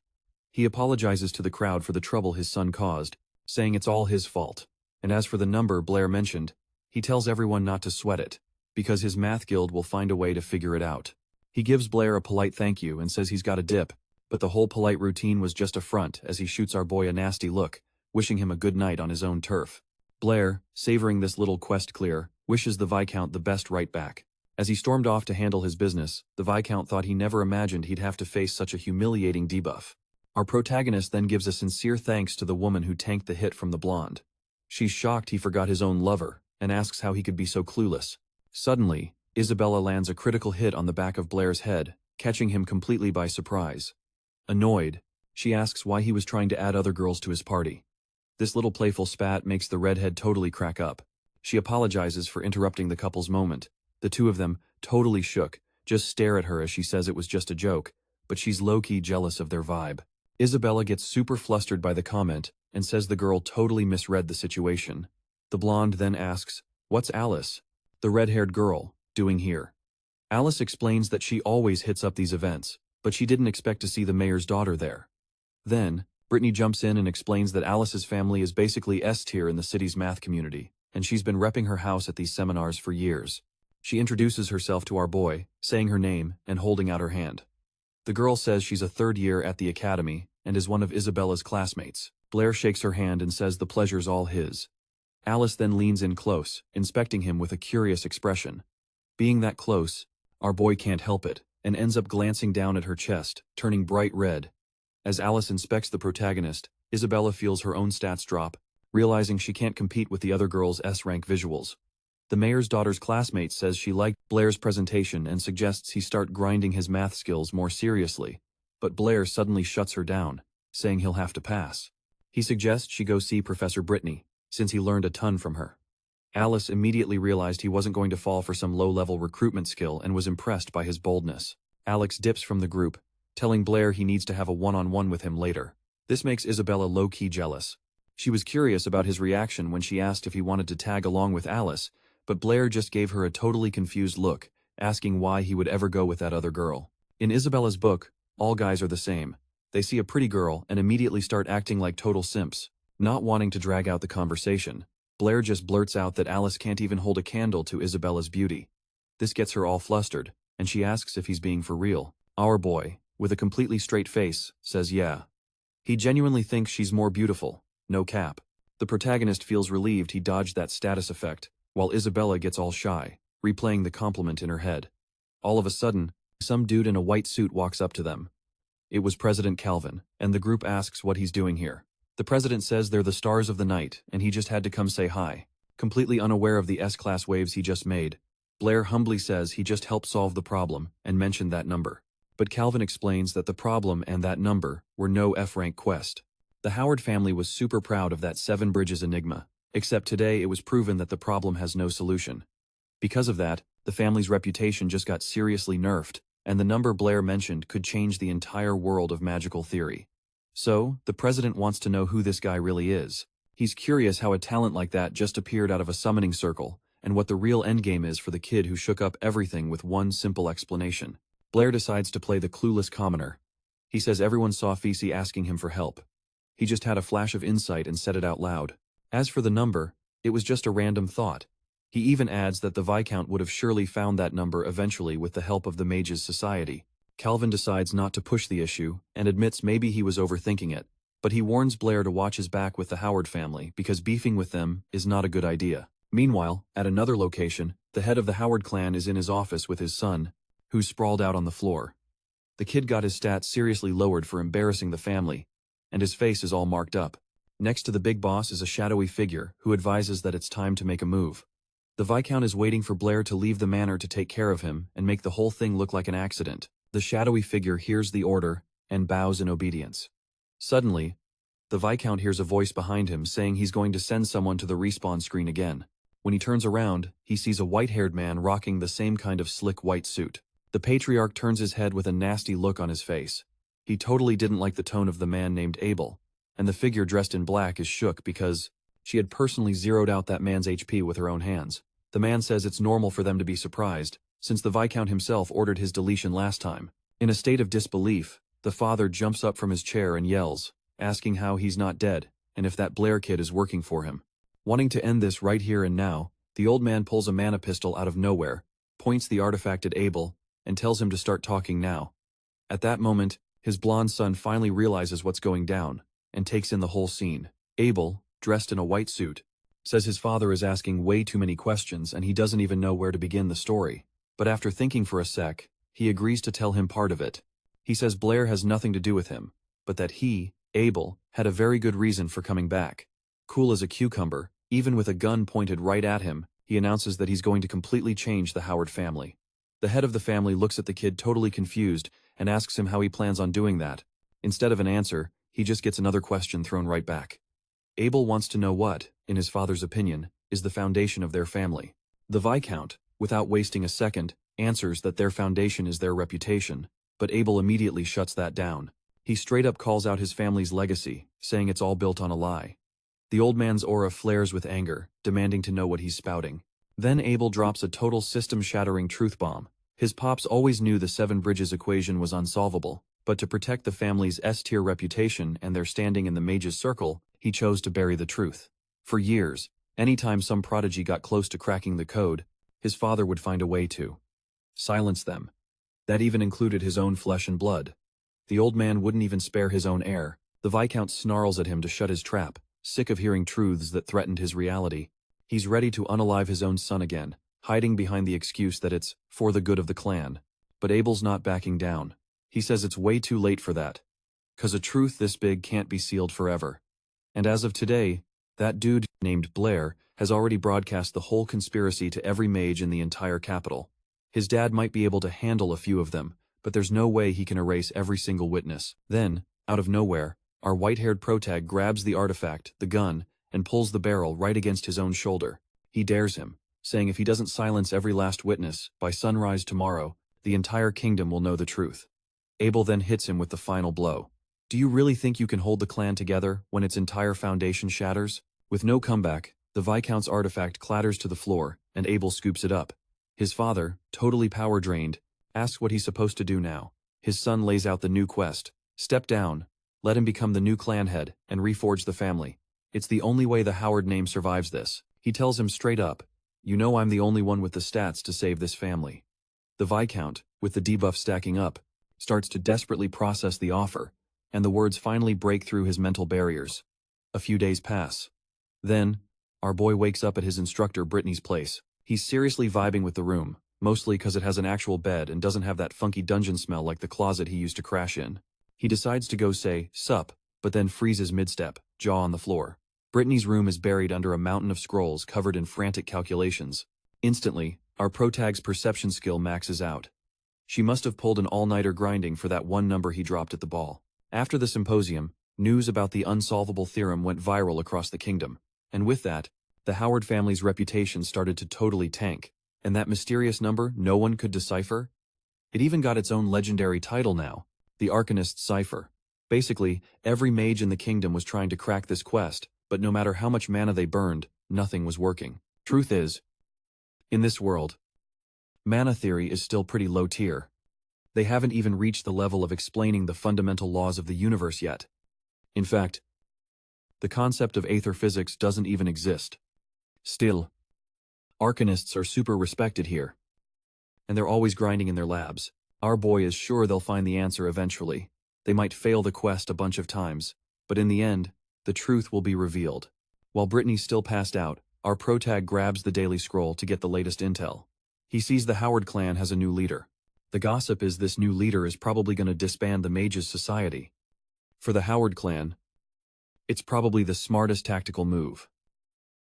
Speaker 1: He apologizes to the crowd for the trouble his son caused, saying it's all his fault. And as for the number Blair mentioned, he tells everyone not to sweat it, because his math guild will find a way to figure it out. He gives Blair a polite thank you and says he's got a dip, but the whole polite routine was just a front as he shoots our boy a nasty look, wishing him a good night on his own turf. Blair, savoring this little quest clear, wishes the Viscount the best right back. As he stormed off to handle his business, the Viscount thought he never imagined he'd have to face such a humiliating debuff. Our protagonist then gives a sincere thanks to the woman who tanked the hit from the blonde. She's shocked he forgot his own lover, and asks how he could be so clueless. Suddenly, Isabella lands a critical hit on the back of Blair's head, catching him completely by surprise. Annoyed, she asks why he was trying to add other girls to his party. This little playful spat makes the redhead totally crack up. She apologizes for interrupting the couple's moment. The two of them, totally shook, just stare at her as she says it was just a joke, but she's low-key jealous of their vibe. Isabella gets super flustered by the comment and says the girl totally misread the situation. The blonde then asks, "What's Alice, the red-haired girl, doing here?" Alice explains that she always hits up these events, but she didn't expect to see the mayor's daughter there. Then, Brittany jumps in and explains that Alice's family is basically S-tier in the city's math community, and she's been repping her house at these seminars for years. She introduces herself to our boy, saying her name and holding out her hand. The girl says she's a third year at the academy and is one of Isabella's classmates. Blair shakes her hand and says the pleasure's all his. Alice then leans in close, inspecting him with a curious expression. Being that close, our boy can't help it, and ends up glancing down at her chest, turning bright red. As Alice inspects the protagonist, Isabella feels her own stats drop, realizing she can't compete with the other girls' S-rank visuals. The mayor's daughter's classmate says she liked Blair's presentation and suggests he start grinding his math skills more seriously, but Blair suddenly shuts her down, saying he'll have to pass. He suggests she go see Professor Brittany, since he learned a ton from her. Alice immediately realized he wasn't going to fall for some low-level recruitment skill and was impressed by his boldness. Alex dips from the group, telling Blair he needs to have a one-on-one with him later. This makes Isabella low-key jealous. She was curious about his reaction when she asked if he wanted to tag along with Alice, but Blair just gave her a totally confused look, asking why he would ever go with that other girl. In Isabella's book, all guys are the same. They see a pretty girl and immediately start acting like total simps. Not wanting to drag out the conversation, Blair just blurts out that Alice can't even hold a candle to Isabella's beauty. This gets her all flustered, and she asks if he's being for real. Our boy, with a completely straight face, says yeah. He genuinely thinks she's more beautiful, no cap. The protagonist feels relieved he dodged that status effect, while Isabella gets all shy, replaying the compliment in her head. All of a sudden, some dude in a white suit walks up to them. It was President Calvin, and the group asks what he's doing here. The president says they're the stars of the night, and he just had to come say hi. Completely unaware of the S-class waves he just made, Blair humbly says he just helped solve the problem and mentioned that number. But Calvin explains that the problem and that number were no F-rank quest. The Howard family was super proud of that Seven Bridges enigma, except today it was proven that the problem has no solution. Because of that, the family's reputation just got seriously nerfed, and the number Blair mentioned could change the entire world of magical theory. So, the president wants to know who this guy really is. He's curious how a talent like that just appeared out of a summoning circle, and what the real endgame is for the kid who shook up everything with one simple explanation. Blair decides to play the clueless commoner. He says everyone saw Feesey asking him for help. He just had a flash of insight and said it out loud. As for the number, it was just a random thought. He even adds that the Viscount would have surely found that number eventually with the help of the Mages Society. Calvin decides not to push the issue and admits maybe he was overthinking it, but he warns Blair to watch his back with the Howard family because beefing with them is not a good idea. Meanwhile, at another location, the head of the Howard clan is in his office with his son, who's sprawled out on the floor. The kid got his stats seriously lowered for embarrassing the family, and his face is all marked up. Next to the big boss is a shadowy figure who advises that it's time to make a move. The Viscount is waiting for Blair to leave the manor to take care of him and make the whole thing look like an accident. The shadowy figure hears the order and bows in obedience. Suddenly, the Viscount hears a voice behind him saying he's going to send someone to the respawn screen again. When he turns around, he sees a white-haired man rocking the same kind of slick white suit. The patriarch turns his head with a nasty look on his face. He totally didn't like the tone of the man named Abel, and the figure dressed in black is shook because she had personally zeroed out that man's HP with her own hands. The man says it's normal for them to be surprised, since the Viscount himself ordered his deletion last time. In a state of disbelief, the father jumps up from his chair and yells, asking how he's not dead, and if that Blair kid is working for him. Wanting to end this right here and now, the old man pulls a mana pistol out of nowhere, points the artifact at Abel, and tells him to start talking now. At that moment, his blonde son finally realizes what's going down, and takes in the whole scene. Abel, dressed in a white suit, says his father is asking way too many questions and he doesn't even know where to begin the story. But after thinking for a sec, he agrees to tell him part of it. He says Blair has nothing to do with him, but that he, Abel, had a very good reason for coming back. Cool as a cucumber, even with a gun pointed right at him, he announces that he's going to completely change the Howard family. The head of the family looks at the kid totally confused and asks him how he plans on doing that. Instead of an answer, he just gets another question thrown right back. Abel wants to know what, in his father's opinion, is the foundation of their family. The Viscount, without wasting a second, answers that their foundation is their reputation, but Abel immediately shuts that down. He straight up calls out his family's legacy, saying it's all built on a lie. The old man's aura flares with anger, demanding to know what he's spouting. Then Abel drops a total system-shattering truth bomb. His pops always knew the Seven Bridges equation was unsolvable, but to protect the family's S-tier reputation and their standing in the mages' circle, he chose to bury the truth. For years, anytime some prodigy got close to cracking the code, his father would find a way to silence them. That even included his own flesh and blood. The old man wouldn't even spare his own heir. The Viscount snarls at him to shut his trap, sick of hearing truths that threatened his reality. He's ready to unalive his own son again, hiding behind the excuse that it's for the good of the clan. But Abel's not backing down. He says it's way too late for that. 'Cause a truth this big can't be sealed forever. And as of today, that dude named Blair has already broadcast the whole conspiracy to every mage in the entire capital. His dad might be able to handle a few of them, but there's no way he can erase every single witness. Then, out of nowhere, our white-haired protag grabs the artifact, the gun, and pulls the barrel right against his own shoulder. He dares him, saying if he doesn't silence every last witness, by sunrise tomorrow, the entire kingdom will know the truth. Abel then hits him with the final blow. Do you really think you can hold the clan together when its entire foundation shatters? With no comeback, the Viscount's artifact clatters to the floor, and Abel scoops it up. His father, totally power-drained, asks what he's supposed to do now. His son lays out the new quest. Step down, let him become the new clan head, and reforge the family. It's the only way the Howard name survives this. He tells him straight up, you know I'm the only one with the stats to save this family. The Viscount, with the debuff stacking up, starts to desperately process the offer, and the words finally break through his mental barriers. A few days pass. Then, our boy wakes up at his instructor Brittany's place. He's seriously vibing with the room, mostly because it has an actual bed and doesn't have that funky dungeon smell like the closet he used to crash in. He decides to go say, sup, but then freezes mid-step, jaw on the floor. Brittany's room is buried under a mountain of scrolls covered in frantic calculations. Instantly, our protag's perception skill maxes out. She must have pulled an all-nighter grinding for that one number he dropped at the ball. After the symposium, news about the unsolvable theorem went viral across the kingdom, and with that, the Howard family's reputation started to totally tank. And that mysterious number no one could decipher? It even got its own legendary title now, the Arcanist's Cipher. Basically, every mage in the kingdom was trying to crack this quest, but no matter how much mana they burned, nothing was working. Truth is, in this world, mana theory is still pretty low tier. They haven't even reached the level of explaining the fundamental laws of the universe yet. In fact, the concept of aether physics doesn't even exist. Still, Arcanists are super respected here, and they're always grinding in their labs. Our boy is sure they'll find the answer eventually. They might fail the quest a bunch of times, but in the end, the truth will be revealed. While Brittany's still passed out, our protag grabs the Daily Scroll to get the latest intel. He sees the Howard clan has a new leader. The gossip is this new leader is probably going to disband the Mages Society. For the Howard clan, it's probably the smartest tactical move.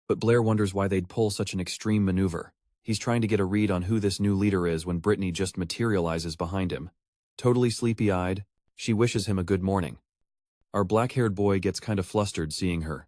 Speaker 1: But Blair wonders why they'd pull such an extreme maneuver. He's trying to get a read on who this new leader is when Brittany just materializes behind him. Totally sleepy-eyed, she wishes him a good morning. Our black-haired boy gets kind of flustered seeing her.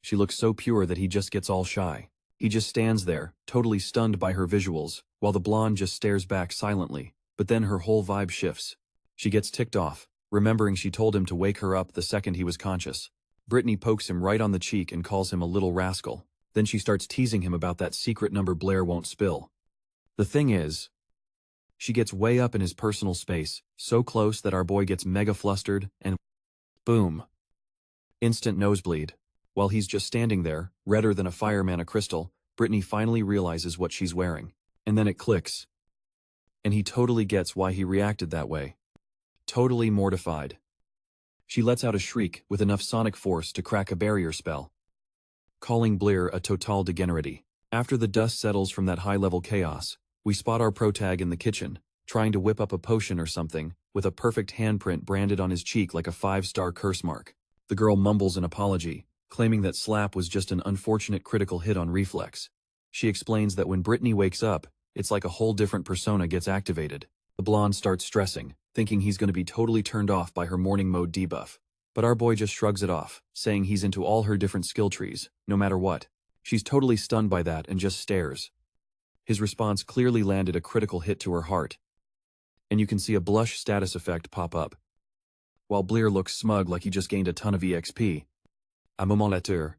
Speaker 1: She looks so pure that he just gets all shy. He just stands there, totally stunned by her visuals, while the blonde just stares back silently. But then her whole vibe shifts. She gets ticked off, remembering she told him to wake her up the second he was conscious. Brittany pokes him right on the cheek and calls him a little rascal. Then she starts teasing him about that secret number Blair won't spill. The thing is, she gets way up in his personal space, so close that our boy gets mega flustered, and boom. Instant nosebleed. While he's just standing there, redder than a fireman crystal, Brittany finally realizes what she's wearing. And then it clicks. And he totally gets why he reacted that way. Totally mortified. She lets out a shriek with enough sonic force to crack a barrier spell, calling Blair a total degenerate. After the dust settles from that high-level chaos, we spot our protag in the kitchen, trying to whip up a potion or something, with a perfect handprint branded on his cheek like a 5-star curse mark. The girl mumbles an apology, claiming that slap was just an unfortunate critical hit on reflex. She explains that when Brittany wakes up, it's like a whole different persona gets activated. The blonde starts stressing, thinking he's going to be totally turned off by her morning mode debuff. But our boy just shrugs it off, saying he's into all her different skill trees, no matter what. She's totally stunned by that and just stares. His response clearly landed a critical hit to her heart. And you can see a blush status effect pop up. While Blair looks smug like he just gained a ton of EXP. A moment later,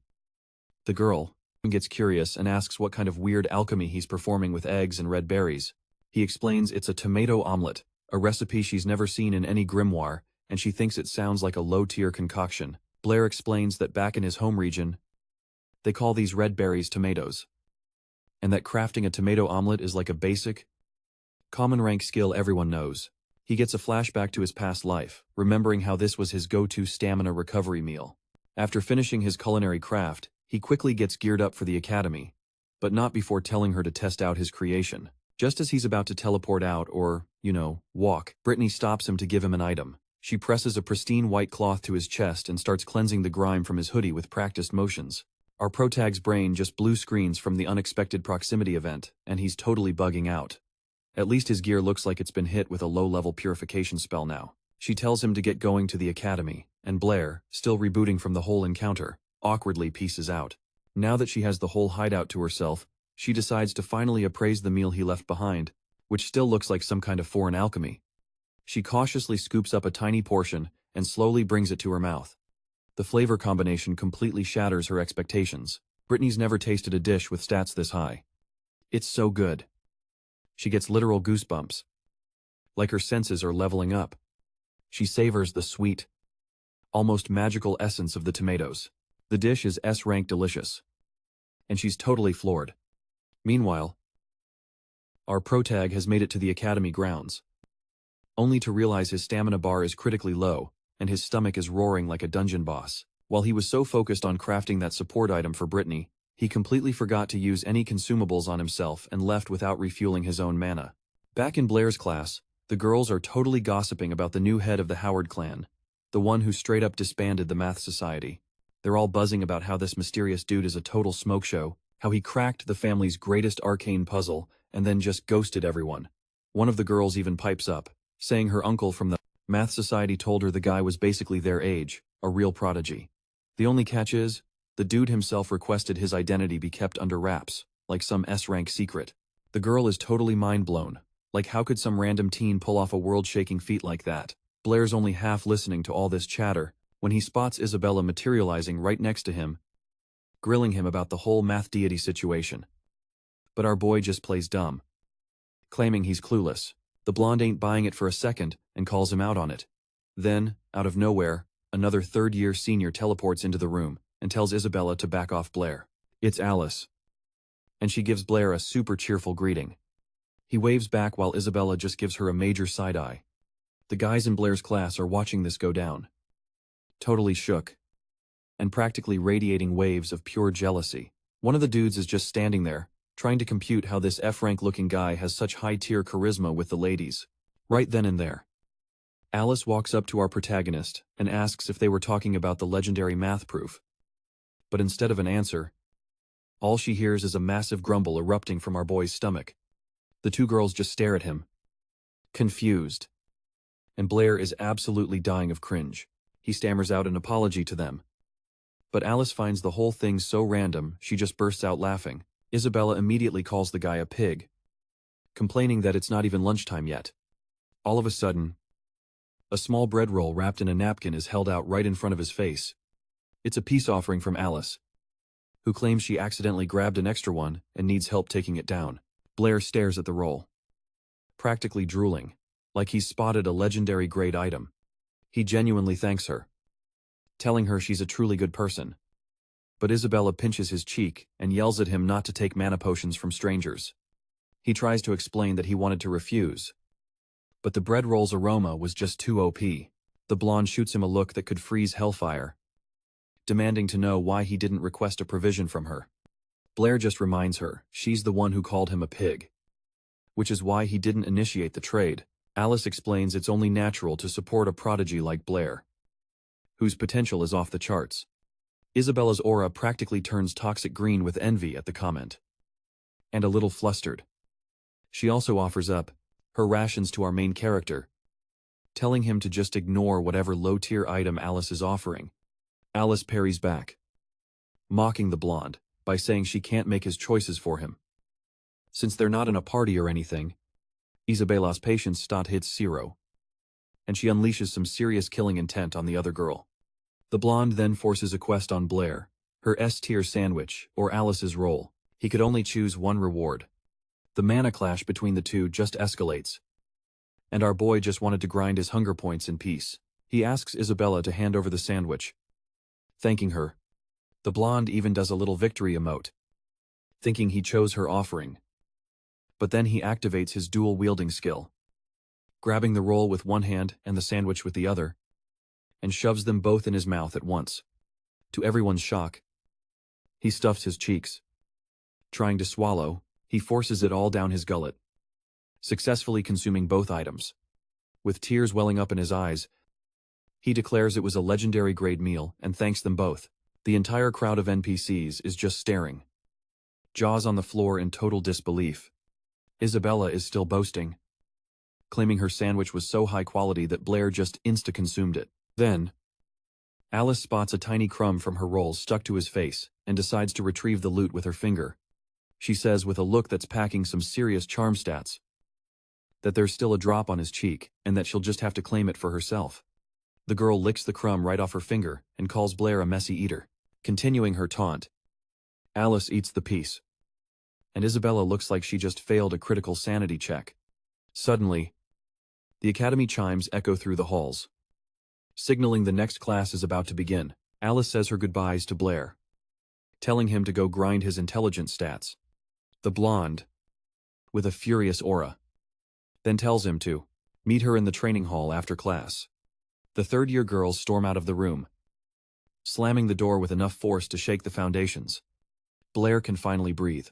Speaker 1: the girl gets curious and asks what kind of weird alchemy he's performing with eggs and red berries. He explains it's a tomato omelet, a recipe she's never seen in any grimoire, and she thinks it sounds like a low-tier concoction. Blair explains that back in his home region, they call these red berries tomatoes, and that crafting a tomato omelet is like a basic, common rank skill everyone knows. He gets a flashback to his past life, remembering how this was his go-to stamina recovery meal. After finishing his culinary craft, he quickly gets geared up for the academy, but not before telling her to test out his creation. Just as he's about to teleport out or, walk, Brittany stops him to give him an item. She presses a pristine white cloth to his chest and starts cleansing the grime from his hoodie with practiced motions. Our protag's brain just blue screens from the unexpected proximity event, and he's totally bugging out. At least his gear looks like it's been hit with a low-level purification spell now. She tells him to get going to the academy, and Blair, still rebooting from the whole encounter, awkwardly pieces out. Now that she has the whole hideout to herself, she decides to finally appraise the meal he left behind, which still looks like some kind of foreign alchemy. She cautiously scoops up a tiny portion and slowly brings it to her mouth. The flavor combination completely shatters her expectations. Brittany's never tasted a dish with stats this high. It's so good. She gets literal goosebumps. Like her senses are leveling up. She savors the sweet, almost magical essence of the tomatoes. The dish is S-rank delicious. And she's totally floored. Meanwhile, our protag has made it to the academy grounds, only to realize his stamina bar is critically low, and his stomach is roaring like a dungeon boss. While he was so focused on crafting that support item for Brittany, he completely forgot to use any consumables on himself and left without refueling his own mana. Back in Blair's class, the girls are totally gossiping about the new head of the Howard clan, the one who straight up disbanded the math society. They're all buzzing about how this mysterious dude is a total smoke show, how he cracked the family's greatest arcane puzzle and then just ghosted everyone. One of the girls even pipes up, saying her uncle from the math society told her the guy was basically their age, a real prodigy. The only catch is, the dude himself requested his identity be kept under wraps, like some S-rank secret. The girl is totally mind-blown. Like, how could some random teen pull off a world-shaking feat like that? Blair's only half listening to all this chatter when he spots Isabella materializing right next to him, grilling him about the whole math deity situation. But our boy just plays dumb, claiming he's clueless. The blonde ain't buying it for a second and calls him out on it. Then, out of nowhere, another third-year senior teleports into the room and tells Isabella to back off Blair. It's Alice. And she gives Blair a super cheerful greeting. He waves back while Isabella just gives her a major side-eye. The guys in Blair's class are watching this go down, totally shook, and practically radiating waves of pure jealousy. One of the dudes is just standing there, trying to compute how this F-rank looking guy has such high-tier charisma with the ladies. Right then and there, Alice walks up to our protagonist and asks if they were talking about the legendary math proof. But instead of an answer, all she hears is a massive grumble erupting from our boy's stomach. The two girls just stare at him, confused. And Blair is absolutely dying of cringe. He stammers out an apology to them. But Alice finds the whole thing so random, she just bursts out laughing. Isabella immediately calls the guy a pig, complaining that it's not even lunchtime yet. All of a sudden, a small bread roll wrapped in a napkin is held out right in front of his face. It's a peace offering from Alice, who claims she accidentally grabbed an extra one and needs help taking it down. Blair stares at the roll, practically drooling, like he's spotted a legendary grade item. He genuinely thanks her, telling her she's a truly good person. But Isabella pinches his cheek and yells at him not to take mana potions from strangers. He tries to explain that he wanted to refuse, but the bread roll's aroma was just too OP. The blonde shoots him a look that could freeze hellfire, demanding to know why he didn't request a provision from her. Blair just reminds her she's the one who called him a pig, which is why he didn't initiate the trade. Alice explains it's only natural to support a prodigy like Blair, whose potential is off the charts. Isabella's aura practically turns toxic green with envy at the comment, and a little flustered. She also offers up her rations to our main character, telling him to just ignore whatever low-tier item Alice is offering. Alice parries back, mocking the blonde by saying she can't make his choices for him. Since they're not in a party or anything, Isabella's patience stat hits 0, and she unleashes some serious killing intent on the other girl. The blonde then forces a quest on Blair, her S-tier sandwich, or Alice's roll. He could only choose one reward. The mana clash between the two just escalates, and our boy just wanted to grind his hunger points in peace. He asks Isabella to hand over the sandwich, thanking her. The blonde even does a little victory emote, thinking he chose her offering. But then he activates his dual-wielding skill, grabbing the roll with one hand and the sandwich with the other, and shoves them both in his mouth at once. To everyone's shock, he stuffs his cheeks. Trying to swallow, he forces it all down his gullet, successfully consuming both items. With tears welling up in his eyes, he declares it was a legendary grade meal and thanks them both. The entire crowd of NPCs is just staring, jaws on the floor in total disbelief. Isabella is still boasting, claiming her sandwich was so high quality that Blair just insta-consumed it. Then, Alice spots a tiny crumb from her rolls stuck to his face and decides to retrieve the loot with her finger. She says with a look that's packing some serious charm stats that there's still a drop on his cheek and that she'll just have to claim it for herself. The girl licks the crumb right off her finger and calls Blair a messy eater. Continuing her taunt, Alice eats the piece, and Isabella looks like she just failed a critical sanity check. Suddenly, the academy chimes echo through the halls, signaling the next class is about to begin. Alice says her goodbyes to Blair, telling him to go grind his intelligence stats. The blonde, with a furious aura, then tells him to meet her in the training hall after class. The third-year girls storm out of the room, slamming the door with enough force to shake the foundations. Blair can finally breathe,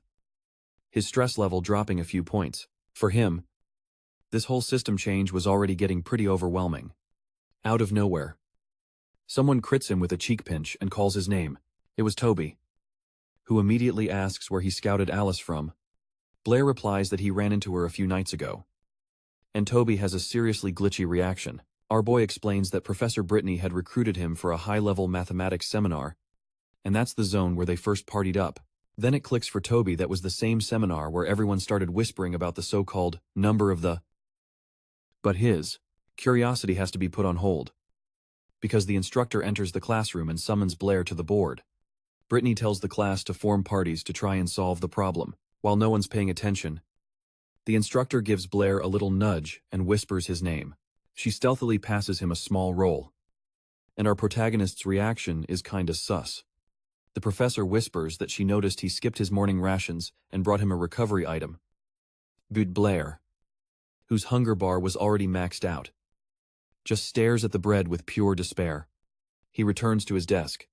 Speaker 1: his stress level dropping a few points. For him, this whole system change was already getting pretty overwhelming. Out of nowhere, someone crits him with a cheek pinch and calls his name. It was Toby, who immediately asks where he scouted Alice from. Blair replies that he ran into her a few nights ago, and Toby has a seriously glitchy reaction. Our boy explains that Professor Brittany had recruited him for a high-level mathematics seminar, and that's the zone where they first partied up. Then it clicks for Toby that was the same seminar where everyone started whispering about the so-called number of the... But his curiosity has to be put on hold, because the instructor enters the classroom and summons Blair to the board. Brittany tells the class to form parties to try and solve the problem. While no one's paying attention, the instructor gives Blair a little nudge and whispers his name. She stealthily passes him a small roll, and our protagonist's reaction is kinda sus. The professor whispers that she noticed he skipped his morning rations and brought him a recovery item. But Blair, whose hunger bar was already maxed out, just stares at the bread with pure despair. He returns to his desk,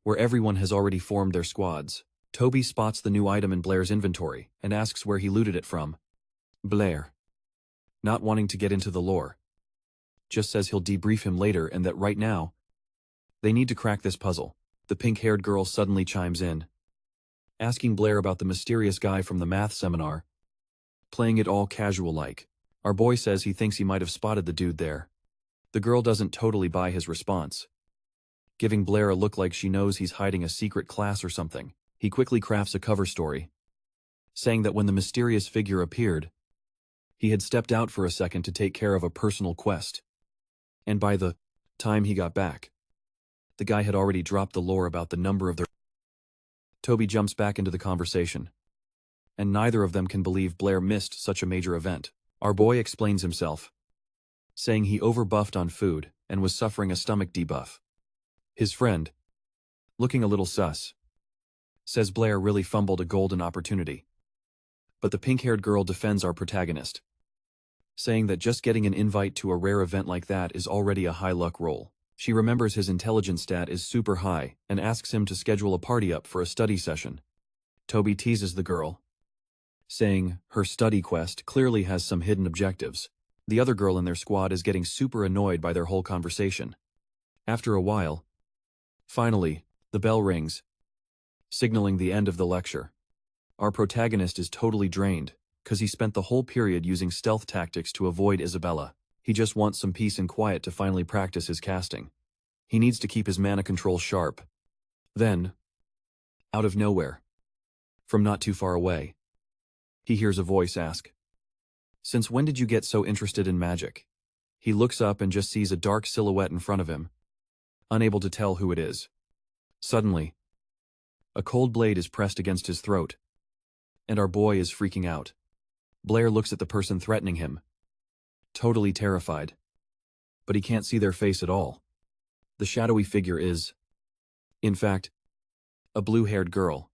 Speaker 1: where everyone has already formed their squads. Toby spots the new item in Blair's inventory and asks where he looted it from. Blair, not wanting to get into the lore, just says he'll debrief him later and that right now, they need to crack this puzzle. The pink-haired girl suddenly chimes in, asking Blair about the mysterious guy from the math seminar, playing it all casual-like. Our boy says he thinks he might have spotted the dude there. The girl doesn't totally buy his response, giving Blair a look like she knows he's hiding a secret class or something. He quickly crafts a cover story, saying that when the mysterious figure appeared, he had stepped out for a second to take care of a personal quest, and by the time he got back, the guy had already dropped the lore about the number of their... Toby jumps back into the conversation, and neither of them can believe Blair missed such a major event. Our boy explains himself, saying he overbuffed on food and was suffering a stomach debuff. His friend, looking a little sus, says Blair really fumbled a golden opportunity. But the pink-haired girl defends our protagonist, saying that just getting an invite to a rare event like that is already a high-luck roll. She remembers his intelligence stat is super high and asks him to schedule a party up for a study session. Toby teases the girl, saying her study quest clearly has some hidden objectives. The other girl in their squad is getting super annoyed by their whole conversation. After a while, finally, the bell rings, signaling the end of the lecture. Our protagonist is totally drained, because he spent the whole period using stealth tactics to avoid Isabella. He just wants some peace and quiet to finally practice his casting. He needs to keep his mana control sharp. Then, out of nowhere, from not too far away, he hears a voice ask, "Since when did you get so interested in magic?" He looks up and just sees a dark silhouette in front of him, unable to tell who it is. Suddenly, a cold blade is pressed against his throat, and our boy is freaking out. Blair looks at the person threatening him, totally terrified, but he can't see their face at all. The shadowy figure is, in fact, a blue-haired girl.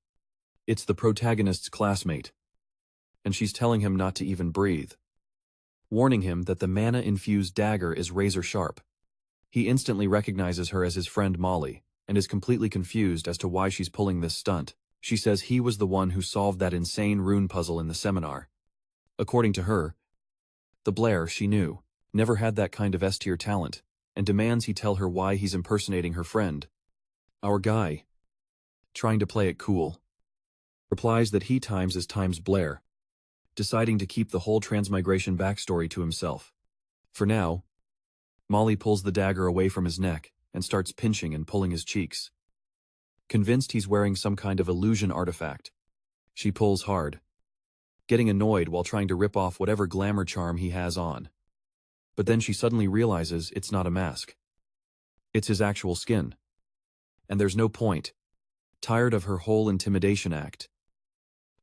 Speaker 1: It's the protagonist's classmate, and she's telling him not to even breathe, warning him that the mana-infused dagger is razor-sharp. He instantly recognizes her as his friend Molly, and is completely confused as to why she's pulling this stunt. She says he was the one who solved that insane rune puzzle in the seminar. According to her, the Blair she knew never had that kind of S-tier talent, and demands he tell her why he's impersonating her friend. Our guy, trying to play it cool, replies that he times Blair, deciding to keep the whole transmigration backstory to himself. For now, Molly pulls the dagger away from his neck and starts pinching and pulling his cheeks. Convinced he's wearing some kind of illusion artifact, she pulls hard, getting annoyed while trying to rip off whatever glamour charm he has on. But then she suddenly realizes it's not a mask. It's his actual skin. And there's no point. Tired of her whole intimidation act,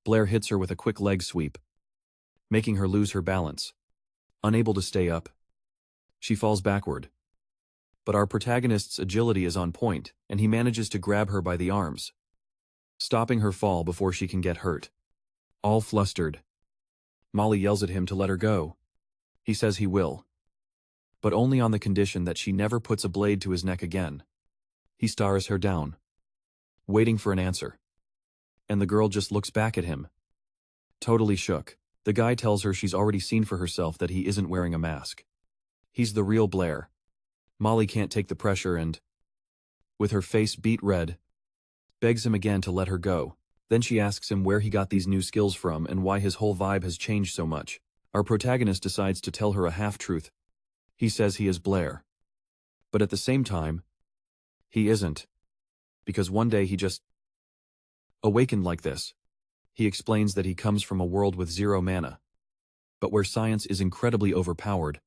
Speaker 1: Blair hits her with a quick leg sweep, making her lose her balance. Unable to stay up, she falls backward. But our protagonist's agility is on point, and he manages to grab her by the arms, stopping her fall before she can get hurt. All flustered, Molly yells at him to let her go. He says he will, but only on the condition that she never puts a blade to his neck again. He stares her down, waiting for an answer. And the girl just looks back at him, totally shook. The guy tells her she's already seen for herself that he isn't wearing a mask. He's the real Blair. Molly can't take the pressure and, with her face beet red, begs him again to let her go. Then she asks him where he got these new skills from and why his whole vibe has changed so much. Our protagonist decides to tell her a half-truth. He says he is Blair. But at the same time, he isn't. Because one day he just awakened like this. He explains that he comes from a world with zero mana, but where science is incredibly overpowered.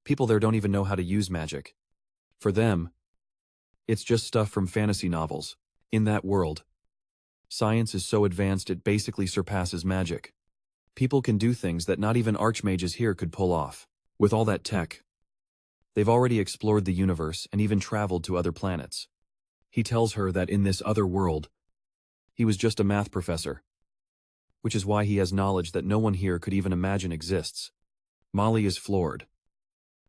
Speaker 1: People there don't even know how to use magic. For them, it's just stuff from fantasy novels. In that world, science is so advanced it basically surpasses magic. People can do things that not even archmages here could pull off. With all that tech, they've already explored the universe and even traveled to other planets. He tells her that in this other world, he was just a math professor, which is why he has knowledge that no one here could even imagine exists. Molly is floored,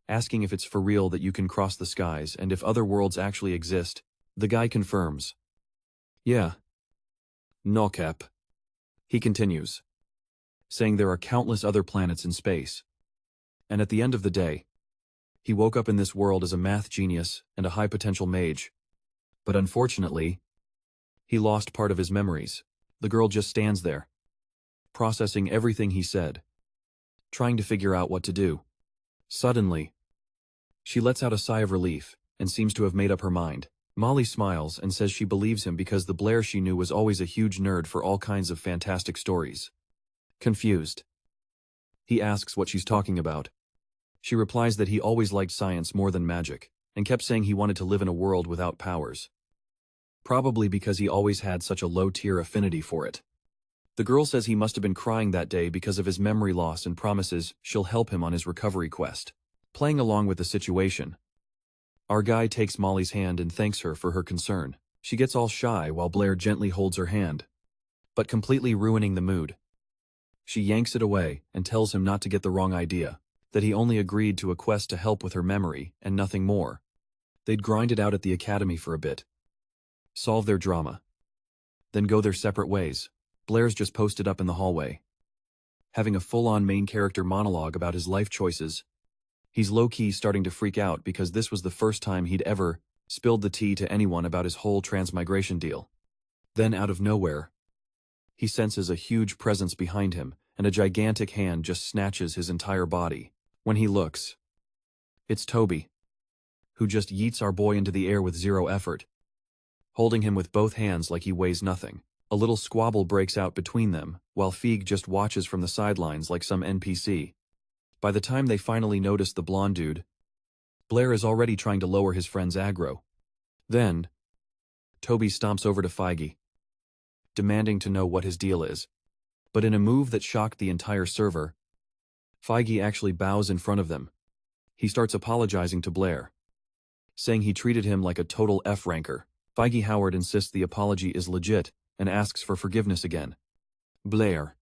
Speaker 1: asking if it's for real that you can cross the skies and if other worlds actually exist. The guy confirms. Yeah. No cap. He continues, saying there are countless other planets in space. And at the end of the day, he woke up in this world as a math genius and a high-potential mage. But unfortunately, he lost part of his memories. The girl just stands there, processing everything he said, trying to figure out what to do. Suddenly, she lets out a sigh of relief and seems to have made up her mind. Molly smiles and says she believes him because the Blair she knew was always a huge nerd for all kinds of fantastic stories. Confused, he asks what she's talking about. She replies that he always liked science more than magic, and kept saying he wanted to live in a world without powers. Probably because he always had such a low-tier affinity for it. The girl says he must have been crying that day because of his memory loss and promises she'll help him on his recovery quest. Playing along with the situation, our guy takes Molly's hand and thanks her for her concern. She gets all shy while Blair gently holds her hand, but completely ruining the mood. She yanks it away and tells him not to get the wrong idea, that he only agreed to a quest to help with her memory and nothing more. They'd grind it out at the academy for a bit, solve their drama, then go their separate ways. Blair's just posted up in the hallway, having a full-on main character monologue about his life choices. He's low-key starting to freak out because this was the first time he'd ever spilled the tea to anyone about his whole transmigration deal. Then out of nowhere, he senses a huge presence behind him, and a gigantic hand just snatches his entire body. When he looks, it's Toby, who just yeets our boy into the air with zero effort, holding him with both hands like he weighs nothing. A little squabble breaks out between them, while Feig just watches from the sidelines like some NPC. By the time they finally notice the blonde dude, Blair is already trying to lower his friend's aggro. Then, Toby stomps over to Feige, demanding to know what his deal is. But in a move that shocked the entire server, Feige actually bows in front of them. He starts apologizing to Blair, saying he treated him like a total F-ranker. Feige Howard insists the apology is legit and asks for forgiveness again. Blair,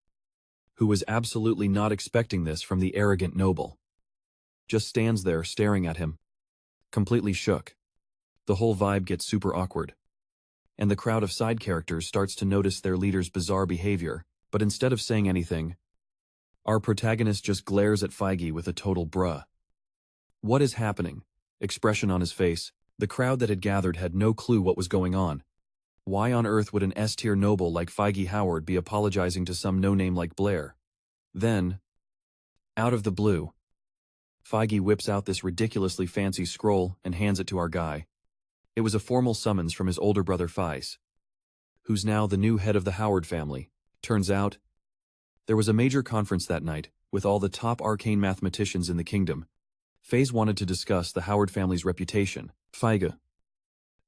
Speaker 1: who was absolutely not expecting this from the arrogant noble, just stands there staring at him, completely shook. The whole vibe gets super awkward, and the crowd of side characters starts to notice their leader's bizarre behavior, but instead of saying anything, our protagonist just glares at Feige with a total bruh. What is happening? Expression on his face. The crowd that had gathered had no clue what was going on. Why on earth would an S-tier noble like Feige Howard be apologizing to some no-name like Blair? Then, out of the blue, Feige whips out this ridiculously fancy scroll and hands it to our guy. It was a formal summons from his older brother Faiz, who's now the new head of the Howard family. Turns out, there was a major conference that night, with all the top arcane mathematicians in the kingdom. Faiz wanted to discuss the Howard family's reputation. Faiga,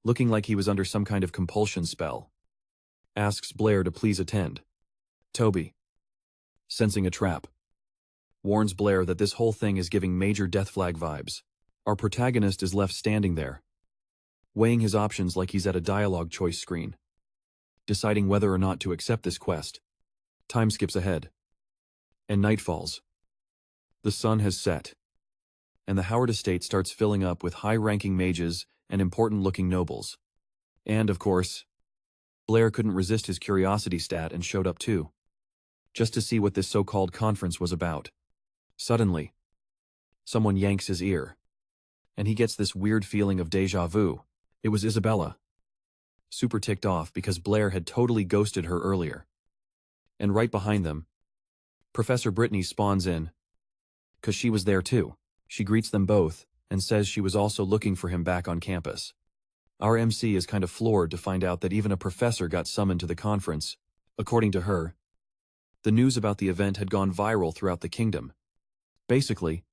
Speaker 1: looking like he was under some kind of compulsion spell, asks Blair to please attend. Toby, sensing a trap, warns Blair that this whole thing is giving major death flag vibes. Our protagonist is left standing there, weighing his options like he's at a dialogue choice screen, deciding whether or not to accept this quest. Time skips ahead, and night falls. The sun has set, and the Howard estate starts filling up with high-ranking mages and important-looking nobles. And, of course, Blair couldn't resist his curiosity stat and showed up too, just to see what this so-called conference was about. Suddenly, someone yanks his ear, and he gets this weird feeling of déjà vu. It was Isabella, super ticked off because Blair had totally ghosted her earlier. And right behind them, Professor Brittany spawns in, 'cause she was there too. She greets them both and says she was also looking for him back on campus. Our MC is kind of floored to find out that even a professor got summoned to the conference. According to her, the news about the event had gone viral throughout the kingdom. Basically,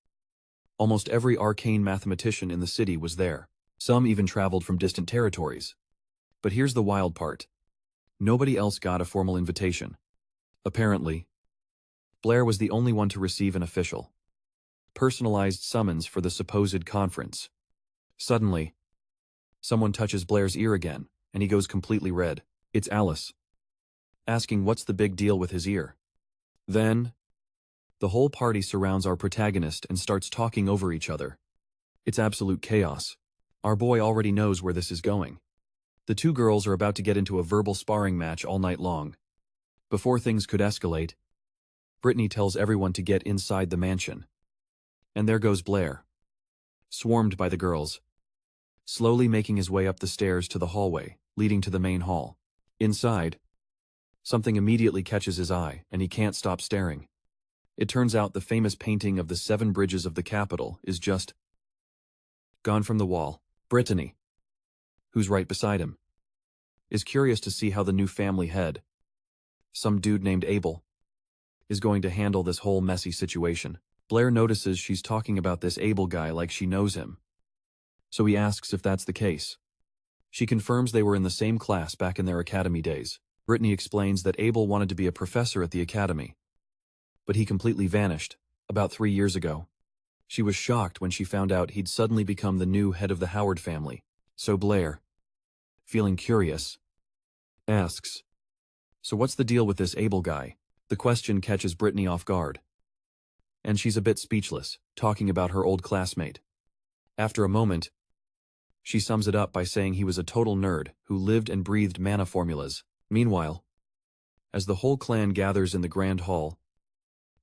Speaker 1: almost every arcane mathematician in the city was there. Some even traveled from distant territories. But here's the wild part. Nobody else got a formal invitation. Apparently, Blair was the only one to receive an official, personalized summons for the supposed conference. Suddenly, someone touches Blair's ear again, and he goes completely red. It's Alice, asking what's the big deal with his ear. Then, the whole party surrounds our protagonist and starts talking over each other. It's absolute chaos. Our boy already knows where this is going. The two girls are about to get into a verbal sparring match all night long. Before things could escalate, Brittany tells everyone to get inside the mansion. And there goes Blair, swarmed by the girls, slowly making his way up the stairs to the hallway, leading to the main hall. Inside, something immediately catches his eye, and he can't stop staring. It turns out the famous painting of the 7 bridges of the capital is just gone from the wall. Brittany, who's right beside him, is curious to see how the new family head, some dude named Abel, is going to handle this whole messy situation. Blair notices she's talking about this Abel guy like she knows him, so he asks if that's the case. She confirms they were in the same class back in their academy days. Brittany explains that Abel wanted to be a professor at the academy, but he completely vanished, about 3 years ago. She was shocked when she found out he'd suddenly become the new head of the Howard family. So Blair, feeling curious, asks, "So what's the deal with this Abel guy?" The question catches Brittany off guard, and she's a bit speechless, talking about her old classmate. After a moment, she sums it up by saying he was a total nerd who lived and breathed mana formulas. Meanwhile, as the whole clan gathers in the grand hall,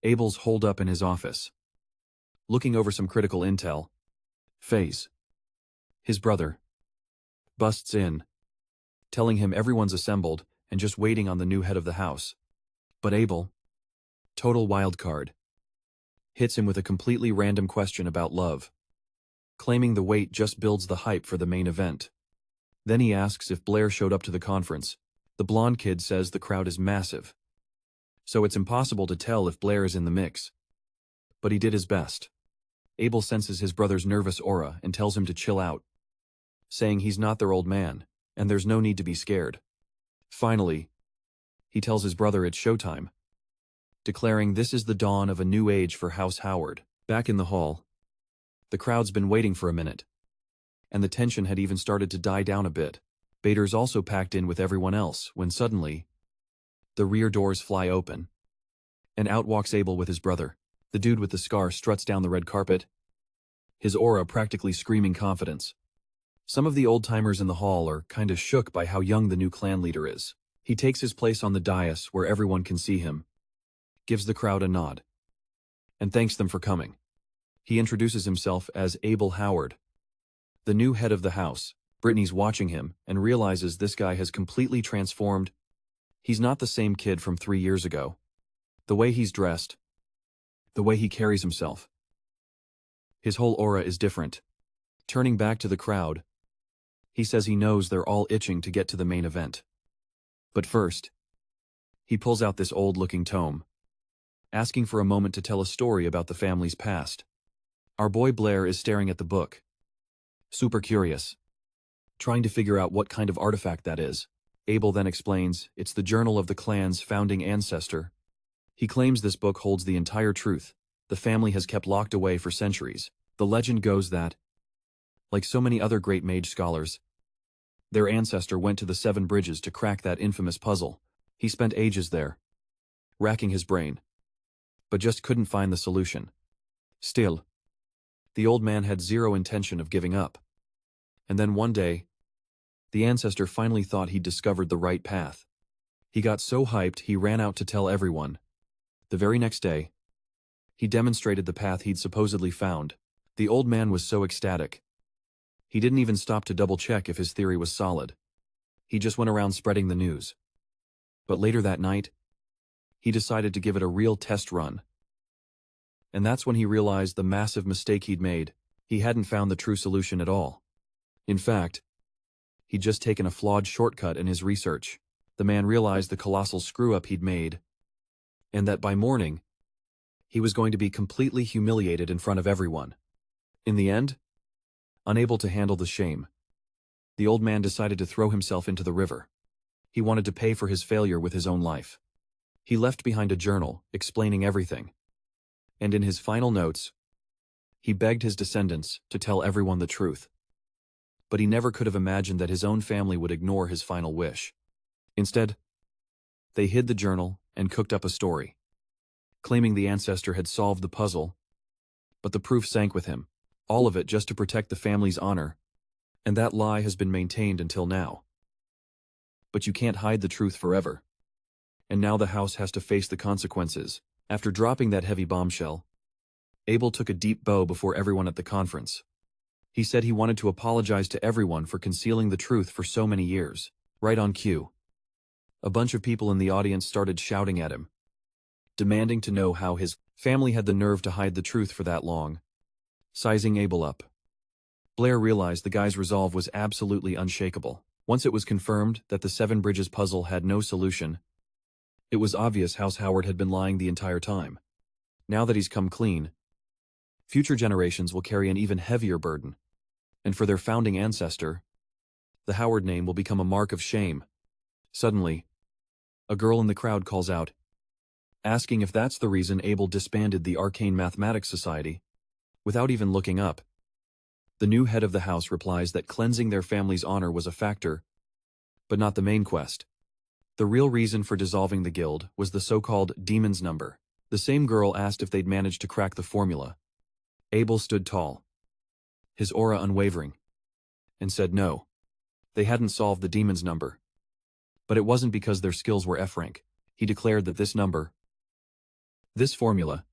Speaker 1: Abel's holed up in his office, looking over some critical intel. Faiz, his brother, busts in, telling him everyone's assembled and just waiting on the new head of the house. But Abel, total wildcard, hits him with a completely random question about love, claiming the wait just builds the hype for the main event. Then he asks if Blair showed up to the conference. The blonde kid says the crowd is massive, so it's impossible to tell if Blair is in the mix. But he did his best. Abel senses his brother's nervous aura and tells him to chill out, saying he's not their old man, and there's no need to be scared. Finally, he tells his brother it's showtime, declaring this is the dawn of a new age for House Howard. Back in the hall, the crowd's been waiting for a minute, and the tension had even started to die down a bit. Bader's also packed in with everyone else when suddenly, the rear doors fly open, and out walks Abel with his brother. The dude with the scar struts down the red carpet, his aura practically screaming confidence. Some of the old-timers in the hall are kinda shook by how young the new clan leader is. He takes his place on the dais where everyone can see him, gives the crowd a nod, and thanks them for coming. He introduces himself as Abel Howard, the new head of the house. Brittany's watching him and realizes this guy has completely transformed. He's not the same kid from 3 years ago. The way he's dressed, the way he carries himself, his whole aura is different. Turning back to the crowd, He says he knows they're all itching to get to the main event. But first, he pulls out this old-looking tome, asking for a moment to tell a story about the family's past. Our boy Blair is staring at the book, super curious, trying to figure out what kind of artifact that is. Abel then explains it's the journal of the clan's founding ancestor. He claims this book holds the entire truth the family has kept locked away for centuries. The legend goes that, like so many other great mage scholars, their ancestor went to the Seven Bridges to crack that infamous puzzle. He spent ages there, racking his brain, but just couldn't find the solution. Still, the old man had zero intention of giving up. And then one day, the ancestor finally thought he'd discovered the right path. He got so hyped he ran out to tell everyone. The very next day, he demonstrated the path he'd supposedly found. The old man was so ecstatic. He didn't even stop to double-check if his theory was solid. He just went around spreading the news. But later that night, he decided to give it a real test run. And that's when he realized the massive mistake he'd made. He hadn't found the true solution at all. In fact, he'd just taken a flawed shortcut in his research. The man realized the colossal screw-up he'd made, and that by morning, he was going to be completely humiliated in front of everyone. In the end, unable to handle the shame, the old man decided to throw himself into the river. He wanted to pay for his failure with his own life. He left behind a journal, explaining everything. And in his final notes, he begged his descendants to tell everyone the truth. But he never could have imagined that his own family would ignore his final wish. Instead, they hid the journal and cooked up a story, claiming the ancestor had solved the puzzle, but the proof sank with him. All of it just to protect the family's honor, and that lie has been maintained until now. But you can't hide the truth forever. And now the house has to face the consequences. After dropping that heavy bombshell, Abel took a deep bow before everyone at the conference. He said he wanted to apologize to everyone for concealing the truth for so many years. Right on cue, a bunch of people in the audience started shouting at him, demanding to know how his family had the nerve to hide the truth for that long. Sizing Abel up, Blair realized the guy's resolve was absolutely unshakable. Once it was confirmed that the Seven Bridges puzzle had no solution, it was obvious House Howard had been lying the entire time. Now that he's come clean, future generations will carry an even heavier burden. And for their founding ancestor, the Howard name will become a mark of shame. Suddenly, a girl in the crowd calls out, asking if that's the reason Abel disbanded the Arcane Mathematics Society. Without even looking up, the new head of the house replies that cleansing their family's honor was a factor, but not the main quest. The real reason for dissolving the guild was the so-called demon's number. The same girl asked if they'd managed to crack the formula. Abel stood tall, his aura unwavering, and said no. They hadn't solved the demon's number. But it wasn't because their skills were F-rank. He declared that this number, this formula,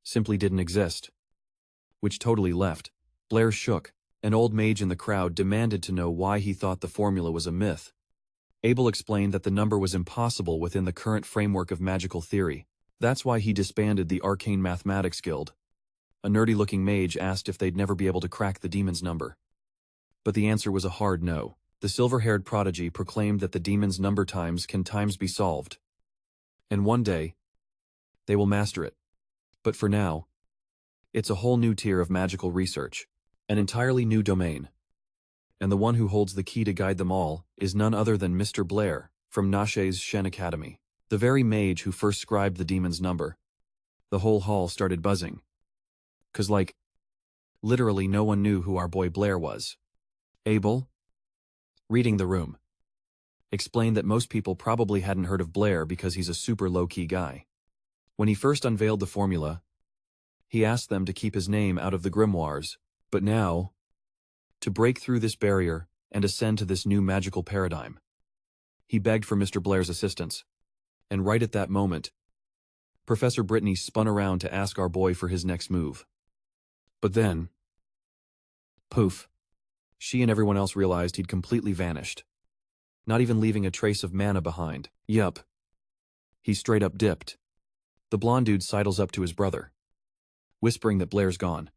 Speaker 1: simply didn't exist. Which totally left. Blair shook. An old mage in the crowd demanded to know why he thought the formula was a myth. Abel explained that the number was impossible within the current framework of magical theory. That's why he disbanded the Arcane Mathematics Guild. A nerdy-looking mage asked if they'd never be able to crack the demon's number. But the answer was a hard no. The silver-haired prodigy proclaimed that the demon's number can times be solved. And one day, they will master it. But for now, it's a whole new tier of magical research, an entirely new domain. And the one who holds the key to guide them all is none other than Mr. Blair, from Nashe's Shen Academy, the very mage who first scribed the demon's number. The whole hall started buzzing. 'Cause literally no one knew who our boy Blair was. Abel, reading the room, explained that most people probably hadn't heard of Blair because he's a super low-key guy. When he first unveiled the formula, he asked them to keep his name out of the grimoires, but now, to break through this barrier and ascend to this new magical paradigm, he begged for Mr. Blair's assistance. And right at that moment, Professor Brittany spun around to ask our boy for his next move. But then, poof, she and everyone else realized he'd completely vanished, not even leaving a trace of mana behind. Yup. He straight up dipped. The blonde dude sidles up to his brother, whispering that Blair's gone.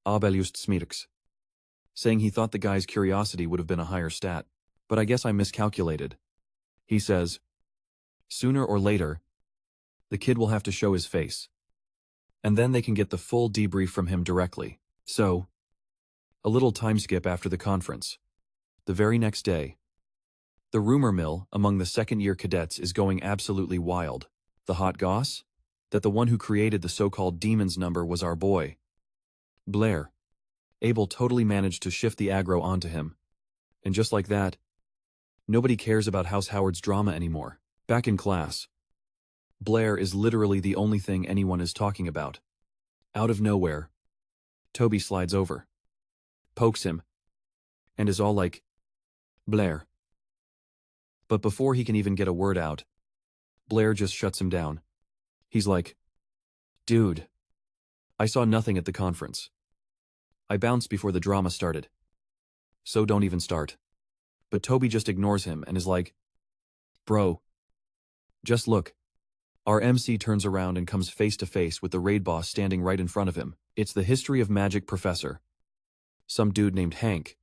Speaker 1: Abel just smirks. saying he thought the guy's curiosity would have been a higher stat. But I guess I miscalculated. He says, sooner or later, the kid will have to show his face. And then they can get the full debrief from him directly. So, a little time skip after the conference. The very next day, the rumor mill among the second-year cadets is going absolutely wild. The hot goss? That the one who created the so-called demon's number was our boy, Blair. Abel totally managed to shift the aggro onto him. And just like that, nobody cares about House Howard's drama anymore. Back in class, Blair is literally the only thing anyone is talking about. Out of nowhere, Toby slides over, pokes him, and is all like, Blair. But before he can even get a word out, Blair just shuts him down. He's like, dude, I saw nothing at the conference. I bounced before the drama started. So don't even start. But Toby just ignores him and is like, bro, just look. Our MC turns around and comes face to face with the raid boss standing right in front of him. It's the history of magic professor, some dude named Hank.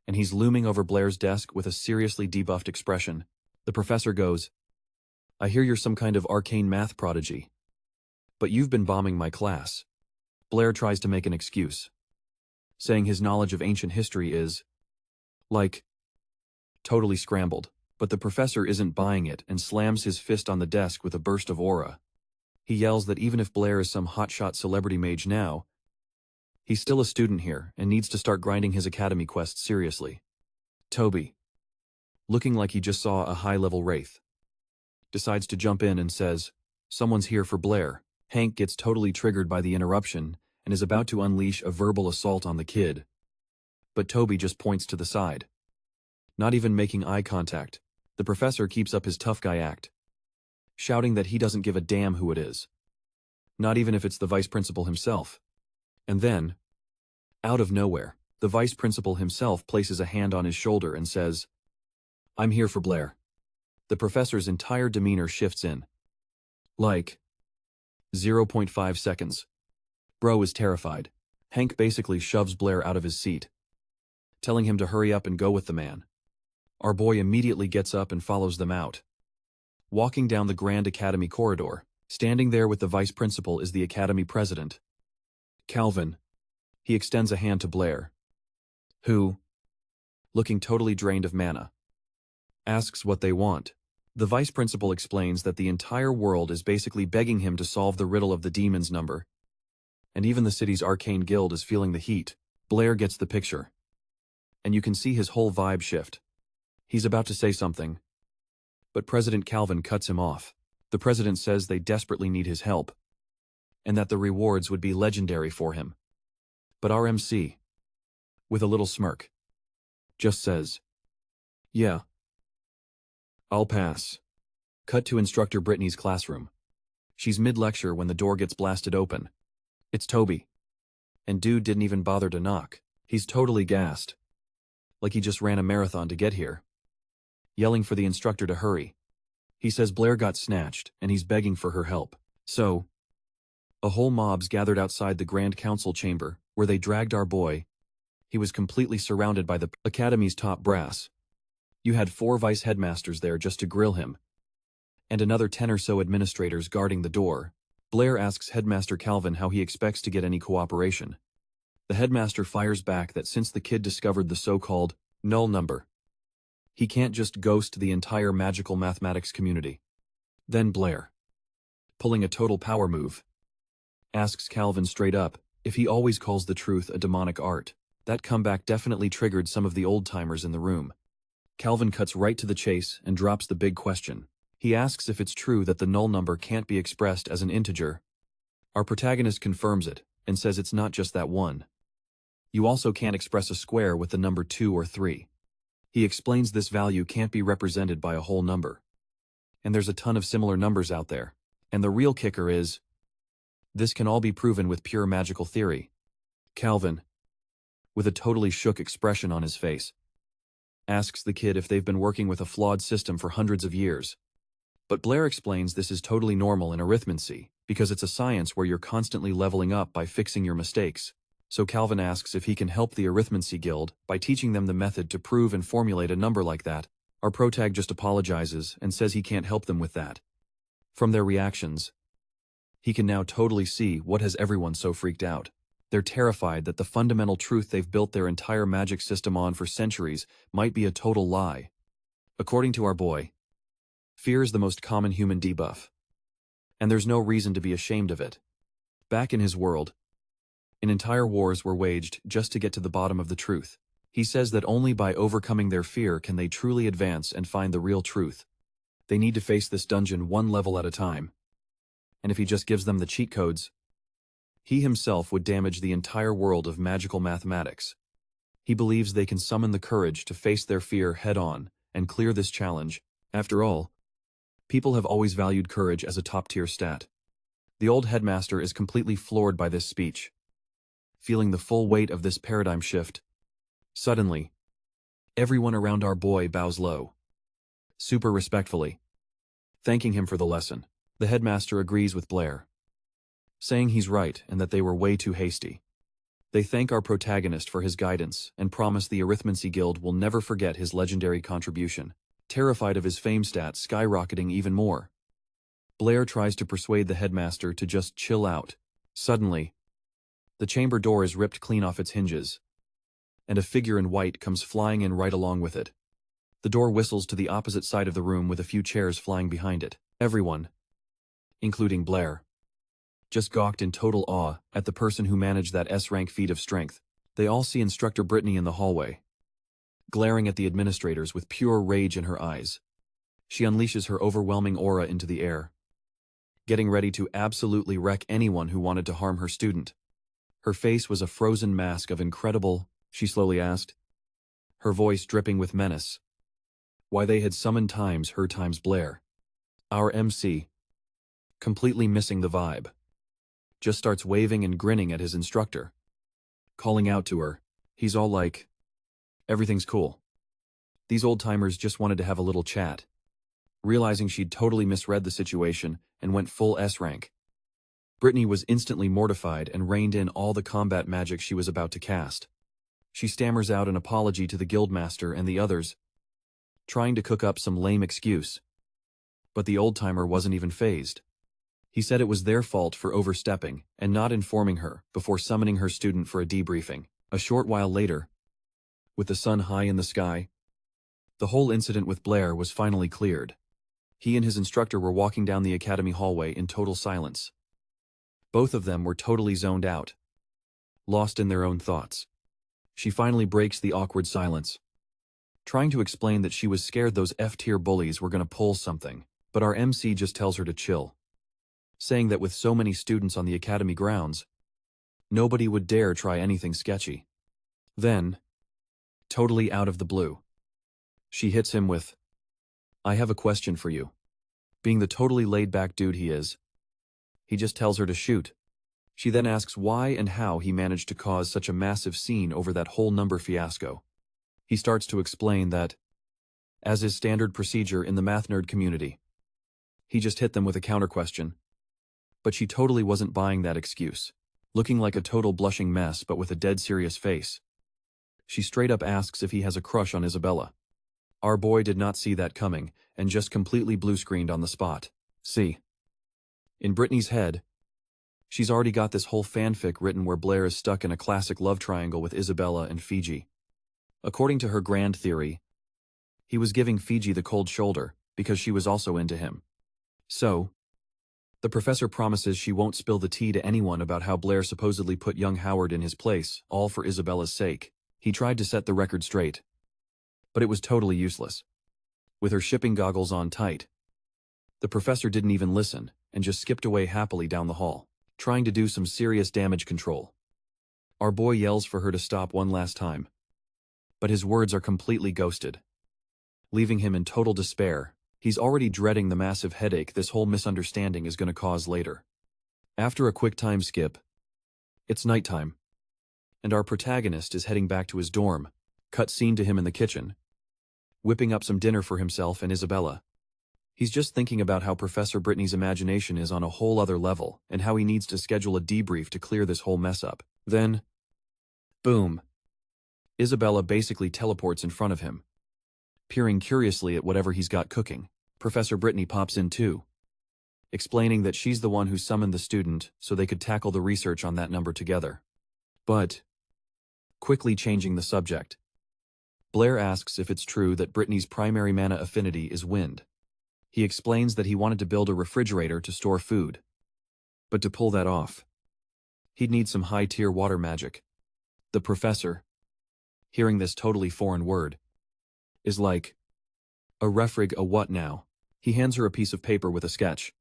Speaker 1: And he's looming over Blair's desk with a seriously debuffed expression. The professor goes, I hear you're some kind of arcane math prodigy. But you've been bombing my class. Blair tries to make an excuse, saying his knowledge of ancient history is, like, totally scrambled. But the professor isn't buying it and slams his fist on the desk with a burst of aura. He yells that even if Blair is some hotshot celebrity mage now, he's still a student here and needs to start grinding his academy quest seriously. Toby, looking like he just saw a high-level wraith, decides to jump in and says, someone's here for Blair. Hank gets totally triggered by the interruption and is about to unleash a verbal assault on the kid. But Toby just points to the side. Not even making eye contact, the professor keeps up his tough guy act, shouting that he doesn't give a damn who it is. Not even if it's the vice principal himself. And then, out of nowhere, the vice principal himself places a hand on his shoulder and says, I'm here for Blair. The professor's entire demeanor shifts in, like, 0.5 seconds. Bro is terrified. Hank basically shoves Blair out of his seat, telling him to hurry up and go with the man. Our boy immediately gets up and follows them out. Walking down the Grand Academy corridor, standing there with the vice principal is the academy president, Calvin. He extends a hand to Blair, who, looking totally drained of mana, asks what they want. The vice principal explains that the entire world is basically begging him to solve the riddle of the demon's number, and even the city's arcane guild is feeling the heat. Blair gets the picture, and you can see his whole vibe shift. He's about to say something, but President Calvin cuts him off. The president says they desperately need his help, and that the rewards would be legendary for him. But our MC, with a little smirk, just says, yeah, I'll pass. Cut to instructor Brittany's classroom. She's mid-lecture when the door gets blasted open. It's Toby. And dude didn't even bother to knock. He's totally gassed, like he just ran a marathon to get here, yelling for the instructor to hurry. He says Blair got snatched, and he's begging for her help. So, a whole mob's gathered outside the Grand Council chamber, where they dragged our boy. He was completely surrounded by the academy's top brass. You had 4 vice headmasters there just to grill him, and another 10 or so administrators guarding the door. Blair asks Headmaster Calvin how he expects to get any cooperation. The headmaster fires back that since the kid discovered the so-called null number, he can't just ghost the entire magical mathematics community. Then Blair, pulling a total power move, asks Calvin straight up if he always calls the truth a demonic art. That comeback definitely triggered some of the old-timers in the room. Calvin cuts right to the chase and drops the big question. He asks if it's true that the null number can't be expressed as an integer. Our protagonist confirms it and says it's not just that one. You also can't express a square with the number 2 or 3. He explains this value can't be represented by a whole number. And there's a ton of similar numbers out there. And the real kicker is, this can all be proven with pure magical theory. Calvin, with a totally shook expression on his face, asks the kid if they've been working with a flawed system for hundreds of years. But Blair explains this is totally normal in arithmancy, because it's a science where you're constantly leveling up by fixing your mistakes. So Calvin asks if he can help the Arithmancy Guild by teaching them the method to prove and formulate a number like that. Our protag just apologizes and says he can't help them with that. From their reactions, he can now totally see what has everyone so freaked out. They're terrified that the fundamental truth they've built their entire magic system on for centuries might be a total lie. According to our boy, fear is the most common human debuff, and there's no reason to be ashamed of it. Back in his world, entire wars were waged just to get to the bottom of the truth. He says that only by overcoming their fear can they truly advance and find the real truth. They need to face this dungeon one level at a time. And if he just gives them the cheat codes, he himself would damage the entire world of magical mathematics. He believes they can summon the courage to face their fear head-on and clear this challenge. After all, people have always valued courage as a top-tier stat. The old headmaster is completely floored by this speech. Feeling the full weight of this paradigm shift, suddenly, everyone around our boy bows low, super respectfully, thanking him for the lesson. The headmaster agrees with Blair, saying he's right and that they were way too hasty. They thank our protagonist for his guidance and promise the Arithmancy Guild will never forget his legendary contribution. Terrified of his fame stats skyrocketing even more, Blair tries to persuade the headmaster to just chill out. Suddenly, the chamber door is ripped clean off its hinges, and a figure in white comes flying in right along with it. The door whistles to the opposite side of the room with a few chairs flying behind it. Everyone, including Blair, just gawked in total awe at the person who managed that S-rank feat of strength. They all see Instructor Brittany in the hallway, glaring at the administrators with pure rage in her eyes. She unleashes her overwhelming aura into the air, getting ready to absolutely wreck anyone who wanted to harm her student. Her face was a frozen mask of incredible, she slowly asked, her voice dripping with menace. Why they had summoned times her times Blair. Our MC, completely missing the vibe, just starts waving and grinning at his instructor, calling out to her. He's all like, everything's cool. These old-timers just wanted to have a little chat, realizing she'd totally misread the situation and went full S-rank. Brittany was instantly mortified and reined in all the combat magic she was about to cast. She stammers out an apology to the guildmaster and the others, trying to cook up some lame excuse. But the old-timer wasn't even fazed. He said it was their fault for overstepping and not informing her before summoning her student for a debriefing. A short while later, with the sun high in the sky, the whole incident with Blair was finally cleared. He and his instructor were walking down the academy hallway in total silence. Both of them were totally zoned out, lost in their own thoughts. She finally breaks the awkward silence, trying to explain that she was scared those F-tier bullies were going to pull something, but our MC just tells her to chill, saying that with so many students on the academy grounds, nobody would dare try anything sketchy. Then, totally out of the blue, she hits him with, I have a question for you. Being the totally laid-back dude he is, he just tells her to shoot. She then asks why and how he managed to cause such a massive scene over that whole number fiasco. He starts to explain that, as is standard procedure in the math nerd community, he just hit them with a counter-question. But she totally wasn't buying that excuse, looking like a total blushing mess but with a dead serious face. She straight up asks if he has a crush on Isabella. Our boy did not see that coming and just completely blue-screened on the spot. See, in Brittany's head, she's already got this whole fanfic written where Blair is stuck in a classic love triangle with Isabella and Fiji. According to her grand theory, he was giving Fiji the cold shoulder because she was also into him. So, the professor promises she won't spill the tea to anyone about how Blair supposedly put young Howard in his place, all for Isabella's sake. He tried to set the record straight, but it was totally useless. With her shipping goggles on tight, the professor didn't even listen and just skipped away happily down the hall, trying to do some serious damage control. Our boy yells for her to stop one last time, but his words are completely ghosted, leaving him in total despair. He's already dreading the massive headache this whole misunderstanding is going to cause later. After a quick time skip, it's nighttime, and our protagonist is heading back to his dorm. Cut scene to him in the kitchen, whipping up some dinner for himself and Isabella. He's just thinking about how Professor Brittany's imagination is on a whole other level and how he needs to schedule a debrief to clear this whole mess up. Then, Boom. Isabella basically teleports in front of him, peering curiously at whatever he's got cooking. Professor Brittany pops in too, explaining that she's the one who summoned the student so they could tackle the research on that number together. But, quickly changing the subject, Blair asks if it's true that Brittany's primary mana affinity is wind. He explains that he wanted to build a refrigerator to store food. But to pull that off, he'd need some high-tier water magic. The professor, hearing this totally foreign word, is like, a refrig, a what now? He hands her a piece of paper with a sketch,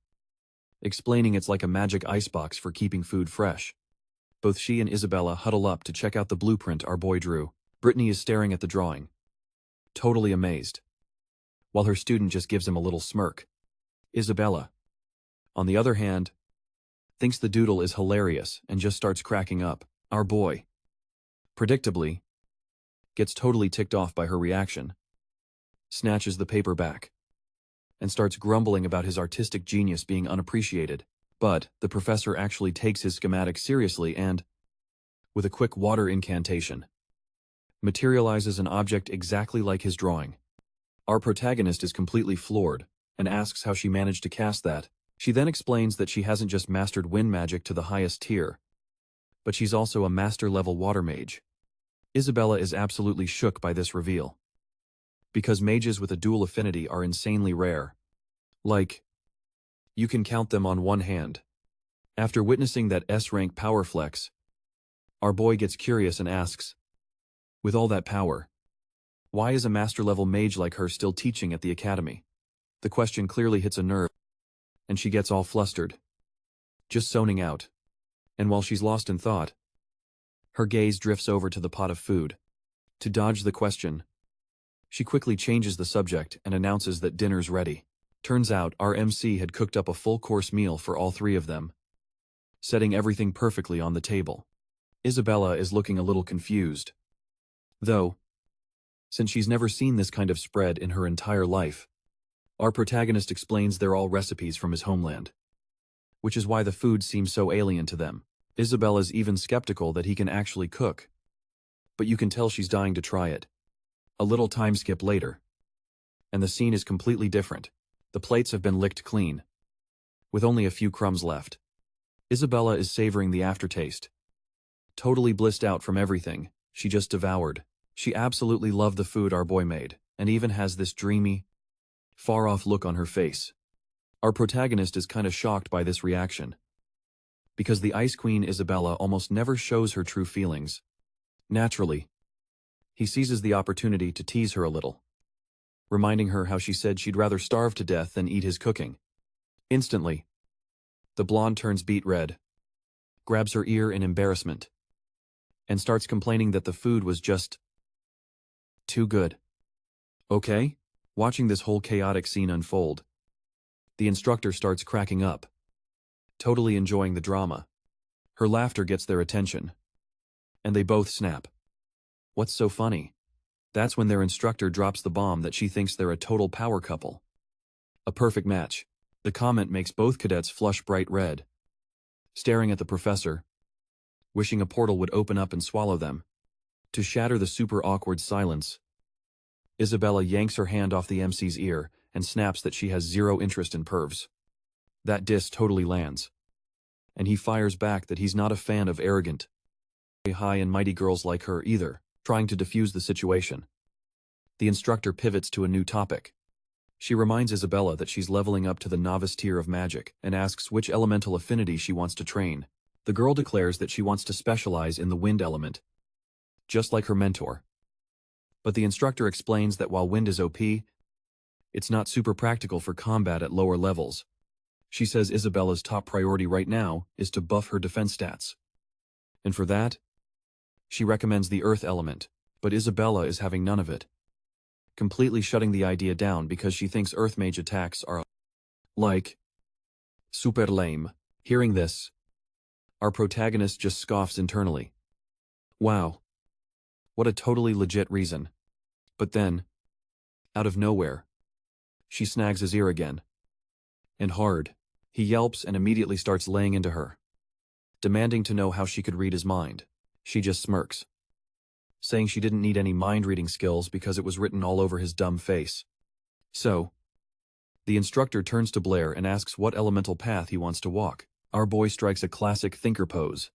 Speaker 1: explaining it's like a magic icebox for keeping food fresh. Both she and Isabella huddle up to check out the blueprint our boy drew. Brittany is staring at the drawing, totally amazed, while her student just gives him a little smirk. Isabella, on the other hand, thinks the doodle is hilarious and just starts cracking up. Our boy, predictably, gets totally ticked off by her reaction, snatches the paper back, and starts grumbling about his artistic genius being unappreciated. But the professor actually takes his schematic seriously and, with a quick water incantation, materializes an object exactly like his drawing. Our protagonist is completely floored and asks how she managed to cast that. She then explains that she hasn't just mastered wind magic to the highest tier, but she's also a master-level water mage. Isabella is absolutely shook by this reveal, because mages with a dual affinity are insanely rare. Like, you can count them on one hand. After witnessing that S-rank power flex, our boy gets curious and asks, with all that power, why is a master-level mage like her still teaching at the academy? The question clearly hits a nerve, and she gets all flustered, just zoning out. And while she's lost in thought, her gaze drifts over to the pot of food. To dodge the question, she quickly changes the subject and announces that dinner's ready. Turns out our MC had cooked up a full-course meal for all three of them, setting everything perfectly on the table. Isabella is looking a little confused, though, since she's never seen this kind of spread in her entire life. Our protagonist explains they're all recipes from his homeland, which is why the food seems so alien to them. Isabella's even skeptical that he can actually cook, but you can tell she's dying to try it. A little time skip later, and the scene is completely different. The plates have been licked clean, with only a few crumbs left. Isabella is savoring the aftertaste, totally blissed out from everything she just devoured. She absolutely loved the food our boy made, and even has this dreamy, far-off look on her face. Our protagonist is kinda shocked by this reaction, because the Ice Queen Isabella almost never shows her true feelings. Naturally, he seizes the opportunity to tease her a little, reminding her how she said she'd rather starve to death than eat his cooking. Instantly, the blonde turns beet red, grabs her ear in embarrassment, and starts complaining that the food was just too good. Okay? Watching this whole chaotic scene unfold, the instructor starts cracking up, totally enjoying the drama. Her laughter gets their attention, and they both snap. What's so funny? That's when their instructor drops the bomb that she thinks they're a total power couple. A perfect match. The comment makes both cadets flush bright red, staring at the professor, wishing a portal would open up and swallow them. To shatter the super awkward silence, Isabella yanks her hand off the MC's ear and snaps that she has zero interest in pervs. That diss totally lands, and he fires back that he's not a fan of arrogant, high and mighty girls like her either. Trying to defuse the situation, the instructor pivots to a new topic. She reminds Isabella that she's leveling up to the novice tier of magic and asks which elemental affinity she wants to train. The girl declares that she wants to specialize in the wind element, just like her mentor. But the instructor explains that while wind is OP, it's not super practical for combat at lower levels. She says Isabella's top priority right now is to buff her defense stats, and for that, she recommends the earth element, but Isabella is having none of it, completely shutting the idea down because she thinks earth mage attacks are, like, super lame. Hearing this, our protagonist just scoffs internally. Wow. What a totally legit reason. But then, out of nowhere, she snags his ear again. And hard. He yelps and immediately starts laying into her, demanding to know how she could read his mind. She just smirks, saying she didn't need any mind-reading skills because it was written all over his dumb face. So, the instructor turns to Blair and asks what elemental path he wants to walk. Our boy strikes a classic thinker pose,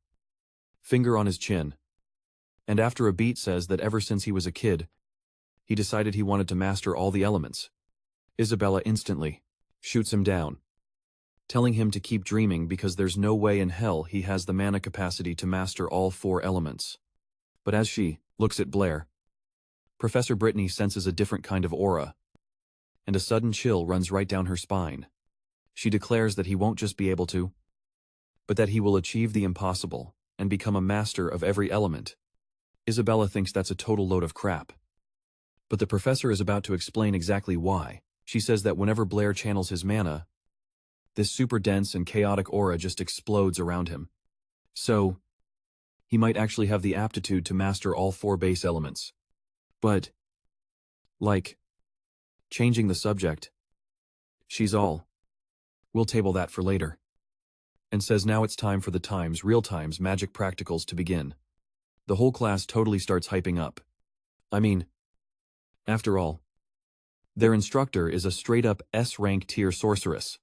Speaker 1: finger on his chin, and after a beat says that ever since he was a kid, he decided he wanted to master all the elements. Isabella instantly shoots him down, telling him to keep dreaming because there's no way in hell he has the mana capacity to master all 4 elements. But as she looks at Blair, Professor Brittany senses a different kind of aura, and a sudden chill runs right down her spine. She declares that he won't just be able to, but that he will achieve the impossible and become a master of every element. Isabella thinks that's a total load of crap. But the professor is about to explain exactly why. She says that whenever Blair channels his mana, this super dense and chaotic aura just explodes around him. So, he might actually have the aptitude to master all 4 base elements. But, like, changing the subject, she's all, we'll table that for later. And says now it's time for the real times magic practicals to begin. The whole class totally starts hyping up. I mean, after all, their instructor is a straight-up S-rank tier sorceress.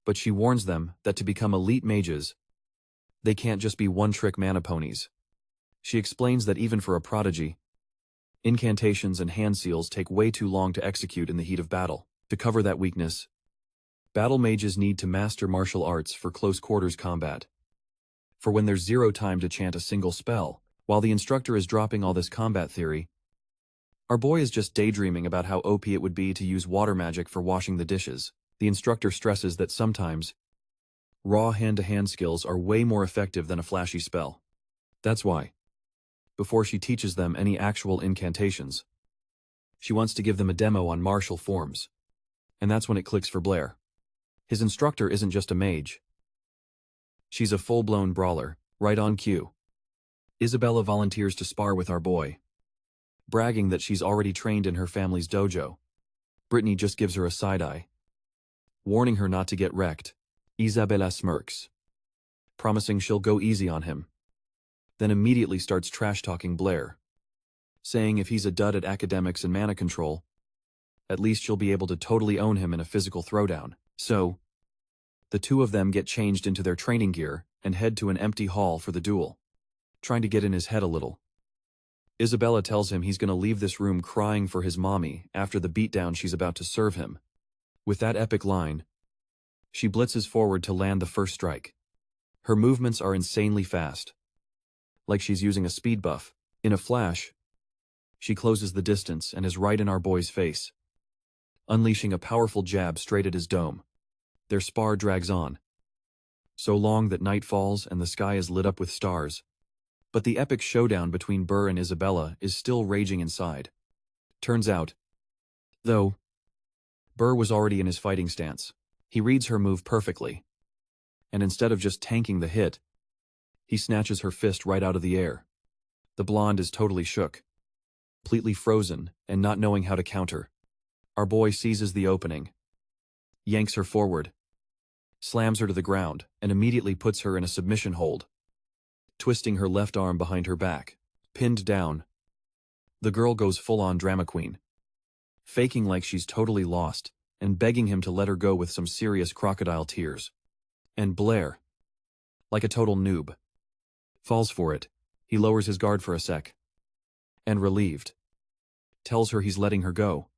Speaker 1: But she warns them that to become elite mages, they can't just be one-trick mana ponies. She explains that even for a prodigy, incantations and hand seals take way too long to execute in the heat of battle. To cover that weakness, battle mages need to master martial arts for close-quarters combat. For when there's 0 time to chant a single spell, while the instructor is dropping all this combat theory, our boy is just daydreaming about how OP it would be to use water magic for washing the dishes. The instructor stresses that sometimes, raw hand-to-hand skills are way more effective than a flashy spell. That's why, before she teaches them any actual incantations, she wants to give them a demo on martial forms. And that's when it clicks for Blair. His instructor isn't just a mage. She's a full-blown brawler, right on cue. Isabella volunteers to spar with our boy, bragging that she's already trained in her family's dojo. Brittany just gives her a side-eye, warning her not to get wrecked. Isabella smirks, promising she'll go easy on him, then immediately starts trash-talking Blair, saying if he's a dud at academics and mana control, at least she'll be able to totally own him in a physical throwdown. So, the two of them get changed into their training gear and head to an empty hall for the duel, trying to get in his head a little. Isabella tells him he's going to leave this room crying for his mommy after the beatdown she's about to serve him. With that epic line, she blitzes forward to land the first strike. Her movements are insanely fast, like she's using a speed buff. In a flash, she closes the distance and is right in our boy's face, unleashing a powerful jab straight at his dome. Their spar drags on, so long that night falls and the sky is lit up with stars. But the epic showdown between Burr and Isabella is still raging inside. Turns out, though, Burr was already in his fighting stance. He reads her move perfectly, and instead of just tanking the hit, he snatches her fist right out of the air. The blonde is totally shook, completely frozen, and not knowing how to counter. Our boy seizes the opening, yanks her forward, slams her to the ground, and immediately puts her in a submission hold, twisting her left arm behind her back. Pinned down, the girl goes full-on drama queen, faking like she's totally lost, and begging him to let her go with some serious crocodile tears. And Blair, like a total noob, falls for it. He lowers his guard for a sec, and relieved, tells her he's letting her go.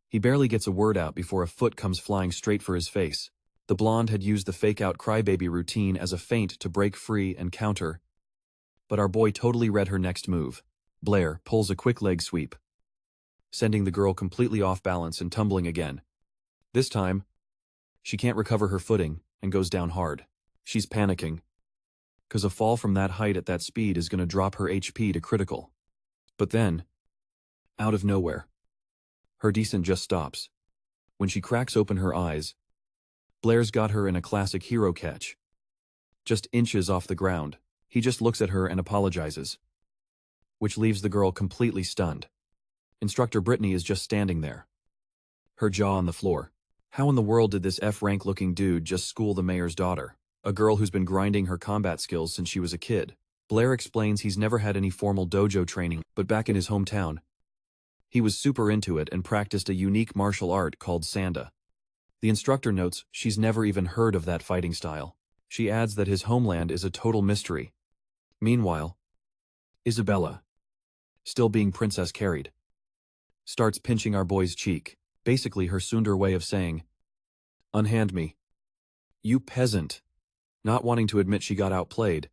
Speaker 1: He barely gets a word out before a foot comes flying straight for his face. The blonde had used the fake-out crybaby routine as a feint to break free and counter, but our boy totally read her next move. Blair pulls a quick leg sweep, sending the girl completely off balance and tumbling again. This time, she can't recover her footing and goes down hard. She's panicking, because a fall from that height at that speed is going to drop her HP to critical. But then, out of nowhere, her descent just stops. When she cracks open her eyes, Blair's got her in a classic hero catch, just inches off the ground. He just looks at her and apologizes, which leaves the girl completely stunned. Instructor Brittany is just standing there, her jaw on the floor. How in the world did this F-rank looking dude just school the mayor's daughter, a girl who's been grinding her combat skills since she was a kid? Blair explains he's never had any formal dojo training, but back in his hometown, he was super into it and practiced a unique martial art called sanda. The instructor notes she's never even heard of that fighting style. She adds that his homeland is a total mystery. Meanwhile, Isabella, still being princess carried, starts pinching our boy's cheek, basically her tsundere way of saying, "Unhand me. You peasant." Not wanting to admit she got outplayed,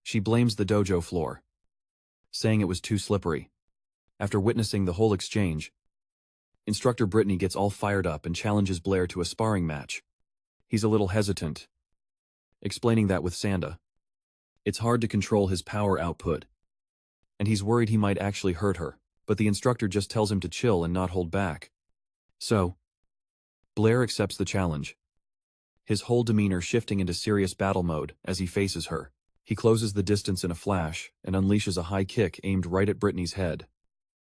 Speaker 1: she blames the dojo floor, saying it was too slippery. After witnessing the whole exchange, Instructor Brittany gets all fired up and challenges Blair to a sparring match. He's a little hesitant, explaining that with sanda, it's hard to control his power output, and he's worried he might actually hurt her, but the instructor just tells him to chill and not hold back. So, Blair accepts the challenge, his whole demeanor shifting into serious battle mode as he faces her. He closes the distance in a flash and unleashes a high kick aimed right at Brittany's head.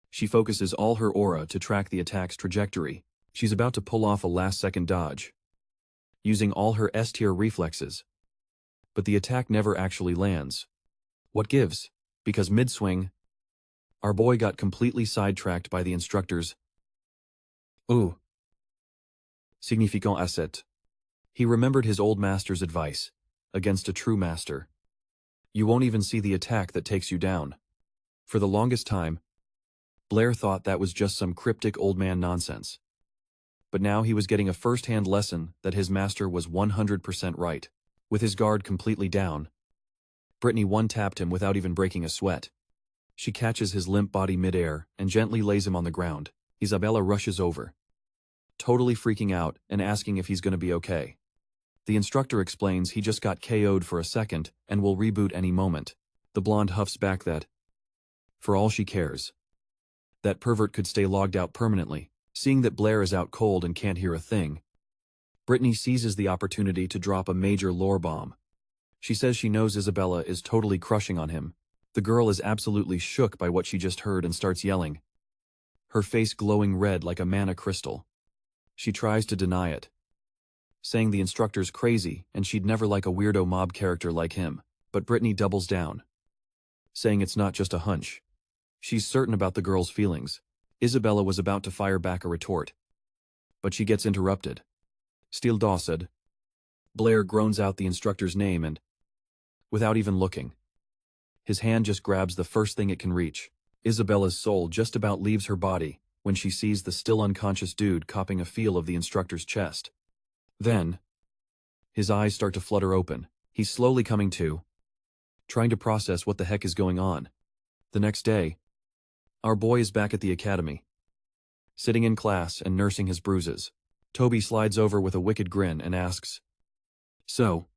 Speaker 1: She focuses all her aura to track the attack's trajectory. She's about to pull off a last-second dodge, using all her S-tier reflexes. But the attack never actually lands. What gives? Because mid-swing, our boy got completely sidetracked by the instructor's significant asset. He remembered his old master's advice, against a true master, you won't even see the attack that takes you down. For the longest time, Blair thought that was just some cryptic old man nonsense. But now he was getting a first-hand lesson that his master was 100% right. With his guard completely down, Brittany one-tapped him without even breaking a sweat. She catches his limp body mid-air and gently lays him on the ground. Isabella rushes over, totally freaking out and asking if he's gonna be okay. The instructor explains he just got KO'd for a second and will reboot any moment. The blonde huffs back that, for all she cares, that pervert could stay logged out permanently. Seeing that Blair is out cold and can't hear a thing, Brittany seizes the opportunity to drop a major lore bomb. She says she knows Isabella is totally crushing on him. The girl is absolutely shook by what she just heard and starts yelling, her face glowing red like a mana crystal. She tries to deny it, saying the instructor's crazy and she'd never like a weirdo mob character like him. But Brittany doubles down, saying it's not just a hunch. She's certain about the girl's feelings. Isabella was about to fire back a retort, but she gets interrupted. Steele Dawson. Blair groans out the instructor's name and, without even looking, his hand just grabs the first thing it can reach. Isabella's soul just about leaves her body when she sees the still unconscious dude copping a feel of the instructor's chest. Then, his eyes start to flutter open. He's slowly coming to, trying to process what the heck is going on. The next day, our boy is back at the academy, sitting in class and nursing his bruises. Toby slides over with a wicked grin and asks, "So,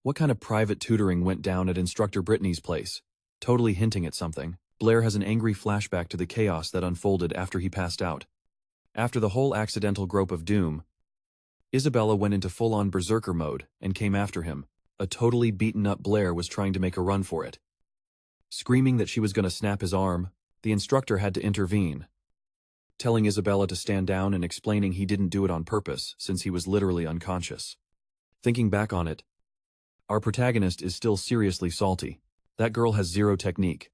Speaker 1: what kind of private tutoring went down at Instructor Brittany's place?" Totally hinting at something. Blair has an angry flashback to the chaos that unfolded after he passed out. After the whole accidental grope of doom, Isabella went into full-on berserker mode and came after him. A totally beaten-up Blair was trying to make a run for it. Screaming that she was going to snap his arm, the instructor had to intervene, telling Isabella to stand down and explaining he didn't do it on purpose since he was literally unconscious. Thinking back on it, our protagonist is still seriously salty. That girl has zero technique,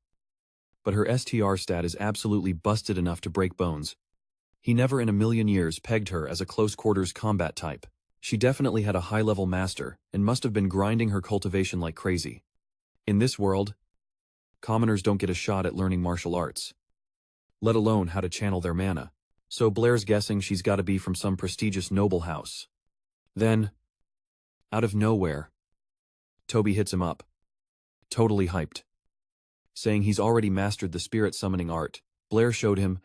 Speaker 1: but her STR stat is absolutely busted enough to break bones. He never in a million years pegged her as a close-quarters combat type. She definitely had a high-level master and must have been grinding her cultivation like crazy. In this world, commoners don't get a shot at learning martial arts, let alone how to channel their mana. So Blair's guessing she's got to be from some prestigious noble house. Then, out of nowhere, Toby hits him up, totally hyped, saying he's already mastered the spirit summoning art. Blair showed him,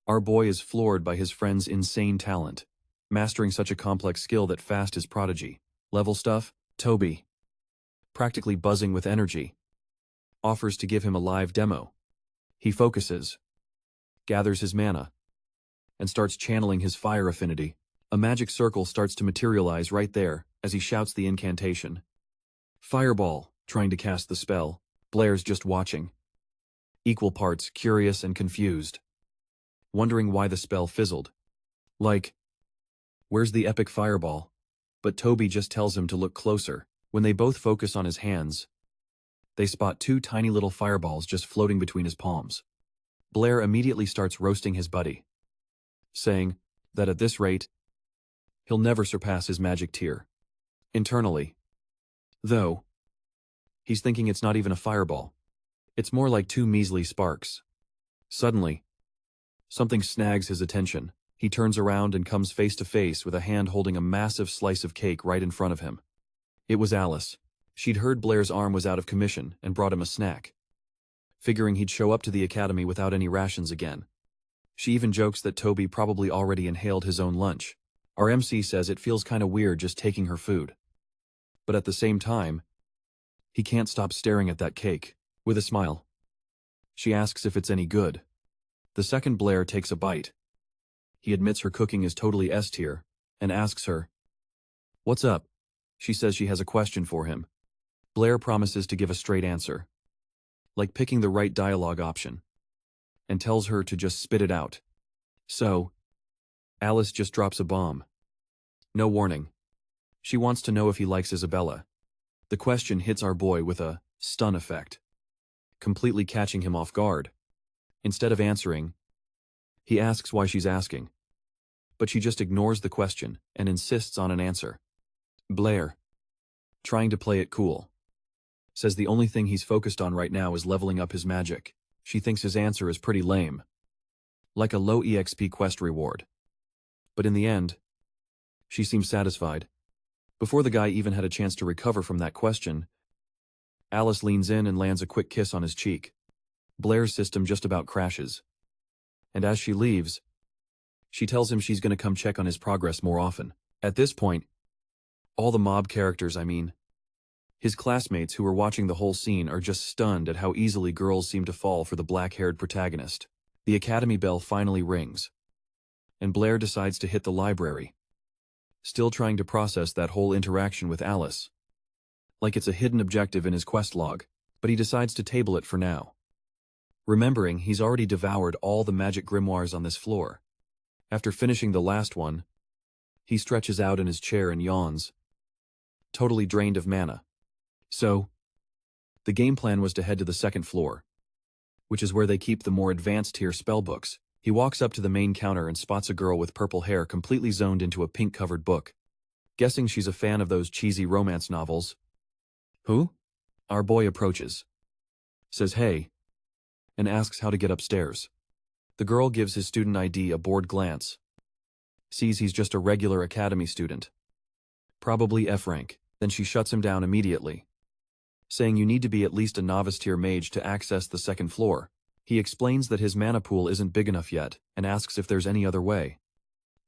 Speaker 1: our boy is floored by his friend's insane talent, mastering such a complex skill that fast is prodigy. Level stuff, Toby, practically buzzing with energy, offers to give him a live demo. He focuses, gathers his mana, and starts channeling his fire affinity. A magic circle starts to materialize right there as he shouts the incantation. Fireball, trying to cast the spell. Blair's just watching, equal parts curious and confused, wondering why the spell fizzled. Like, where's the epic fireball? But Toby just tells him to look closer. When they both focus on his hands, They spot two tiny little fireballs just floating between his palms. Blair immediately starts roasting his buddy, saying that at this rate, he'll never surpass his magic tier. Internally, though, he's thinking it's not even a fireball. It's more like two measly sparks. Suddenly, something snags his attention. He turns around and comes face to face with a hand holding a massive slice of cake right in front of him. It was Alice. She'd heard Blair's arm was out of commission and brought him a snack, figuring he'd show up to the academy without any rations again. She even jokes that Toby probably already inhaled his own lunch. Our MC says it feels kinda weird just taking her food. But at the same time, he can't stop staring at that cake. With a smile, she asks if it's any good. The second Blair takes a bite. He admits her cooking is totally S tier, and asks her, "What's up?" She says she has a question for him. Blair promises to give a straight answer, like picking the right dialogue option, and tells her to just spit it out. So, Alice just drops a bomb. No warning. She wants to know if he likes Isabella. The question hits our boy with a stun effect, completely catching him off guard. Instead of answering, he asks why she's asking. But she just ignores the question and insists on an answer. Blair, trying to play it cool, says the only thing he's focused on right now is leveling up his magic. She thinks his answer is pretty lame, like a low EXP quest reward. But in the end, she seems satisfied. Before the guy even had a chance to recover from that question, Alice leans in and lands a quick kiss on his cheek. Blair's system just about crashes. And as she leaves, she tells him she's gonna come check on his progress more often. At this point, all the mob characters, his classmates who were watching the whole scene are just stunned at how easily girls seem to fall for the black-haired protagonist. The academy bell finally rings, and Blair decides to hit the library, still trying to process that whole interaction with Alice, like it's a hidden objective in his quest log, but he decides to table it for now, remembering he's already devoured all the magic grimoires on this floor. After finishing the last one, he stretches out in his chair and yawns, totally drained of mana. So, the game plan was to head to the second floor, which is where they keep the more advanced tier spellbooks. He walks up to the main counter and spots a girl with purple hair completely zoned into a pink-covered book. Guessing she's a fan of those cheesy romance novels. Who? Our boy approaches, says hey, and asks how to get upstairs. The girl gives his student ID a bored glance, sees he's just a regular academy student, probably F rank, then she shuts him down immediately, saying you need to be at least a novice tier mage to access the second floor. He explains that his mana pool isn't big enough yet, and asks if there's any other way.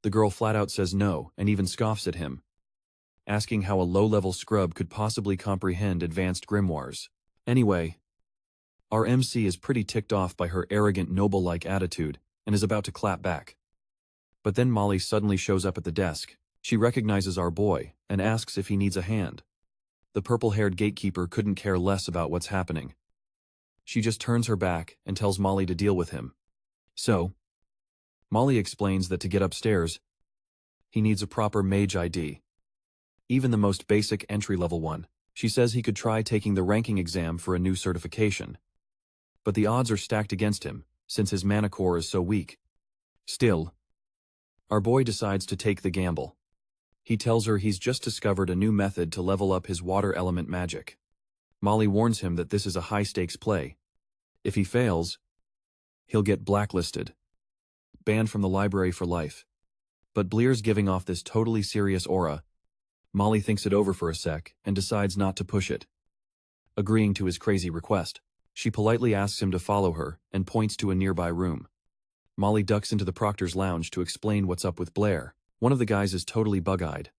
Speaker 1: The girl flat out says no, and even scoffs at him, asking how a low-level scrub could possibly comprehend advanced grimoires. Anyway, our MC is pretty ticked off by her arrogant noble-like attitude, and is about to clap back. But then Molly suddenly shows up at the desk. She recognizes our boy, and asks if he needs a hand. The purple-haired gatekeeper couldn't care less about what's happening. She just turns her back and tells Molly to deal with him. So, Molly explains that to get upstairs, he needs a proper mage ID. Even the most basic entry-level one. She says he could try taking the ranking exam for a new certification. But the odds are stacked against him, since his mana core is so weak. Still, our boy decides to take the gamble. He tells her he's just discovered a new method to level up his water element magic. Molly warns him that this is a high-stakes play. If he fails, he'll get blacklisted, banned from the library for life. But Blair's giving off this totally serious aura. Molly thinks it over for a sec and decides not to push it, agreeing to his crazy request. She politely asks him to follow her and points to a nearby room. Molly ducks into the proctor's lounge to explain what's up with Blair. One of the guys is totally bug-eyed.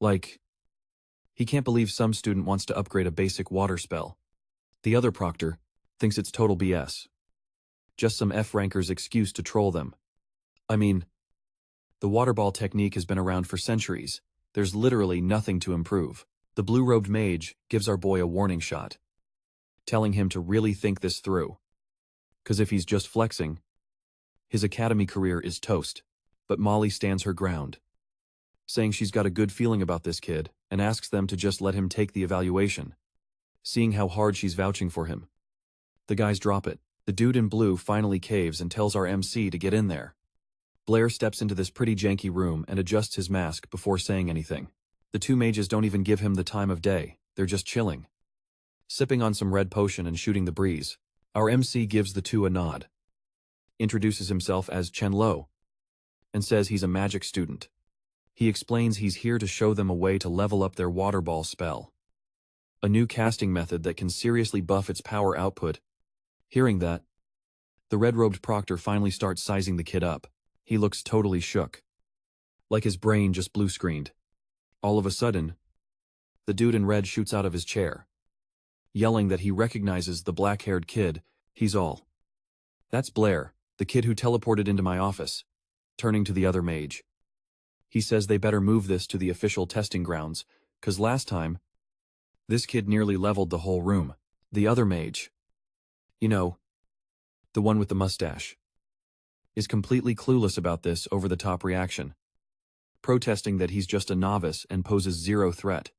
Speaker 1: Like, he can't believe some student wants to upgrade a basic water spell. The other proctor thinks it's total BS. Just some F-ranker's excuse to troll them. The water ball technique has been around for centuries. There's literally nothing to improve. The blue-robed mage gives our boy a warning shot, telling him to really think this through. 'Cause if he's just flexing, his academy career is toast. But Molly stands her ground, saying she's got a good feeling about this kid, and asks them to just let him take the evaluation. seeing how hard she's vouching for him. The guys drop it. The dude in blue finally caves and tells our MC to get in there. Blair steps into this pretty janky room and adjusts his mask before saying anything. The two mages don't even give him the time of day, they're just chilling. Sipping on some red potion and shooting the breeze. Our MC gives the two a nod. Introduces himself as Chen Lo. And says he's a magic student. He explains he's here to show them a way to level up their water ball spell. A new casting method that can seriously buff its power output. Hearing that, the red-robed proctor finally starts sizing the kid up. He looks totally shook. Like his brain just blue-screened. All of a sudden, the dude in red shoots out of his chair. Yelling that he recognizes the black-haired kid. He's all. That's Blair, the kid who teleported into my office. Turning to the other mage. He says they better move this to the official testing grounds, 'cause last time, this kid nearly leveled the whole room. The other mage, you know, the one with the mustache, is completely clueless about this over-the-top reaction, protesting that he's just a novice and poses zero threat.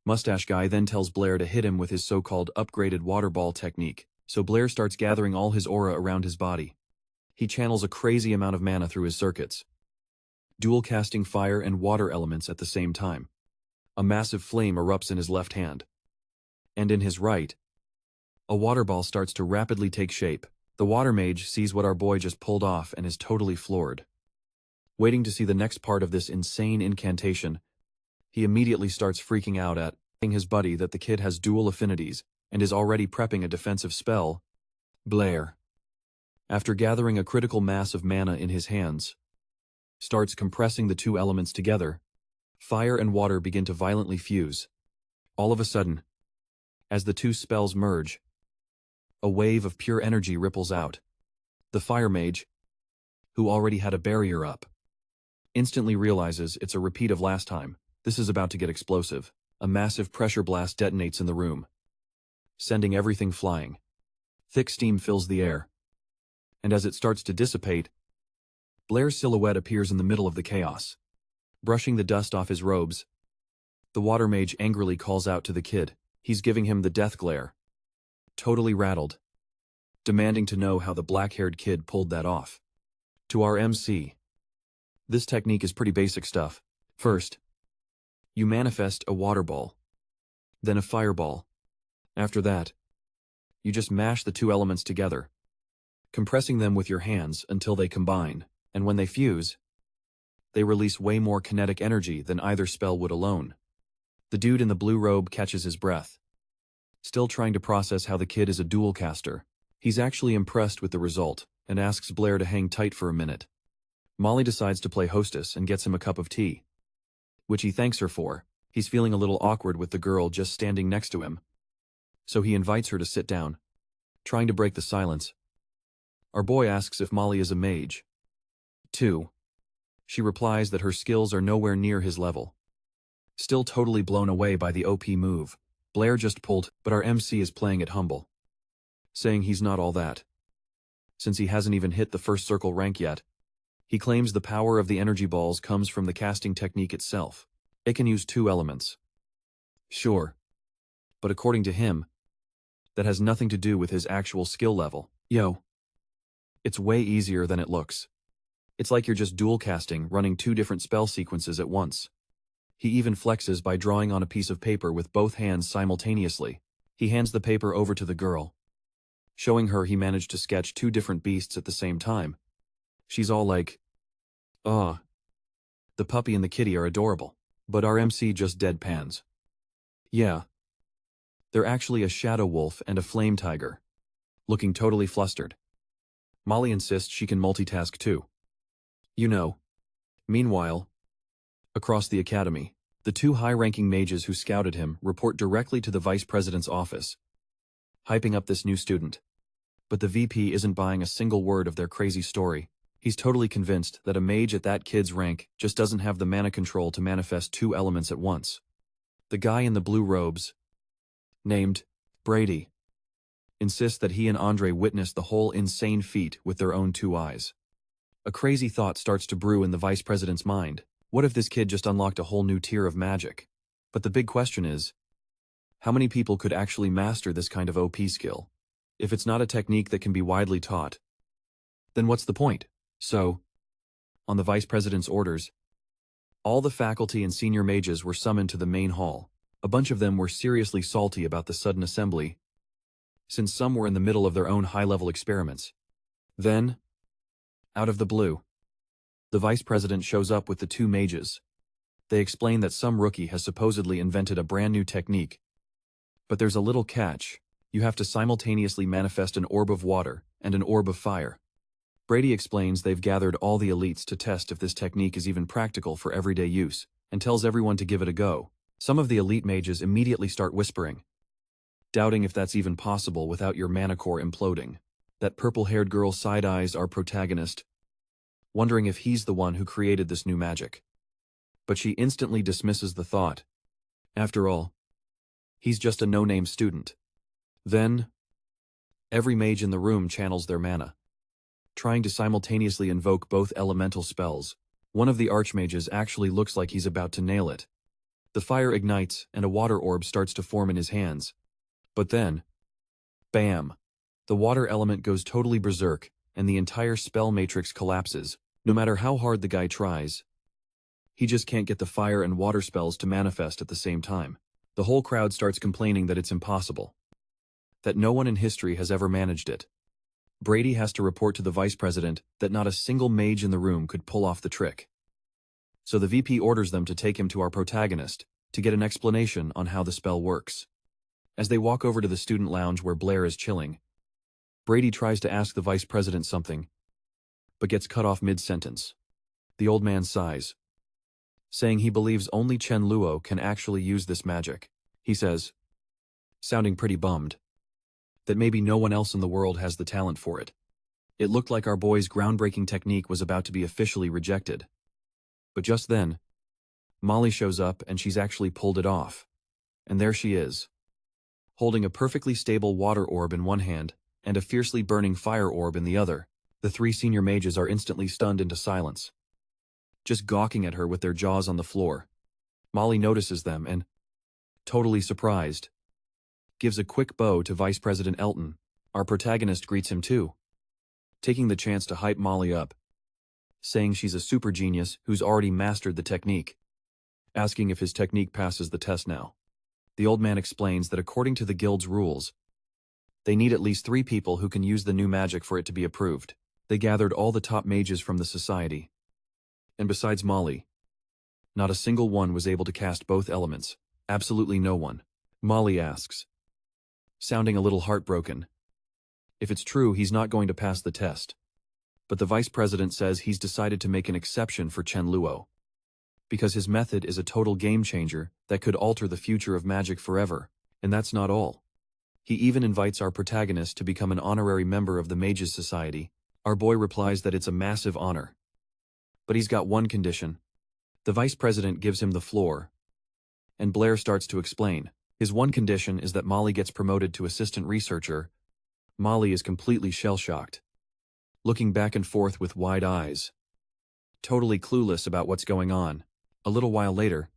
Speaker 1: Mustache guy then tells Blair to hit him with his so-called upgraded water ball technique, so Blair starts gathering all his aura around his body. He channels a crazy amount of mana through his circuits, dual casting fire and water elements at the same time. A massive flame erupts in his left hand. And in his right, a water ball starts to rapidly take shape. The water mage sees what our boy just pulled off and is totally floored. Waiting to see the next part of this insane incantation, he immediately starts freaking out at his buddy that the kid has dual affinities and is already prepping a defensive spell. Blair, after gathering a critical mass of mana in his hands, starts compressing the two elements together. Fire and water begin to violently fuse. All of a sudden, as the two spells merge, a wave of pure energy ripples out. The fire mage, who already had a barrier up, instantly realizes it's a repeat of last time. This is about to get explosive. A massive pressure blast detonates in the room, sending everything flying. Thick steam fills the air. And as it starts to dissipate, Blair's silhouette appears in the middle of the chaos. Brushing the dust off his robes, the water mage angrily calls out to the kid. He's giving him the death glare. Totally rattled. Demanding to know how the black-haired kid pulled that off. To our MC, this technique is pretty basic stuff. First, you manifest a water ball. Then a fireball. After that, you just mash the two elements together, compressing them with your hands until they combine, and when they fuse, they release way more kinetic energy than either spell would alone. The dude in the blue robe catches his breath. Still trying to process how the kid is a dual caster. He's actually impressed with the result, and asks Blair to hang tight for a minute. Molly decides to play hostess and gets him a cup of tea, which he thanks her for. He's feeling a little awkward with the girl just standing next to him, so he invites her to sit down, trying to break the silence. Our boy asks if Molly is a mage. 2. She replies that her skills are nowhere near his level. Still totally blown away by the OP move Blair just pulled, but our MC is playing it humble, saying he's not all that, since he hasn't even hit the first circle rank yet. He claims the power of the energy balls comes from the casting technique itself. It can use two elements. Sure, but according to him, that has nothing to do with his actual skill level. Yo, it's way easier than it looks. It's like you're just dual casting, running two different spell sequences at once. He even flexes by drawing on a piece of paper with both hands simultaneously. He hands the paper over to the girl, showing her he managed to sketch two different beasts at the same time. She's all like, "Aw, the puppy and the kitty are adorable." But our MC just deadpans. Yeah, they're actually a shadow wolf and a flame tiger, looking totally flustered. Molly insists she can multitask too. You know. Meanwhile, across the academy, the two high-ranking mages who scouted him report directly to the vice president's office, hyping up this new student. But the VP isn't buying a single word of their crazy story. He's totally convinced that a mage at that kid's rank just doesn't have the mana control to manifest two elements at once. The guy in the blue robes, named Brady, insists that he and Andre witnessed the whole insane feat with their own two eyes. A crazy thought starts to brew in the vice president's mind. What if this kid just unlocked a whole new tier of magic? But the big question is, How many people could actually master this kind of OP skill? If it's not a technique that can be widely taught, then what's the point? So, on the vice president's orders, all the faculty and senior mages were summoned to the main hall. A bunch of them were seriously salty about the sudden assembly, since some were in the middle of their own high-level experiments. Then, out of the blue, the vice president shows up with the two mages. They explain that some rookie has supposedly invented a brand new technique. But there's a little catch. You have to simultaneously manifest an orb of water and an orb of fire. Brady explains they've gathered all the elites to test if this technique is even practical for everyday use, and tells everyone to give it a go. Some of the elite mages immediately start whispering, doubting if that's even possible without your mana core imploding. That purple-haired girl side-eyes our protagonist, wondering if he's the one who created this new magic. But she instantly dismisses the thought. After all, he's just a no-name student. Then, every mage in the room channels their mana, trying to simultaneously invoke both elemental spells. One of the archmages actually looks like he's about to nail it. The fire ignites and a water orb starts to form in his hands. But then, bam! The water element goes totally berserk, and the entire spell matrix collapses. No matter how hard the guy tries, he just can't get the fire and water spells to manifest at the same time. The whole crowd starts complaining that it's impossible, that no one in history has ever managed it. Brady has to report to the vice president that not a single mage in the room could pull off the trick. So the VP orders them to take him to our protagonist to get an explanation on how the spell works. As they walk over to the student lounge where Blair is chilling, Brady tries to ask the vice president something, but gets cut off mid-sentence. The old man sighs, saying he believes only Chen Luo can actually use this magic. He says, sounding pretty bummed, that maybe no one else in the world has the talent for it. It looked like our boy's groundbreaking technique was about to be officially rejected. But just then, Molly shows up and she's actually pulled it off. And there she is, holding a perfectly stable water orb in one hand and a fiercely burning fire orb in the other. The three senior mages are instantly stunned into silence, just gawking at her with their jaws on the floor. Molly notices them and, totally surprised, gives a quick bow to Vice President Elton. Our protagonist greets him too, taking the chance to hype Molly up, saying she's a super genius who's already mastered the technique, asking if his technique passes the test now. The old man explains that according to the guild's rules, they need at least 3 people who can use the new magic for it to be approved. They gathered all the top mages from the society, and besides Molly, not a single one was able to cast both elements. Absolutely no one. Molly asks, sounding a little heartbroken, if it's true he's not going to pass the test. But the vice president says he's decided to make an exception for Chen Luo, because his method is a total game changer that could alter the future of magic forever. And that's not all. He even invites our protagonist to become an honorary member of the Mages Society. Our boy replies that it's a massive honor. But he's got one condition. The vice president gives him the floor, and Blair starts to explain. His one condition is that Molly gets promoted to assistant researcher. Molly is completely shell-shocked, looking back and forth with wide eyes, totally clueless about what's going on. A little while later,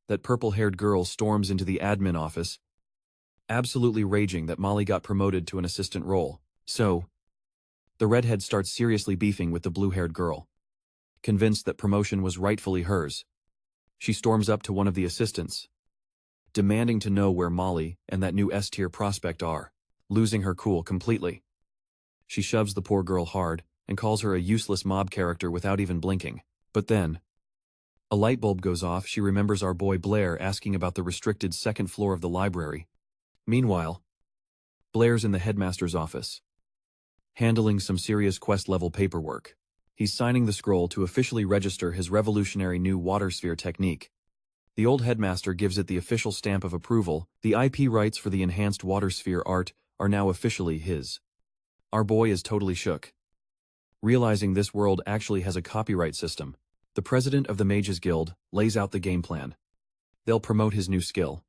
Speaker 1: that purple-haired girl storms into the admin office, absolutely raging that Molly got promoted to an assistant role. So, the redhead starts seriously beefing with the blue-haired girl. Convinced that promotion was rightfully hers, she storms up to one of the assistants, demanding to know where Molly and that new S-tier prospect are. Losing her cool completely, she shoves the poor girl hard and calls her a useless mob character without even blinking. But then, a light bulb goes off. She remembers our boy Blair asking about the restricted second floor of the library. Meanwhile, Blair's in the headmaster's office, handling some serious quest-level paperwork. He's signing the scroll to officially register his revolutionary new water sphere technique. The old headmaster gives it the official stamp of approval. The IP rights for the enhanced water sphere art are now officially his. Our boy is totally shook, realizing this world actually has a copyright system. The president of the Mages Guild lays out the game plan. They'll promote his new skill,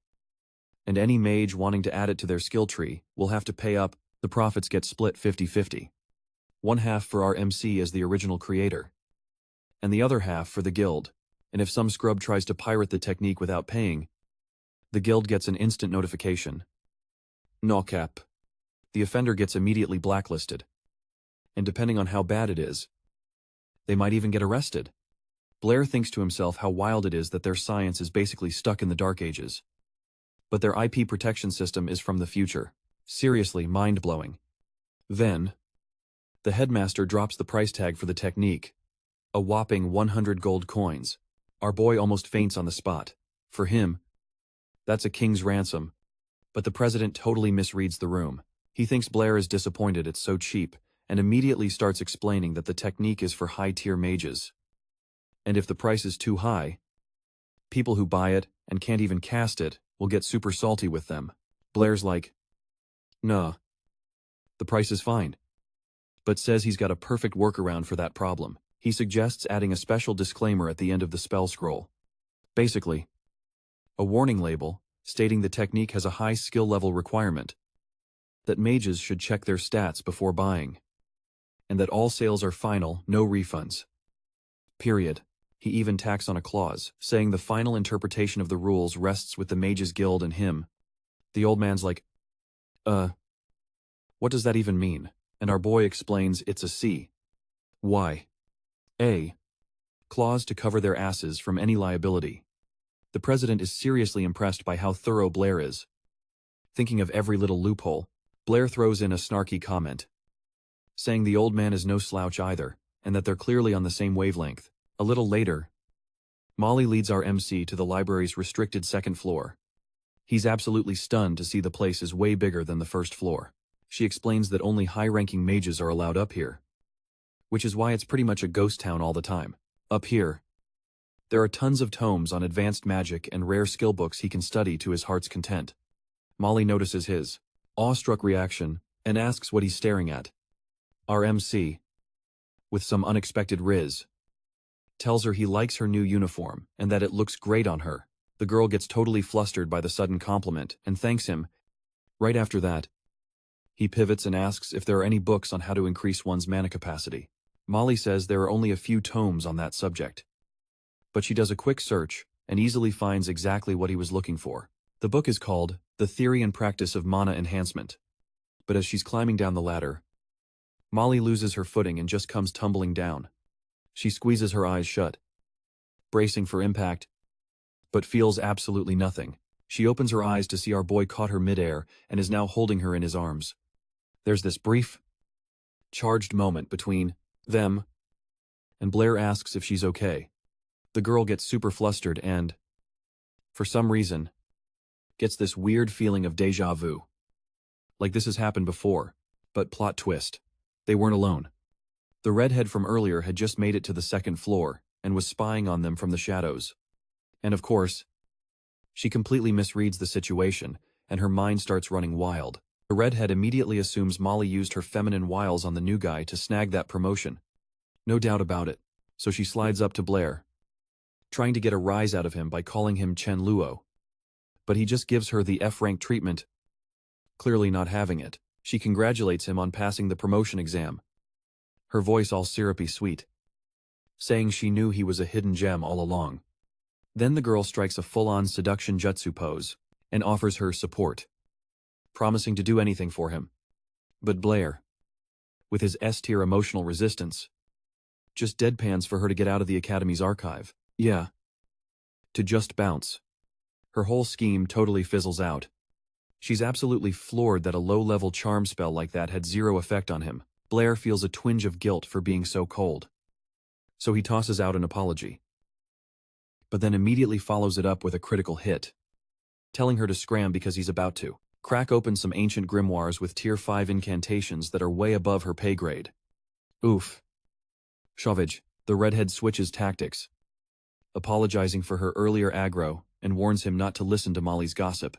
Speaker 1: and any mage wanting to add it to their skill tree will have to pay up. The profits get split 50-50. One half for our MC as the original creator, and the other half for the guild. And if some scrub tries to pirate the technique without paying, The guild gets an instant notification. No cap. The offender gets immediately blacklisted. And depending on how bad it is, they might even get arrested. Blair thinks to himself how wild it is that their science is basically stuck in the Dark Ages. But their IP protection system is from the future. Seriously mind-blowing. Then, the headmaster drops the price tag for the technique. A whopping 100 gold coins. Our boy almost faints on the spot. For him, that's a king's ransom. But the president totally misreads the room. He thinks Blair is disappointed it's so cheap, and immediately starts explaining that the technique is for high-tier mages. And if the price is too high, people who buy it and can't even cast it will get super salty with them. Blair's like, "Nah, the price is fine," but says he's got a perfect workaround for that problem. He suggests adding a special disclaimer at the end of the spell scroll. Basically, a warning label stating the technique has a high skill level requirement, that mages should check their stats before buying, and that all sales are final, no refunds. Period. He even tacks on a clause, saying the final interpretation of the rules rests with the Mages Guild and him. The old man's like, what does that even mean? And our boy explains it's a C. Y. A. Clause to cover their asses from any liability. The president is seriously impressed by how thorough Blair is. Thinking of every little loophole, Blair throws in a snarky comment, saying the old man is no slouch either, and that they're clearly on the same wavelength. A little later, Molly leads our MC to the library's restricted second floor. He's absolutely stunned to see the place is way bigger than the first floor. She explains that only high-ranking mages are allowed up here, which is why it's pretty much a ghost town all the time. Up here, there are tons of tomes on advanced magic and rare skill books he can study to his heart's content. Molly notices his awestruck reaction and asks what he's staring at. Our MC, with some unexpected riz, tells her he likes her new uniform and that it looks great on her. The girl gets totally flustered by the sudden compliment and thanks him. Right after that, he pivots and asks if there are any books on how to increase one's mana capacity. Molly says there are only a few tomes on that subject. But she does a quick search and easily finds exactly what he was looking for. The book is called The Theory and Practice of Mana Enhancement. But as she's climbing down the ladder, Molly loses her footing and just comes tumbling down. She squeezes her eyes shut, bracing for impact, but feels absolutely nothing. She opens her eyes to see our boy caught her midair and is now holding her in his arms. There's this brief, charged moment between them, and Blair asks if she's okay. The girl gets super flustered and, for some reason, gets this weird feeling of déjà vu. Like this has happened before, but plot twist. They weren't alone. The redhead from earlier had just made it to the second floor and was spying on them from the shadows. And of course, she completely misreads the situation and her mind starts running wild. The redhead immediately assumes Molly used her feminine wiles on the new guy to snag that promotion. No doubt about it. So she slides up to Blair, trying to get a rise out of him by calling him Chen Luo. But he just gives her the F-rank treatment, clearly not having it. She congratulates him on passing the promotion exam, her voice all syrupy sweet, saying she knew he was a hidden gem all along. Then the girl strikes a full-on seduction jutsu pose and offers her support, promising to do anything for him. But Blair, with his S-tier emotional resistance, just deadpans for her to get out of the Academy's archive. Yeah. To just bounce. Her whole scheme totally fizzles out. She's absolutely floored that a low-level charm spell like that had zero effect on him. Blair feels a twinge of guilt for being so cold. So he tosses out an apology, but then immediately follows it up with a critical hit, telling her to scram because he's about to crack open some ancient grimoires with tier 5 incantations that are way above her pay grade. Oof. Shovage, the redhead switches tactics, apologizing for her earlier aggro and warns him not to listen to Molly's gossip,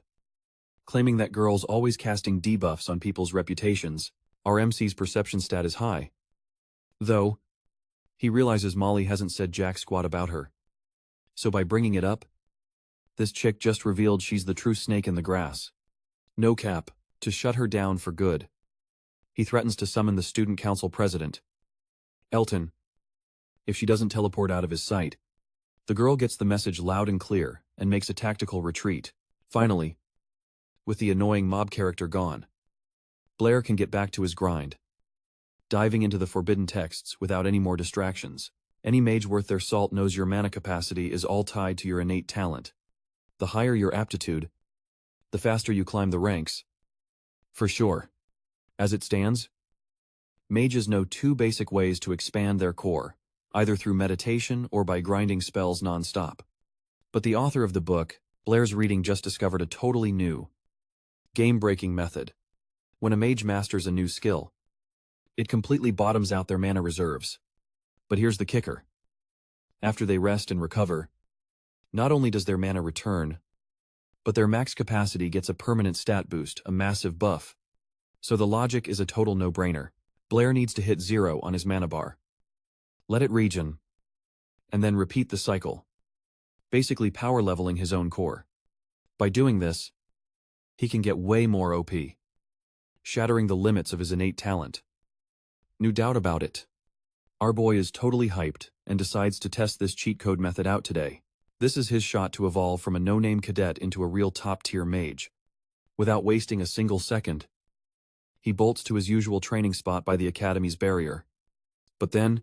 Speaker 1: claiming that girls always casting debuffs on people's reputations. Our MC's perception stat is high, though he realizes Molly hasn't said jack squat about her. So by bringing it up, this chick just revealed she's the true snake in the grass. No cap, to shut her down for good. He threatens to summon the student council president, Elton, if she doesn't teleport out of his sight. The girl gets the message loud and clear and makes a tactical retreat, Finally, with the annoying mob character gone, Blair can get back to his grind, diving into the forbidden texts without any more distractions. Any mage worth their salt knows your mana capacity is all tied to your innate talent. The higher your aptitude, the faster you climb the ranks. For sure. As it stands, mages know two basic ways to expand their core, either through meditation or by grinding spells non-stop. But the author of the book, Blair's reading, just discovered a totally new, game-breaking method. When a mage masters a new skill, it completely bottoms out their mana reserves. But here's the kicker. After they rest and recover, not only does their mana return, but their max capacity gets a permanent stat boost, a massive buff. So the logic is a total no-brainer. Blair needs to hit 0 on his mana bar. Let it regen, and then repeat the cycle, basically power leveling his own core. By doing this, he can get way more OP, shattering the limits of his innate talent. No doubt about it. Our boy is totally hyped and decides to test this cheat code method out today. This is his shot to evolve from a no-name cadet into a real top-tier mage. Without wasting a single second, he bolts to his usual training spot by the academy's barrier. But then,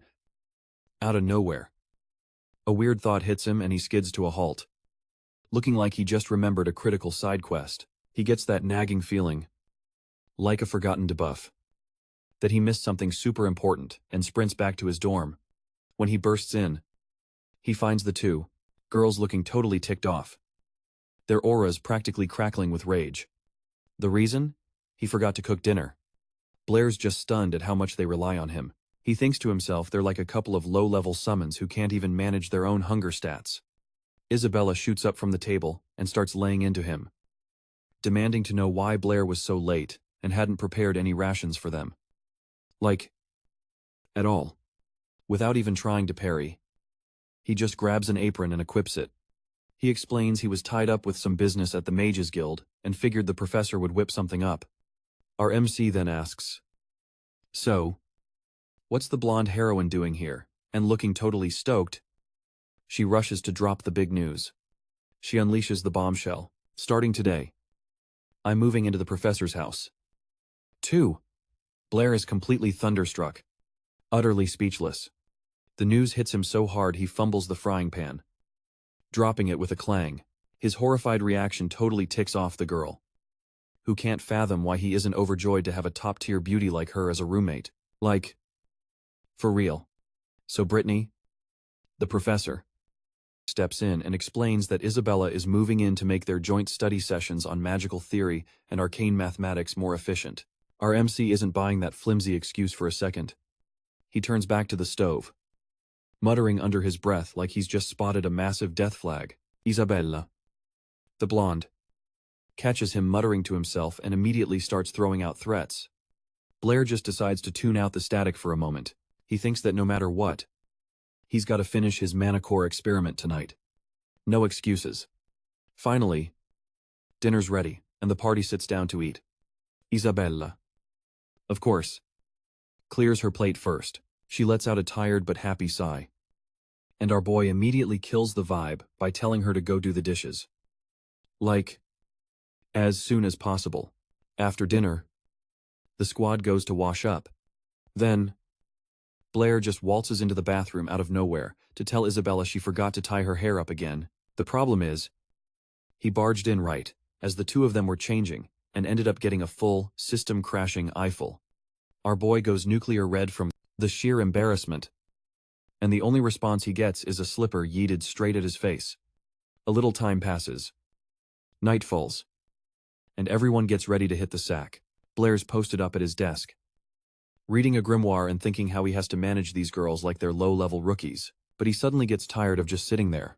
Speaker 1: out of nowhere, a weird thought hits him and he skids to a halt. Looking like he just remembered a critical side quest, he gets that nagging feeling, like a forgotten debuff, that he missed something super important and sprints back to his dorm. When he bursts in, he finds the two girls looking totally ticked off, their auras practically crackling with rage. The reason? He forgot to cook dinner. Blair's just stunned at how much they rely on him. He thinks to himself they're like a couple of low-level summons who can't even manage their own hunger stats. Isabella shoots up from the table and starts laying into him, demanding to know why Blair was so late and hadn't prepared any rations for them. Like, at all. Without even trying to parry, he just grabs an apron and equips it. He explains he was tied up with some business at the Mages Guild and figured the professor would whip something up. Our MC then asks, "So, what's the blonde heroine doing here?" And looking totally stoked, she rushes to drop the big news. She unleashes the bombshell. Starting today, I'm moving into the professor's house. 2. Blair is completely thunderstruck, utterly speechless. The news hits him so hard he fumbles the frying pan, dropping it with a clang. His horrified reaction totally ticks off the girl, who can't fathom why he isn't overjoyed to have a top-tier beauty like her as a roommate. Like, for real. So Brittany, the professor, steps in and explains that Isabella is moving in to make their joint study sessions on magical theory and arcane mathematics more efficient. Our MC isn't buying that flimsy excuse for a second. He turns back to the stove, muttering under his breath like he's just spotted a massive death flag. Isabella, the blonde, catches him muttering to himself and immediately starts throwing out threats. Blair just decides to tune out the static for a moment. He thinks that no matter what, he's got to finish his mana core experiment tonight. No excuses. Finally, dinner's ready, and the party sits down to eat. Isabella, of course, clears her plate first. She lets out a tired but happy sigh. And our boy immediately kills the vibe by telling her to go do the dishes. Like, as soon as possible. After dinner, the squad goes to wash up. Then, Blair just waltzes into the bathroom out of nowhere to tell Isabella she forgot to tie her hair up again. The problem is, he barged in right as the two of them were changing and ended up getting a full, system-crashing eyeful. Our boy goes nuclear red from the sheer embarrassment, and the only response he gets is a slipper yeeted straight at his face. A little time passes. Night falls, and everyone gets ready to hit the sack. Blair's posted up at his desk, reading a grimoire and thinking how he has to manage these girls like they're low-level rookies, but he suddenly gets tired of just sitting there.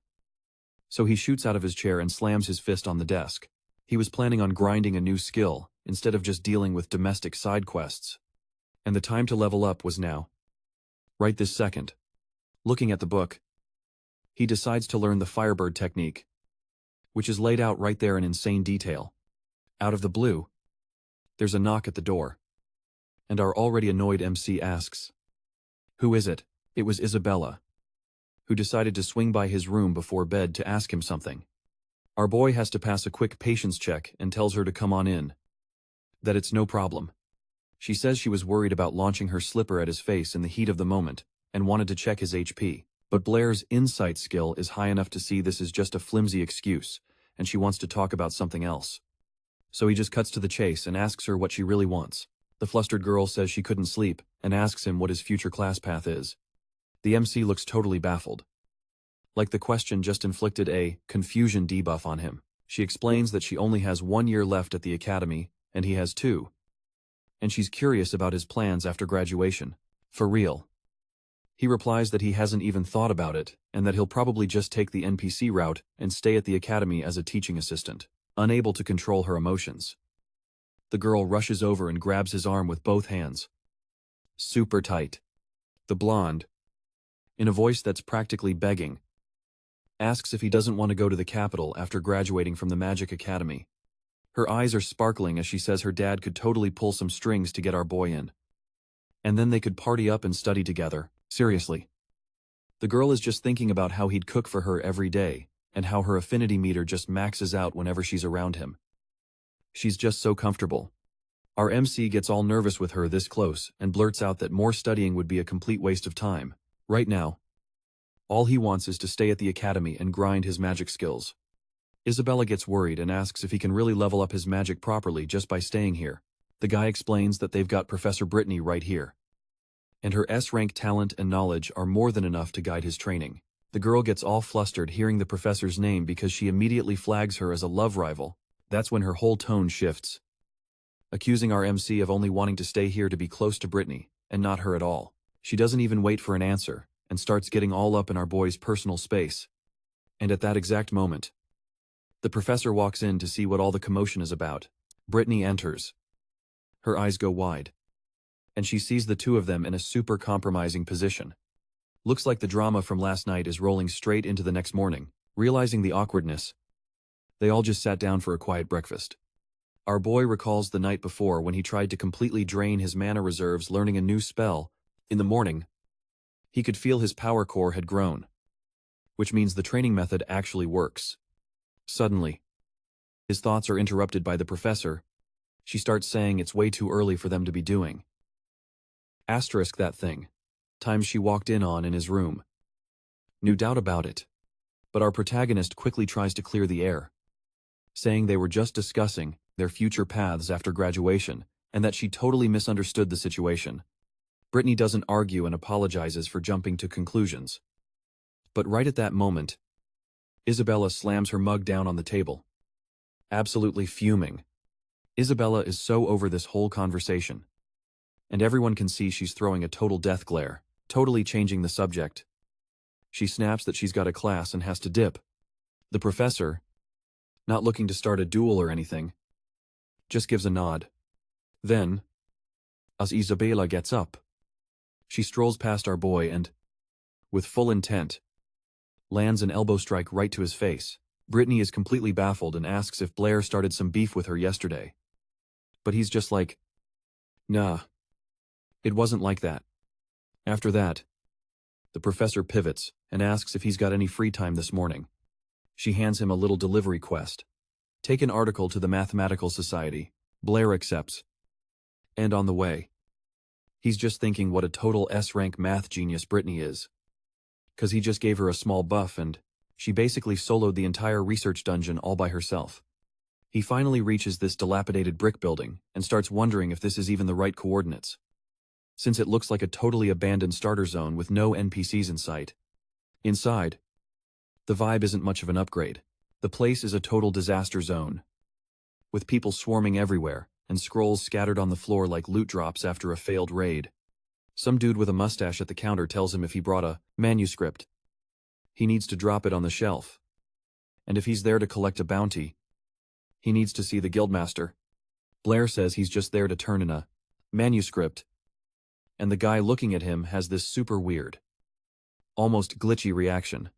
Speaker 1: So he shoots out of his chair and slams his fist on the desk. He was planning on grinding a new skill instead of just dealing with domestic side quests. And the time to level up was now. Right this second. Looking at the book, he decides to learn the Firebird technique, which is laid out right there in insane detail. Out of the blue, there's a knock at the door, and our already annoyed MC asks, "Who is it?" It was Isabella, who decided to swing by his room before bed to ask him something. Our boy has to pass a quick patience check and tells her to come on in. That it's no problem. She says she was worried about launching her slipper at his face in the heat of the moment and wanted to check his HP. But Blair's insight skill is high enough to see this is just a flimsy excuse, and she wants to talk about something else. So he just cuts to the chase and asks her what she really wants. The flustered girl says she couldn't sleep and asks him what his future class path is. The MC looks totally baffled. Like the question just inflicted a confusion debuff on him. She explains that she only has 1 year left at the academy, and he has 2. And she's curious about his plans after graduation. For real. He replies that he hasn't even thought about it, and that he'll probably just take the NPC route and stay at the academy as a teaching assistant, unable to control her emotions. The girl rushes over and grabs his arm with both hands. Super tight. The blonde, in a voice that's practically begging, asks if he doesn't want to go to the capital after graduating from the Magic Academy. Her eyes are sparkling as she says her dad could totally pull some strings to get our boy in. And then they could party up and study together. Seriously. The girl is just thinking about how he'd cook for her every day, and how her affinity meter just maxes out whenever she's around him. She's just so comfortable. Our MC gets all nervous with her this close and blurts out that more studying would be a complete waste of time. Right now, all he wants is to stay at the academy and grind his magic skills. Isabella gets worried and asks if he can really level up his magic properly just by staying here. The guy explains that they've got Professor Brittany right here, and her S-rank talent and knowledge are more than enough to guide his training. The girl gets all flustered hearing the professor's name because she immediately flags her as a love rival. That's when her whole tone shifts, accusing our MC of only wanting to stay here to be close to Brittany, and not her at all. She doesn't even wait for an answer, and starts getting all up in our boy's personal space. And at that exact moment, the professor walks in to see what all the commotion is about. Brittany enters. Her eyes go wide, and she sees the two of them in a super compromising position. Looks like the drama from last night is rolling straight into the next morning. Realizing the awkwardness, they all just sat down for a quiet breakfast. Our boy recalls the night before when he tried to completely drain his mana reserves learning a new spell. In the morning, he could feel his power core had grown, which means the training method actually works. Suddenly, his thoughts are interrupted by the professor. She starts saying it's way too early for them to be doing. Asterisk that thing. Time she walked in on in his room. No doubt about it. But our protagonist quickly tries to clear the air, saying they were just discussing their future paths after graduation, and that she totally misunderstood the situation. Brittany doesn't argue and apologizes for jumping to conclusions. But right at that moment, Isabella slams her mug down on the table, absolutely fuming. Isabella is so over this whole conversation, and everyone can see she's throwing a total death glare, totally changing the subject. She snaps that she's got a class and has to dip. The professor, not looking to start a duel or anything, just gives a nod. Then, as Isabella gets up, she strolls past our boy and, with full intent, lands an elbow strike right to his face. Brittany is completely baffled and asks if Blair started some beef with her yesterday. But he's just like, nah, it wasn't like that. After that, the professor pivots and asks if he's got any free time this morning. She hands him a little delivery quest. Take an article to the Mathematical Society. Blair accepts. And on the way, he's just thinking what a total S-rank math genius Brittany is. 'Cause he just gave her a small buff and she basically soloed the entire research dungeon all by herself. He finally reaches this dilapidated brick building and starts wondering if this is even the right coordinates, since it looks like a totally abandoned starter zone with no NPCs in sight. Inside, the vibe isn't much of an upgrade. The place is a total disaster zone, with people swarming everywhere and scrolls scattered on the floor like loot drops after a failed raid. Some dude with a mustache at the counter tells him if he brought a manuscript, he needs to drop it on the shelf. And if he's there to collect a bounty, he needs to see the guildmaster. Blair says he's just there to turn in a manuscript, and the guy looking at him has this super weird, almost glitchy reaction.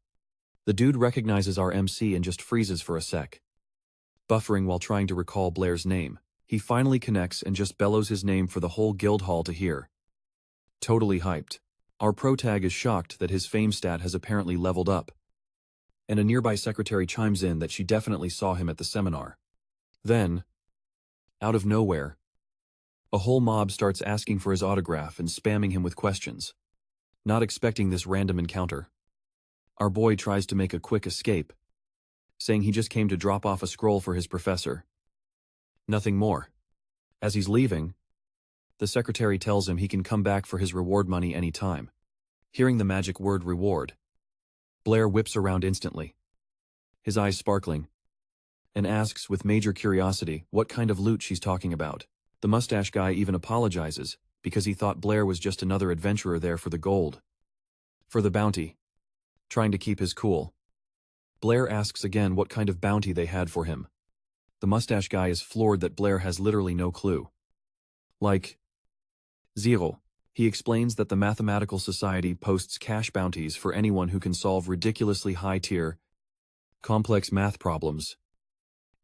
Speaker 1: The dude recognizes our MC and just freezes for a sec, buffering while trying to recall Blair's name. He finally connects and just bellows his name for the whole guild hall to hear. Totally hyped. Our protag is shocked that his fame stat has apparently leveled up, and a nearby secretary chimes in that she definitely saw him at the seminar. Then, out of nowhere, a whole mob starts asking for his autograph and spamming him with questions. Not expecting this random encounter, our boy tries to make a quick escape, saying he just came to drop off a scroll for his professor. Nothing more. As he's leaving, the secretary tells him he can come back for his reward money any time. Hearing the magic word reward, Blair whips around instantly, his eyes sparkling, and asks with major curiosity what kind of loot she's talking about. The mustache guy even apologizes, because he thought Blair was just another adventurer there for the gold. For the bounty. Trying to keep his cool, Blair asks again what kind of bounty they had for him. The mustache guy is floored that Blair has literally no clue. Like, zero. He explains that the Mathematical Society posts cash bounties for anyone who can solve ridiculously high-tier, complex math problems.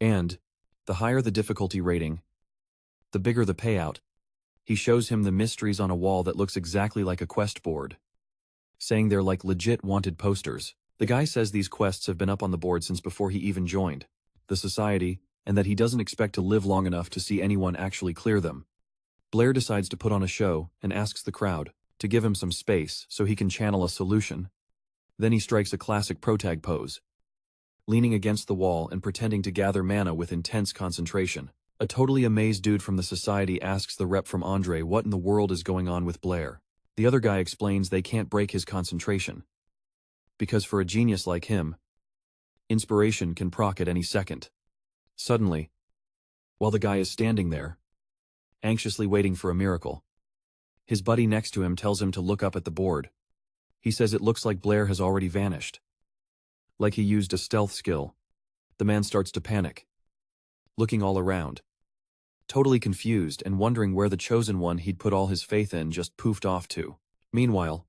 Speaker 1: And, the higher the difficulty rating, the bigger the payout. He shows him the mysteries on a wall that looks exactly like a quest board, saying they're like legit wanted posters. The guy says these quests have been up on the board since before he even joined the society, and that he doesn't expect to live long enough to see anyone actually clear them. Blair decides to put on a show and asks the crowd to give him some space so he can channel a solution. Then he strikes a classic protag pose, leaning against the wall and pretending to gather mana with intense concentration. A totally amazed dude from the society asks the rep from Andre what in the world is going on with Blair. The other guy explains they can't break his concentration, because for a genius like him, inspiration can proc at any second. Suddenly, while the guy is standing there, anxiously waiting for a miracle, his buddy next to him tells him to look up at the board. He says it looks like Blair has already vanished, like he used a stealth skill. The man starts to panic, looking all around, totally confused and wondering where the chosen one he'd put all his faith in just poofed off to. Meanwhile,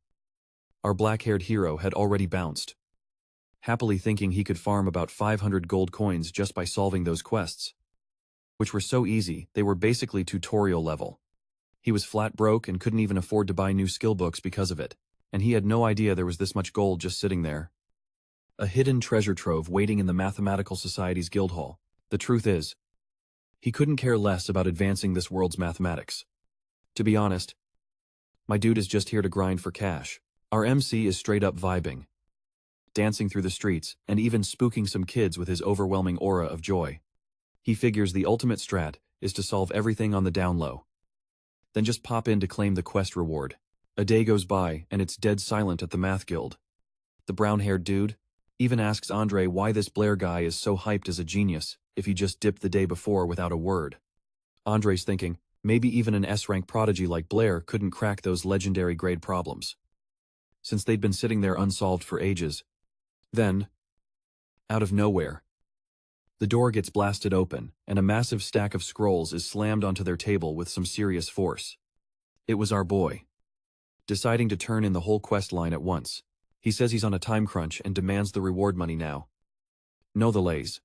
Speaker 1: our black-haired hero had already bounced, happily thinking he could farm about 500 gold coins just by solving those quests, which were so easy they were basically tutorial level. He was flat broke and couldn't even afford to buy new skill books because of it, and he had no idea there was this much gold just sitting there. A hidden treasure trove waiting in the Mathematical Society's guild hall. The truth is, he couldn't care less about advancing this world's mathematics. To be honest, my dude is just here to grind for cash. Our MC is straight up vibing, dancing through the streets and even spooking some kids with his overwhelming aura of joy. He figures the ultimate strat is to solve everything on the down low, then just pop in to claim the quest reward. A day goes by and it's dead silent at the math guild. The brown-haired dude even asks Andre why this Blair guy is so hyped as a genius if he just dipped the day before without a word. Andre's thinking, maybe even an S-rank prodigy like Blair couldn't crack those legendary grade problems, since they'd been sitting there unsolved for ages. Then, out of nowhere, the door gets blasted open, and a massive stack of scrolls is slammed onto their table with some serious force. It was our boy, deciding to turn in the whole quest line at once. He says he's on a time crunch and demands the reward money now. No delays.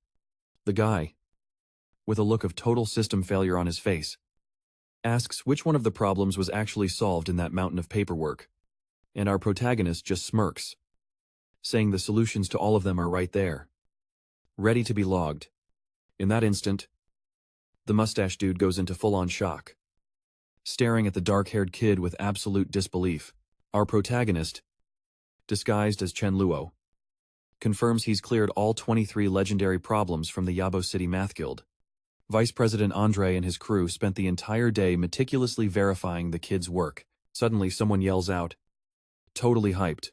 Speaker 1: The guy, with a look of total system failure on his face, asks which one of the problems was actually solved in that mountain of paperwork, and our protagonist just smirks, saying the solutions to all of them are right there, ready to be logged. In that instant, the mustache dude goes into full-on shock, staring at the dark-haired kid with absolute disbelief. Our protagonist, disguised as Chen Luo, confirms he's cleared all 23 legendary problems from the Yabo City Math Guild. Vice President Andre and his crew spent the entire day meticulously verifying the kid's work. Suddenly someone yells out, totally hyped,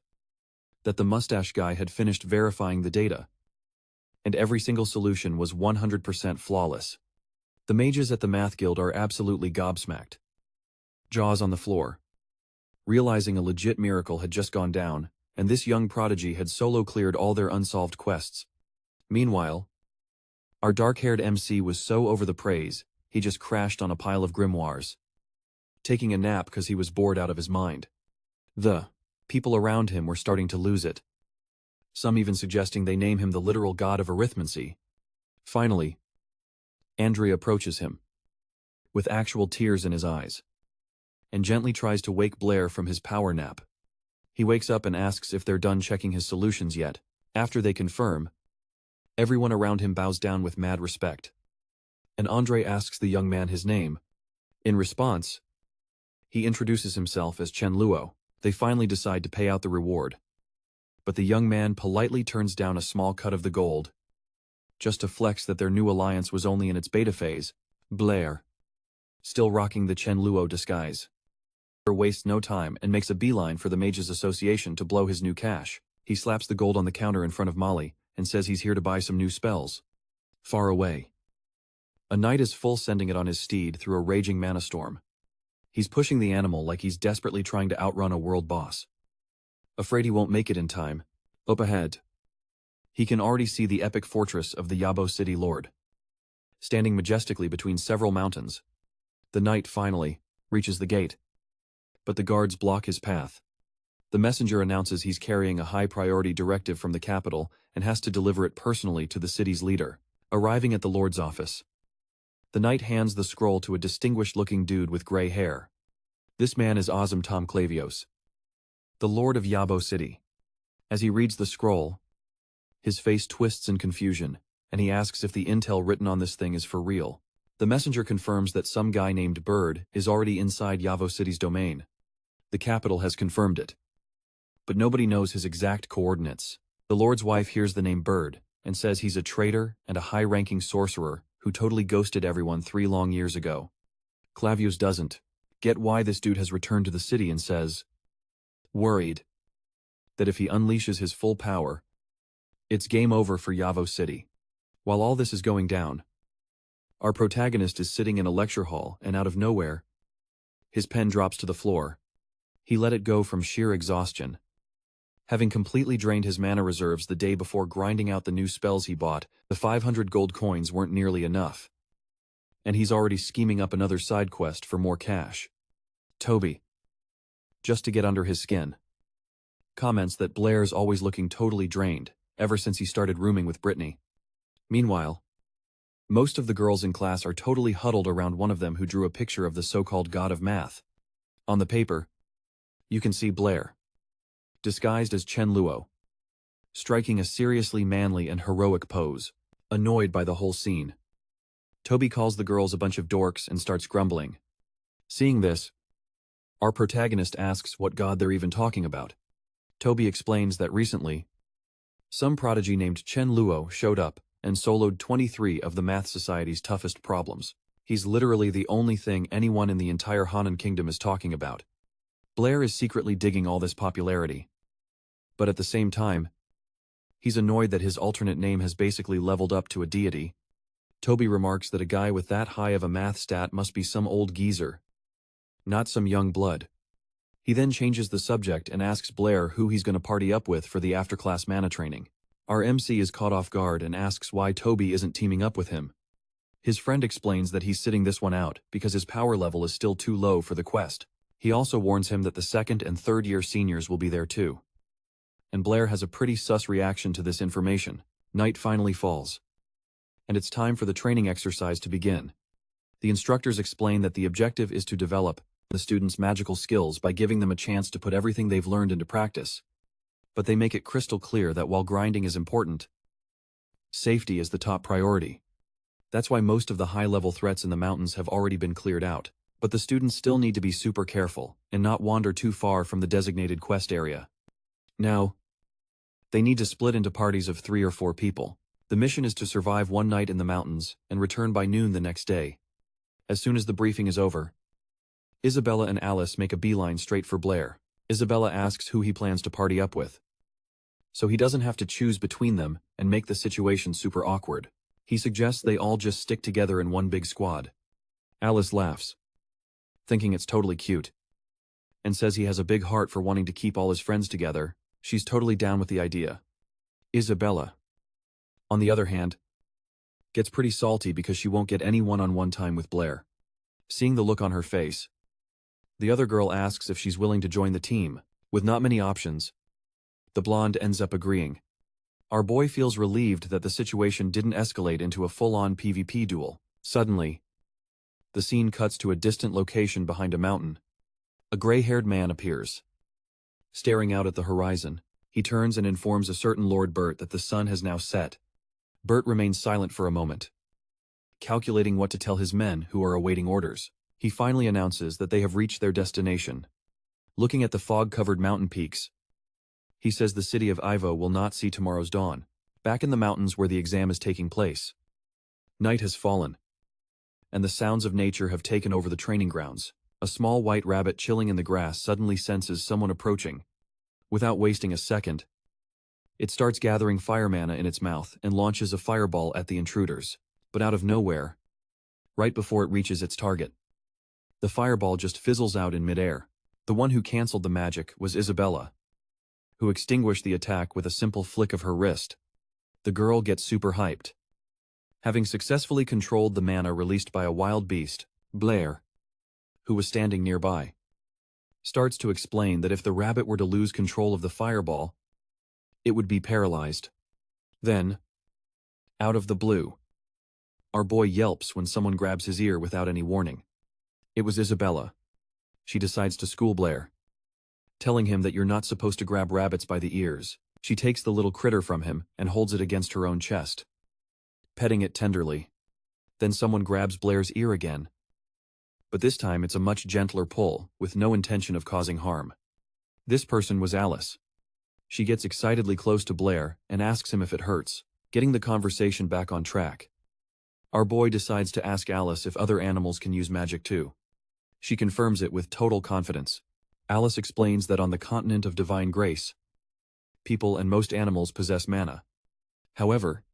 Speaker 1: that the mustache guy had finished verifying the data, and every single solution was 100% flawless. The mages at the Math Guild are absolutely gobsmacked, jaws on the floor, realizing a legit miracle had just gone down, and this young prodigy had solo cleared all their unsolved quests. Meanwhile, our dark-haired MC was so over the praise, he just crashed on a pile of grimoires, taking a nap because he was bored out of his mind. The people around him were starting to lose it, some even suggesting they name him the literal god of arithmancy. Finally, Andre approaches him, with actual tears in his eyes, and gently tries to wake Blair from his power nap. He wakes up and asks if they're done checking his solutions yet. After they confirm, everyone around him bows down with mad respect. And Andre asks the young man his name. In response, he introduces himself as Chen Luo. They finally decide to pay out the reward. But the young man politely turns down a small cut of the gold, just to flex that their new alliance was only in its beta phase. Blair, still rocking the Chen Luo disguise, wastes no time and makes a beeline for the Mages Association to blow his new cash. He slaps the gold on the counter in front of Molly and says he's here to buy some new spells. Far away, a knight is full sending it on his steed through a raging mana storm. He's pushing the animal like he's desperately trying to outrun a world boss. Afraid he won't make it in time, up ahead, he can already see the epic fortress of the Yabo City Lord, standing majestically between several mountains. The knight finally reaches the gate, but the guards block his path. The messenger announces he's carrying a high-priority directive from the capital and has to deliver it personally to the city's leader. Arriving at the Lord's office, the knight hands the scroll to a distinguished-looking dude with gray hair. This man is Azam Tom Clavios, the Lord of Yabo City. As he reads the scroll, his face twists in confusion, and he asks if the intel written on this thing is for real. The messenger confirms that some guy named Bird is already inside Yavo City's domain. The capital has confirmed it, but nobody knows his exact coordinates. The Lord's wife hears the name Bird and says he's a traitor and a high-ranking sorcerer who totally ghosted everyone 3 long years ago. Clavius doesn't get why this dude has returned to the city and says, worried, that if he unleashes his full power, it's game over for Yavo City. While all this is going down, our protagonist is sitting in a lecture hall and out of nowhere, his pen drops to the floor. He let it go from sheer exhaustion. Having completely drained his mana reserves the day before grinding out the new spells he bought, the 500 gold coins weren't nearly enough. And he's already scheming up another side quest for more cash. Toby, just to get under his skin, comments that Blair's always looking totally drained, ever since he started rooming with Brittany. Meanwhile, most of the girls in class are totally huddled around one of them who drew a picture of the so-called god of math. On the paper, you can see Blair, disguised as Chen Luo, striking a seriously manly and heroic pose. Annoyed by the whole scene, Toby calls the girls a bunch of dorks and starts grumbling. Seeing this, our protagonist asks what god they're even talking about. Toby explains that recently, some prodigy named Chen Luo showed up and soloed 23 of the Math Society's toughest problems. He's literally the only thing anyone in the entire Hanan Kingdom is talking about. Blair is secretly digging all this popularity. But at the same time, he's annoyed that his alternate name has basically leveled up to a deity. Toby remarks that a guy with that high of a math stat must be some old geezer, not some young blood. He then changes the subject and asks Blair who he's going to party up with for the after-class mana training. Our MC is caught off guard and asks why Toby isn't teaming up with him. His friend explains that he's sitting this one out because his power level is still too low for the quest. He also warns him that the 2nd and 3rd year seniors will be there too. And Blair has a pretty sus reaction to this information. Night finally falls, and it's time for the training exercise to begin. The instructors explain that the objective is to develop the students' magical skills by giving them a chance to put everything they've learned into practice. But they make it crystal clear that while grinding is important, safety is the top priority. That's why most of the high-level threats in the mountains have already been cleared out. But the students still need to be super careful and not wander too far from the designated quest area. Now, they need to split into parties of 3 or 4 people. The mission is to survive one night in the mountains and return by noon the next day. As soon as the briefing is over, Isabella and Alice make a beeline straight for Blair. Isabella asks who he plans to party up with, so he doesn't have to choose between them and make the situation super awkward. He suggests they all just stick together in one big squad. Alice laughs, thinking it's totally cute, and says he has a big heart for wanting to keep all his friends together. She's totally down with the idea. Isabella, on the other hand, gets pretty salty because she won't get any one-on-one time with Blair. Seeing the look on her face, the other girl asks if she's willing to join the team. With not many options, the blonde ends up agreeing. Our boy feels relieved that the situation didn't escalate into a full-on PvP duel. Suddenly, the scene cuts to a distant location behind a mountain. A gray-haired man appears, staring out at the horizon. He turns and informs a certain Lord Bert that the sun has now set. Bert remains silent for a moment, calculating what to tell his men who are awaiting orders. He finally announces that they have reached their destination. Looking at the fog-covered mountain peaks, he says the city of Ivo will not see tomorrow's dawn. Back in the mountains where the exam is taking place, night has fallen, and the sounds of nature have taken over the training grounds. A small white rabbit chilling in the grass suddenly senses someone approaching. Without wasting a second, it starts gathering fire mana in its mouth and launches a fireball at the intruders. But out of nowhere, right before it reaches its target, the fireball just fizzles out in midair. The one who canceled the magic was Isabella, who extinguished the attack with a simple flick of her wrist. The girl gets super hyped. Having successfully controlled the mana released by a wild beast, Blair, who was standing nearby, starts to explain that if the rabbit were to lose control of the fireball, it would be paralyzed. Then, out of the blue, our boy yelps when someone grabs his ear without any warning. It was Isabella. She decides to school Blair, telling him that you're not supposed to grab rabbits by the ears. She takes the little critter from him and holds it against her own chest, petting it tenderly. Then someone grabs Blair's ear again. But this time it's a much gentler pull, with no intention of causing harm. This person was Alice. She gets excitedly close to Blair and asks him if it hurts, getting the conversation back on track. Our boy decides to ask Alice if other animals can use magic too. She confirms it with total confidence. Alice explains that on the continent of divine grace, people and most animals possess mana. However,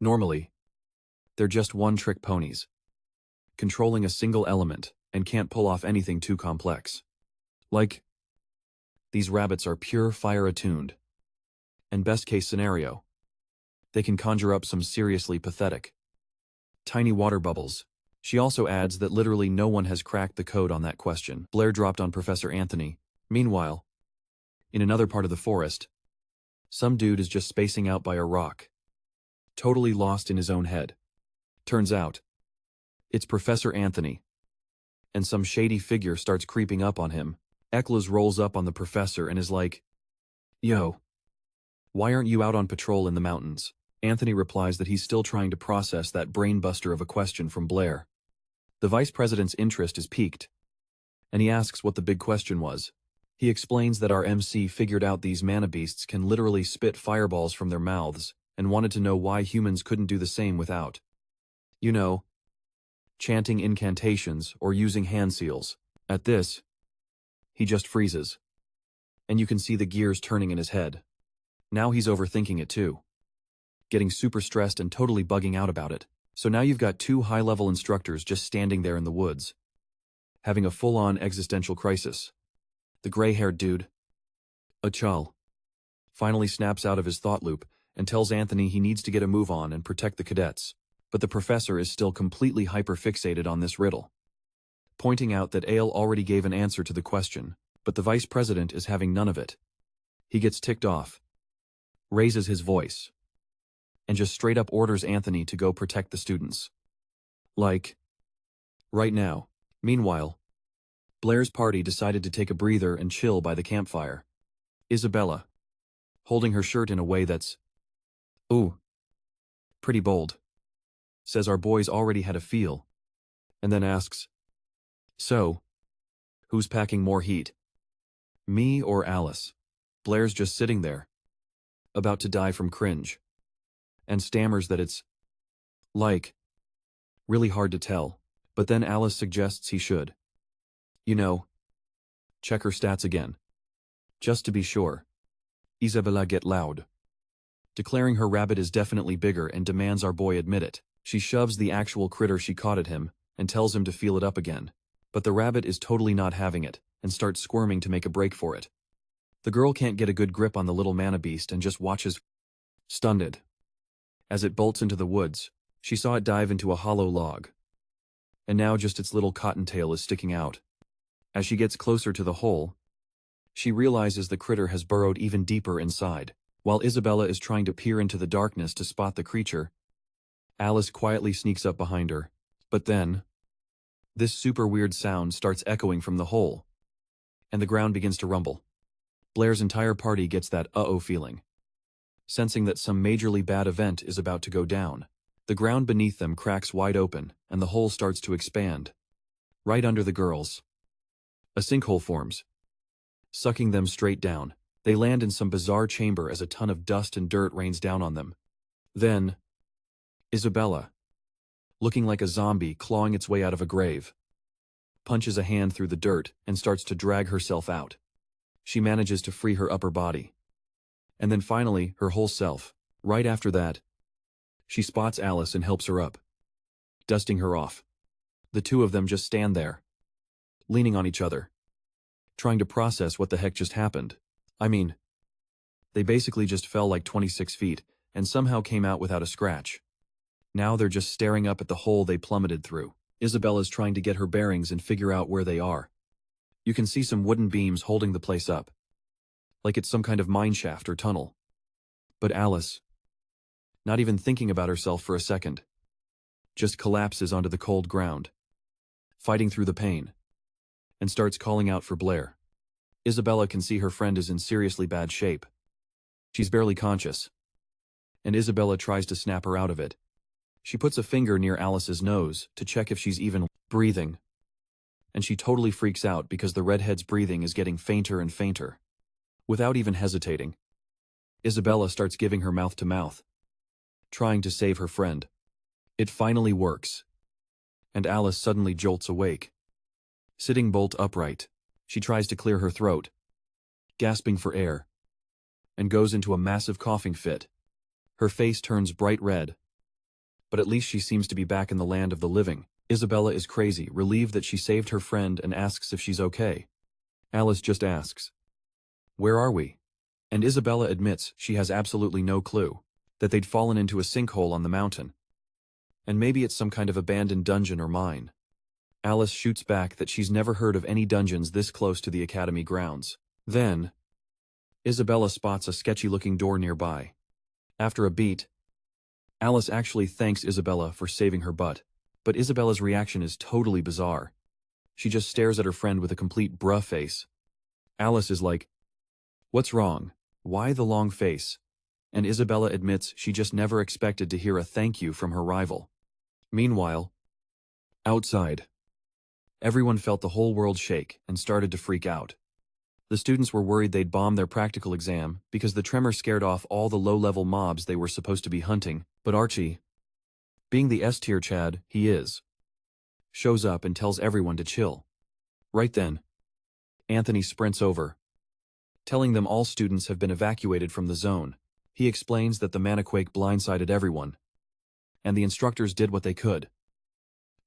Speaker 1: normally, they're just one-trick ponies, controlling a single element, and can't pull off anything too complex. Like, these rabbits are pure fire-attuned. And best-case scenario, they can conjure up some seriously pathetic, tiny water bubbles. She also adds that literally no one has cracked the code on that question. Blair dropped on Professor Anthony. Meanwhile, in another part of the forest, some dude is just spacing out by a rock, totally lost in his own head. Turns out, it's Professor Anthony, and some shady figure starts creeping up on him. Eccles rolls up on the professor and is like, "Yo, why aren't you out on patrol in the mountains?" Anthony replies that he's still trying to process that brainbuster of a question from Blair. The vice president's interest is piqued, and he asks what the big question was. He explains that our MC figured out these mana beasts can literally spit fireballs from their mouths and wanted to know why humans couldn't do the same without, you know, chanting incantations or using hand seals. At this, he just freezes, and you can see the gears turning in his head. Now he's overthinking it too, getting super stressed and totally bugging out about it. So now you've got two high-level instructors just standing there in the woods, having a full-on existential crisis. The gray-haired dude, Achal, finally snaps out of his thought loop and tells Anthony he needs to get a move on and protect the cadets. But the professor is still completely hyper-fixated on this riddle, pointing out that Ale already gave an answer to the question, but the vice president is having none of it. He gets ticked off, raises his voice, and just straight up orders Anthony to go protect the students. Like, right now. Meanwhile, Blair's party decided to take a breather and chill by the campfire. Isabella, holding her shirt in a way that's, ooh, pretty bold, says our boys already had a feel, and then asks, "So, who's packing more heat? Me or Alice?" Blair's just sitting there, about to die from cringe, and stammers that it's, like, really hard to tell. But then Alice suggests he should, you know, check her stats again, just to be sure. Isabella get loud, declaring her rabbit is definitely bigger and demands our boy admit it. She shoves the actual critter she caught at him and tells him to feel it up again. But the rabbit is totally not having it and starts squirming to make a break for it. The girl can't get a good grip on the little mana beast and just watches, stunned. As it bolts into the woods, she saw it dive into a hollow log, and now just its little cottontail is sticking out. As she gets closer to the hole, she realizes the critter has burrowed even deeper inside. While Isabella is trying to peer into the darkness to spot the creature, Alice quietly sneaks up behind her. But then, this super weird sound starts echoing from the hole, and the ground begins to rumble. Blair's entire party gets that uh-oh feeling, sensing that some majorly bad event is about to go down. The ground beneath them cracks wide open, and the hole starts to expand. Right under the girls, a sinkhole forms, sucking them straight down. They land in some bizarre chamber as a ton of dust and dirt rains down on them. Then, Isabella, looking like a zombie clawing its way out of a grave, punches a hand through the dirt and starts to drag herself out. She manages to free her upper body. And then finally, her whole self. Right after that, she spots Alice and helps her up, dusting her off. The two of them just stand there, leaning on each other, trying to process what the heck just happened. I mean, they basically just fell like 26 feet and somehow came out without a scratch. Now they're just staring up at the hole they plummeted through. Isabella's trying to get her bearings and figure out where they are. You can see some wooden beams holding the place up, like it's some kind of mine shaft or tunnel. But Alice, not even thinking about herself for a second, just collapses onto the cold ground, fighting through the pain, and starts calling out for Blair. Isabella can see her friend is in seriously bad shape. She's barely conscious, and Isabella tries to snap her out of it. She puts a finger near Alice's nose to check if she's even breathing, and she totally freaks out because the redhead's breathing is getting fainter and fainter. Without even hesitating, Isabella starts giving her mouth to mouth, trying to save her friend. It finally works, and Alice suddenly jolts awake. Sitting bolt upright, she tries to clear her throat, gasping for air, and goes into a massive coughing fit. Her face turns bright red, but at least she seems to be back in the land of the living. Isabella is crazy, relieved that she saved her friend, and asks if she's okay. Alice just asks, "Where are we?" And Isabella admits she has absolutely no clue, that they'd fallen into a sinkhole on the mountain. And maybe it's some kind of abandoned dungeon or mine. Alice shoots back that she's never heard of any dungeons this close to the academy grounds. Then, Isabella spots a sketchy-looking door nearby. After a beat, Alice actually thanks Isabella for saving her butt, but Isabella's reaction is totally bizarre. She just stares at her friend with a complete bruh face. Alice is like, "What's wrong? Why the long face?" And Isabella admits she just never expected to hear a thank you from her rival. Meanwhile, outside, everyone felt the whole world shake and started to freak out. The students were worried they'd bomb their practical exam because the tremor scared off all the low-level mobs they were supposed to be hunting, but Archie, being the S-tier Chad he is, shows up and tells everyone to chill. Right then, Anthony sprints over, telling them all students have been evacuated from the zone. He explains that the manaquake blindsided everyone, and the instructors did what they could.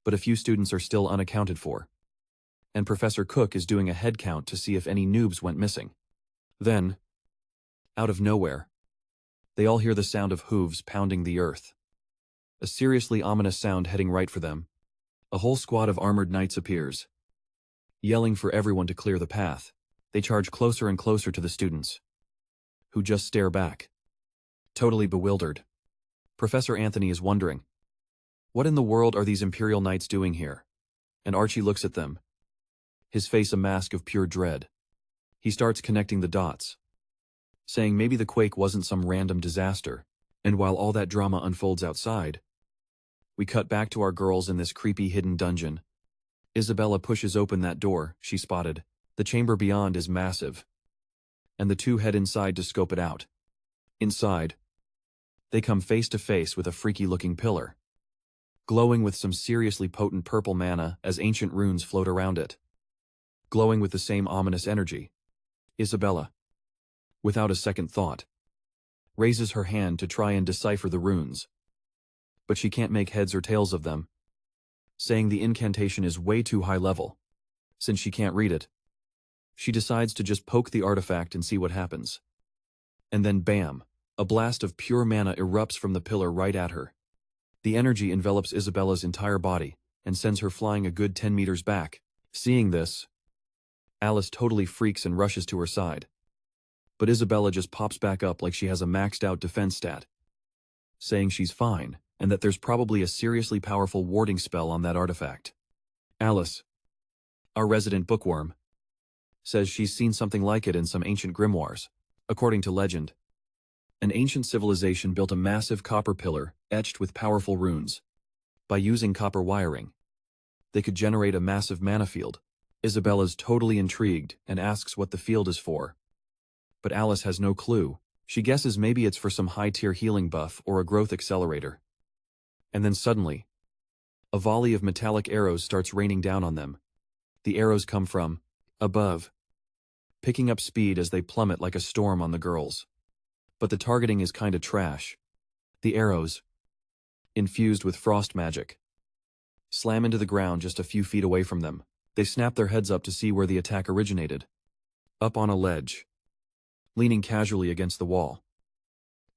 Speaker 1: But a few students are still unaccounted for, and Professor Cook is doing a head count to see if any noobs went missing. Then, out of nowhere, they all hear the sound of hooves pounding the earth. A seriously ominous sound heading right for them. A whole squad of armored knights appears, yelling for everyone to clear the path. They charge closer and closer to the students, who just stare back, totally bewildered. Professor Anthony is wondering, what in the world are these Imperial Knights doing here? And Archie looks at them, his face a mask of pure dread. He starts connecting the dots, saying maybe the quake wasn't some random disaster. And while all that drama unfolds outside, we cut back to our girls in this creepy hidden dungeon. Isabella pushes open that door she spotted. The chamber beyond is massive, and the two head inside to scope it out. Inside, they come face to face with a freaky-looking pillar, glowing with some seriously potent purple mana as ancient runes float around it, glowing with the same ominous energy. Isabella, without a second thought, raises her hand to try and decipher the runes, but she can't make heads or tails of them, saying the incantation is way too high level. Since she can't read it, she decides to just poke the artifact and see what happens. And then bam! A blast of pure mana erupts from the pillar right at her. The energy envelops Isabella's entire body and sends her flying a good 10 meters back. Seeing this, Alice totally freaks and rushes to her side. But Isabella just pops back up like she has a maxed out defense stat, saying she's fine and that there's probably a seriously powerful warding spell on that artifact. Alice, our resident bookworm, says she's seen something like it in some ancient grimoires. According to legend, an ancient civilization built a massive copper pillar etched with powerful runes. By using copper wiring, they could generate a massive mana field. Isabella's totally intrigued and asks what the field is for. But Alice has no clue. She guesses maybe it's for some high-tier healing buff or a growth accelerator. And then suddenly, a volley of metallic arrows starts raining down on them. The arrows come from above, picking up speed as they plummet like a storm on the girls. But the targeting is kinda trash. The arrows, infused with frost magic, slam into the ground just a few feet away from them. They snap their heads up to see where the attack originated. Up on a ledge, leaning casually against the wall,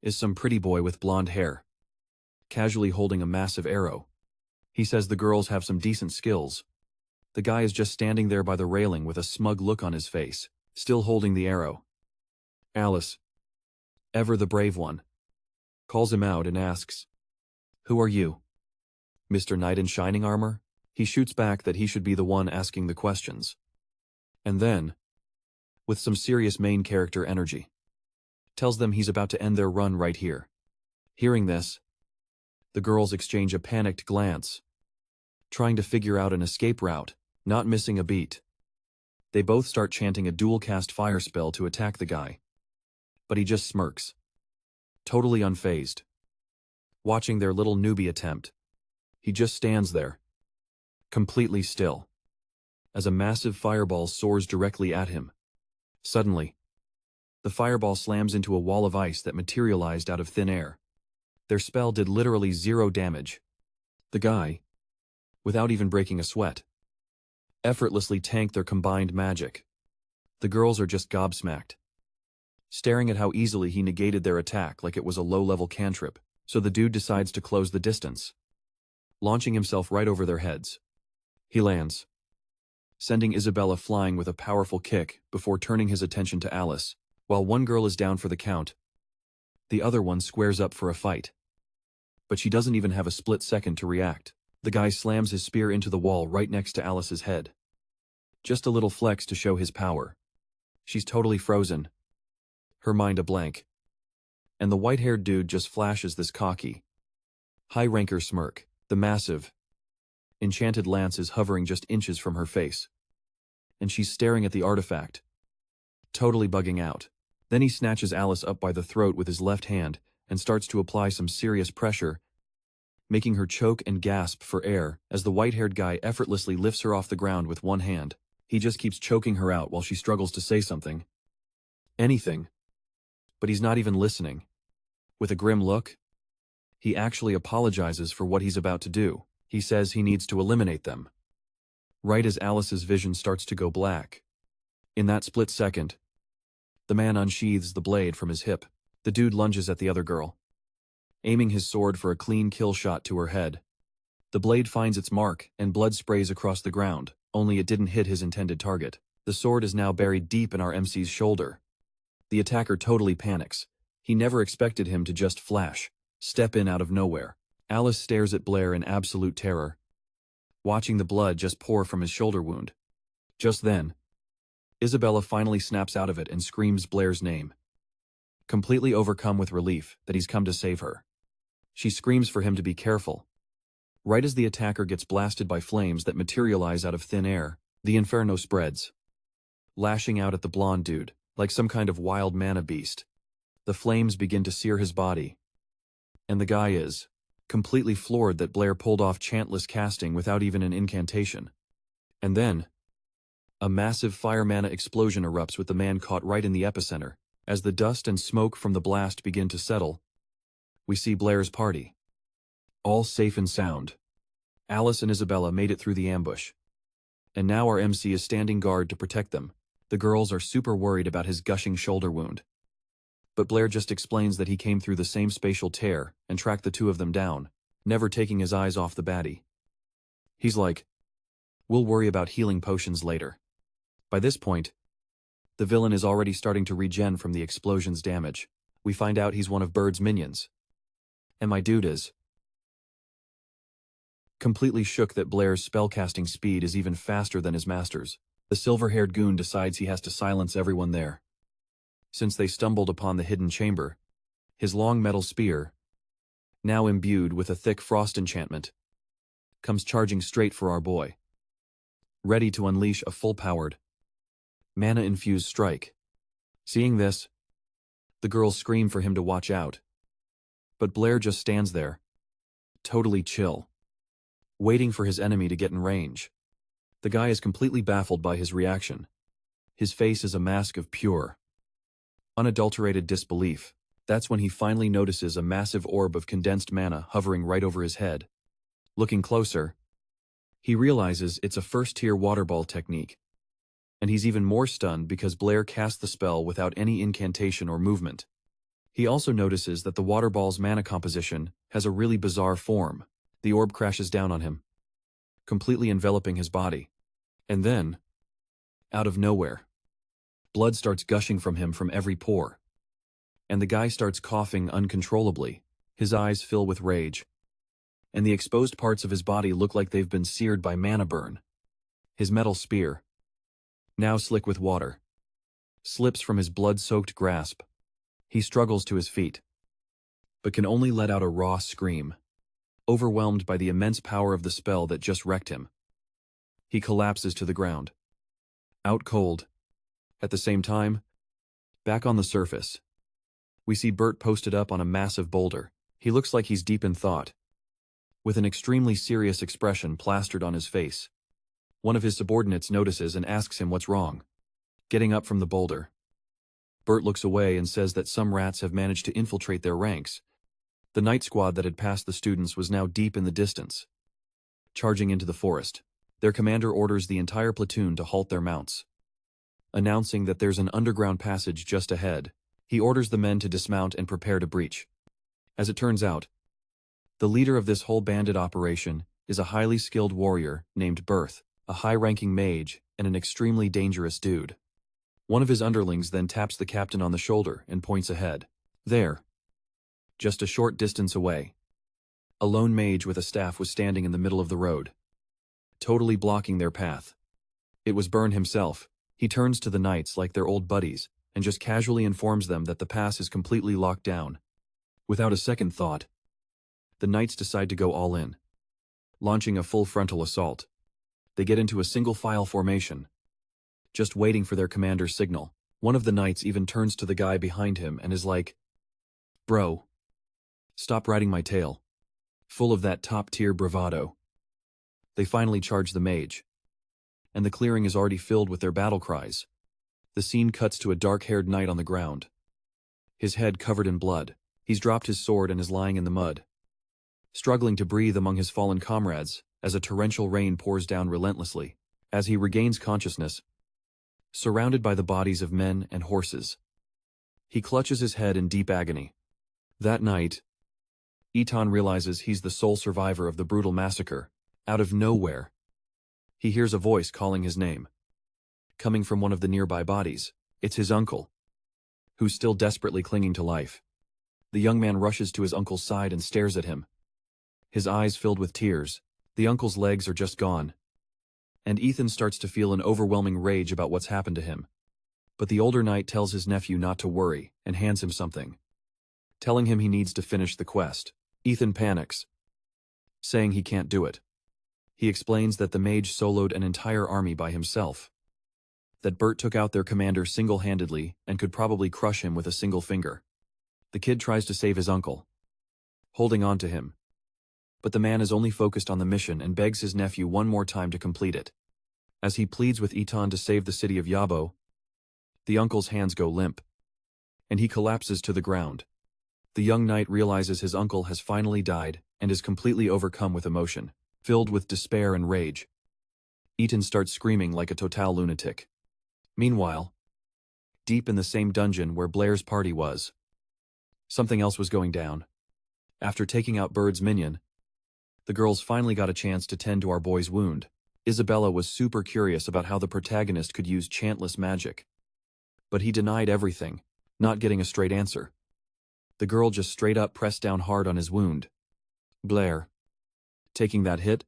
Speaker 1: is some pretty boy with blonde hair, casually holding a massive arrow. He says the girls have some decent skills. The guy is just standing there by the railing with a smug look on his face, still holding the arrow. Alice, ever the brave one, calls him out and asks, "Who are you? Mr. Knight in shining armor?" He shoots back that he should be the one asking the questions. And then, with some serious main character energy, tells them he's about to end their run right here. Hearing this, the girls exchange a panicked glance, trying to figure out an escape route, not missing a beat. They both start chanting a dual-cast fire spell to attack the guy. But he just smirks, totally unfazed. Watching their little newbie attempt, he just stands there, completely still, as a massive fireball soars directly at him. Suddenly, the fireball slams into a wall of ice that materialized out of thin air. Their spell did literally 0 damage. The guy, without even breaking a sweat, effortlessly tanked their combined magic. The girls are just gobsmacked, staring at how easily he negated their attack like it was a low-level cantrip. So the dude decides to close the distance, launching himself right over their heads. He lands, sending Isabella flying with a powerful kick before turning his attention to Alice. While one girl is down for the count, the other one squares up for a fight. But she doesn't even have a split second to react. The guy slams his spear into the wall right next to Alice's head. Just a little flex to show his power. She's totally frozen, her mind a blank. And the white-haired dude just flashes this cocky, high-ranker smirk. The massive, enchanted lance is hovering just inches from her face, and she's staring at the artifact, totally bugging out. Then he snatches Alice up by the throat with his left hand and starts to apply some serious pressure, making her choke and gasp for air as the white-haired guy effortlessly lifts her off the ground with one hand. He just keeps choking her out while she struggles to say something. Anything. But he's not even listening. With a grim look, he actually apologizes for what he's about to do. He says he needs to eliminate them. Right as Alice's vision starts to go black. In that split second, the man unsheathes the blade from his hip. The dude lunges at the other girl, aiming his sword for a clean kill shot to her head. The blade finds its mark and blood sprays across the ground, only it didn't hit his intended target. The sword is now buried deep in our MC's shoulder. The attacker totally panics. He never expected him to just step in out of nowhere. Alice stares at Blair in absolute terror, watching the blood just pour from his shoulder wound. Just then, Isabella finally snaps out of it and screams Blair's name, completely overcome with relief that he's come to save her. She screams for him to be careful. Right as the attacker gets blasted by flames that materialize out of thin air, the inferno spreads, lashing out at the blonde dude like some kind of wild mana beast. The flames begin to sear his body, and the guy is completely floored that Blair pulled off chantless casting without even an incantation. And then, a massive fire mana explosion erupts with the man caught right in the epicenter. As the dust and smoke from the blast begin to settle, we see Blair's party, all safe and sound. Alice and Isabella made it through the ambush, and now our MC is standing guard to protect them. The girls are super worried about his gushing shoulder wound. But Blair just explains that he came through the same spatial tear and tracked the two of them down, never taking his eyes off the baddie. He's like, "We'll worry about healing potions later." By this point, the villain is already starting to regen from the explosion's damage. We find out he's one of Bird's minions. And my dude is completely shook that Blair's spellcasting speed is even faster than his master's. The silver-haired goon decides he has to silence everyone there. Since they stumbled upon the hidden chamber, his long metal spear, now imbued with a thick frost enchantment, comes charging straight for our boy, ready to unleash a full-powered, mana-infused strike. Seeing this, the girls scream for him to watch out. But Blair just stands there, totally chill, waiting for his enemy to get in range. The guy is completely baffled by his reaction. His face is a mask of pure, unadulterated disbelief. That's when he finally notices a massive orb of condensed mana hovering right over his head. Looking closer, he realizes it's a first-tier waterball technique. And he's even more stunned because Blair cast the spell without any incantation or movement. He also notices that the water ball's mana composition has a really bizarre form. The orb crashes down on him, completely enveloping his body. And then, out of nowhere, blood starts gushing from him from every pore. And the guy starts coughing uncontrollably. His eyes fill with rage, and the exposed parts of his body look like they've been seared by mana burn. His metal spear, now slick with water, slips from his blood-soaked grasp. He struggles to his feet, but can only let out a raw scream, overwhelmed by the immense power of the spell that just wrecked him. He collapses to the ground, out cold. At the same time, back on the surface, we see Bert posted up on a massive boulder. He looks like he's deep in thought, with an extremely serious expression plastered on his face. One of his subordinates notices and asks him what's wrong. Getting up from the boulder, Bert looks away and says that some rats have managed to infiltrate their ranks. The night squad that had passed the students was now deep in the distance, charging into the forest. Their commander orders the entire platoon to halt their mounts, announcing that there's an underground passage just ahead. He orders the men to dismount and prepare to breach. As it turns out, the leader of this whole bandit operation is a highly skilled warrior named Berth, a high-ranking mage and an extremely dangerous dude. One of his underlings then taps the captain on the shoulder and points ahead. There, just a short distance away, a lone mage with a staff was standing in the middle of the road, totally blocking their path. It was Byrne himself. He turns to the knights like they're old buddies and just casually informs them that the pass is completely locked down. Without a second thought, the knights decide to go all in, launching a full frontal assault. They get into a single-file formation, just waiting for their commander's signal. One of the knights even turns to the guy behind him and is like, "Bro, stop riding my tail." Full of that top-tier bravado. They finally charge the mage, and the clearing is already filled with their battle cries. The scene cuts to a dark-haired knight on the ground, his head covered in blood. He's dropped his sword and is lying in the mud, struggling to breathe among his fallen comrades as a torrential rain pours down relentlessly. As he regains consciousness, surrounded by the bodies of men and horses, he clutches his head in deep agony. That night, Eton realizes he's the sole survivor of the brutal massacre. Out of nowhere, he hears a voice calling his name, coming from one of the nearby bodies. It's his uncle, who's still desperately clinging to life. The young man rushes to his uncle's side and stares at him, his eyes filled with tears. The uncle's legs are just gone, and Ethan starts to feel an overwhelming rage about what's happened to him. But the older knight tells his nephew not to worry and hands him something, telling him he needs to finish the quest. Ethan panics, saying he can't do it. He explains that the mage soloed an entire army by himself, that Bert took out their commander single-handedly and could probably crush him with a single finger. The kid tries to save his uncle, holding on to him, but the man is only focused on the mission and begs his nephew one more time to complete it. As he pleads with Eton to save the city of Yabo, the uncle's hands go limp, and he collapses to the ground. The young knight realizes his uncle has finally died and is completely overcome with emotion, filled with despair and rage. Eton starts screaming like a total lunatic. Meanwhile, deep in the same dungeon where Blair's party was, something else was going down. After taking out Bird's minion, the girls finally got a chance to tend to our boy's wound. Isabella was super curious about how the protagonist could use chantless magic, but he denied everything, not getting a straight answer. The girl just straight up pressed down hard on his wound. Blair, taking that hit,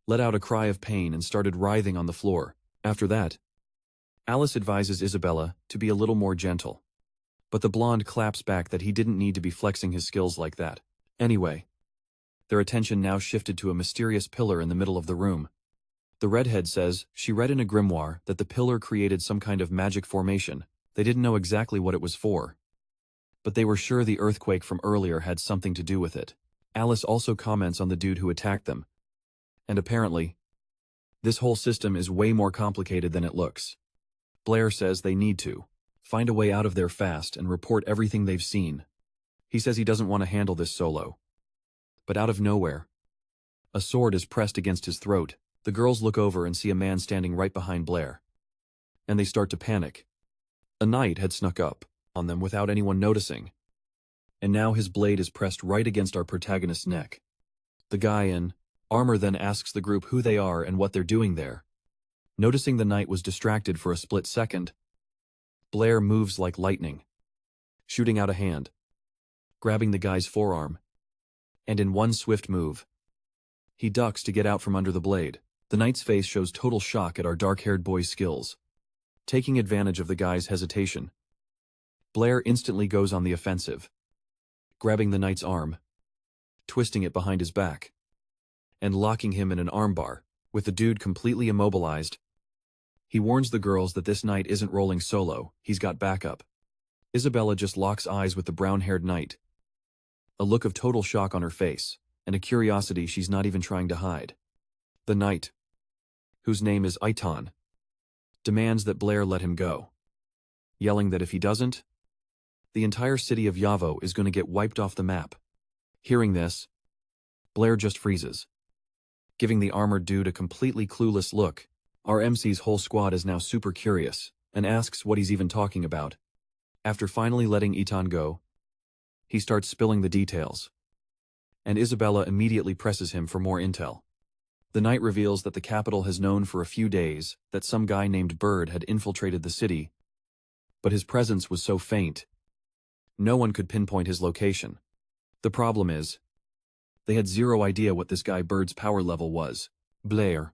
Speaker 1: let out a cry of pain and started writhing on the floor. After that, Alice advises Isabella to be a little more gentle. But the blonde claps back that he didn't need to be flexing his skills like that. Anyway, their attention now shifted to a mysterious pillar in the middle of the room. The redhead says she read in a grimoire that the pillar created some kind of magic formation. They didn't know exactly what it was for, but they were sure the earthquake from earlier had something to do with it. Alice also comments on the dude who attacked them. And apparently, this whole system is way more complicated than it looks. Blair says they need to find a way out of there fast and report everything they've seen. He says he doesn't want to handle this solo. But out of nowhere, a sword is pressed against his throat. The girls look over and see a man standing right behind Blair. And they start to panic. A knight had snuck up on them without anyone noticing. And now his blade is pressed right against our protagonist's neck. The guy in armor then asks the group who they are and what they're doing there. Noticing the knight was distracted for a split second, Blair moves like lightning, shooting out a hand, grabbing the guy's forearm, and in one swift move, he ducks to get out from under the blade. The knight's face shows total shock at our dark-haired boy's skills. Taking advantage of the guy's hesitation, Blair instantly goes on the offensive, grabbing the knight's arm, twisting it behind his back, and locking him in an armbar. With the dude completely immobilized, he warns the girls that this knight isn't rolling solo, he's got backup. Isabella just locks eyes with the brown-haired knight, a look of total shock on her face, and a curiosity she's not even trying to hide. The knight, whose name is Iton, demands that Blair let him go, yelling that if he doesn't, the entire city of Yavo is going to get wiped off the map. Hearing this, Blair just freezes, giving the armored dude a completely clueless look. Our MC's whole squad is now super curious, and asks what he's even talking about. After finally letting Iton go, he starts spilling the details, and Isabella immediately presses him for more intel. The knight reveals that the capital has known for a few days that some guy named Bird had infiltrated the city, but his presence was so faint, no one could pinpoint his location. The problem is, they had zero idea what this guy Bird's power level was. Blair,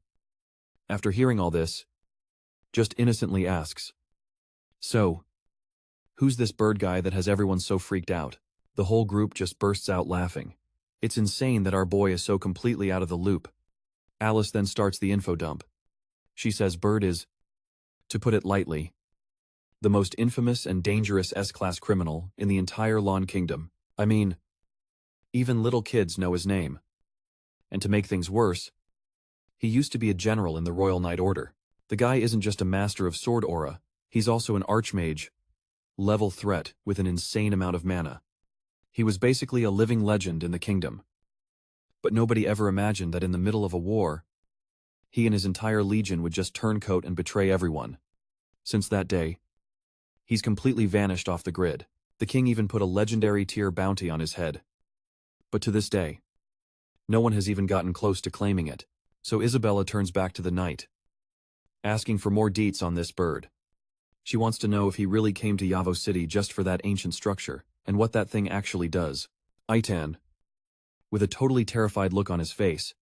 Speaker 1: after hearing all this, just innocently asks, "So, who's this Bird guy that has everyone so freaked out?" The whole group just bursts out laughing. It's insane that our boy is so completely out of the loop. Alice then starts the info dump. She says Bird is, to put it lightly, the most infamous and dangerous S-class criminal in the entire Lawn Kingdom. I mean, even little kids know his name. And to make things worse, he used to be a general in the Royal Knight Order. The guy isn't just a master of sword aura, he's also an archmage, level threat with an insane amount of mana. He was basically a living legend in the kingdom. But nobody ever imagined that in the middle of a war, he and his entire legion would just turncoat and betray everyone. Since that day, he's completely vanished off the grid. The king even put a legendary tier bounty on his head. But to this day, no one has even gotten close to claiming it. So Isabella turns back to the knight, asking for more deets on this Bird. She wants to know if he really came to Yavo City just for that ancient structure, and what that thing actually does. Itan, with a totally terrified look on his face,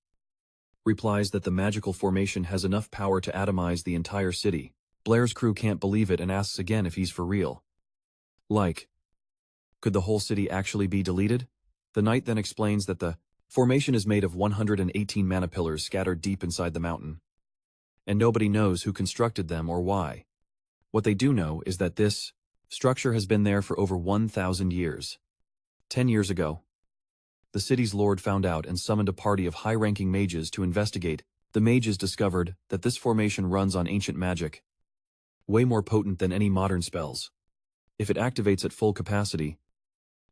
Speaker 1: replies that the magical formation has enough power to atomize the entire city. Blair's crew can't believe it and asks again if he's for real. Like, could the whole city actually be deleted? The knight then explains that the formation is made of 118 mana pillars scattered deep inside the mountain, and nobody knows who constructed them or why. What they do know is that this structure has been there for over 1,000 years. 10 years ago, the city's lord found out and summoned a party of high-ranking mages to investigate. The mages discovered that this formation runs on ancient magic, way more potent than any modern spells. If it activates at full capacity,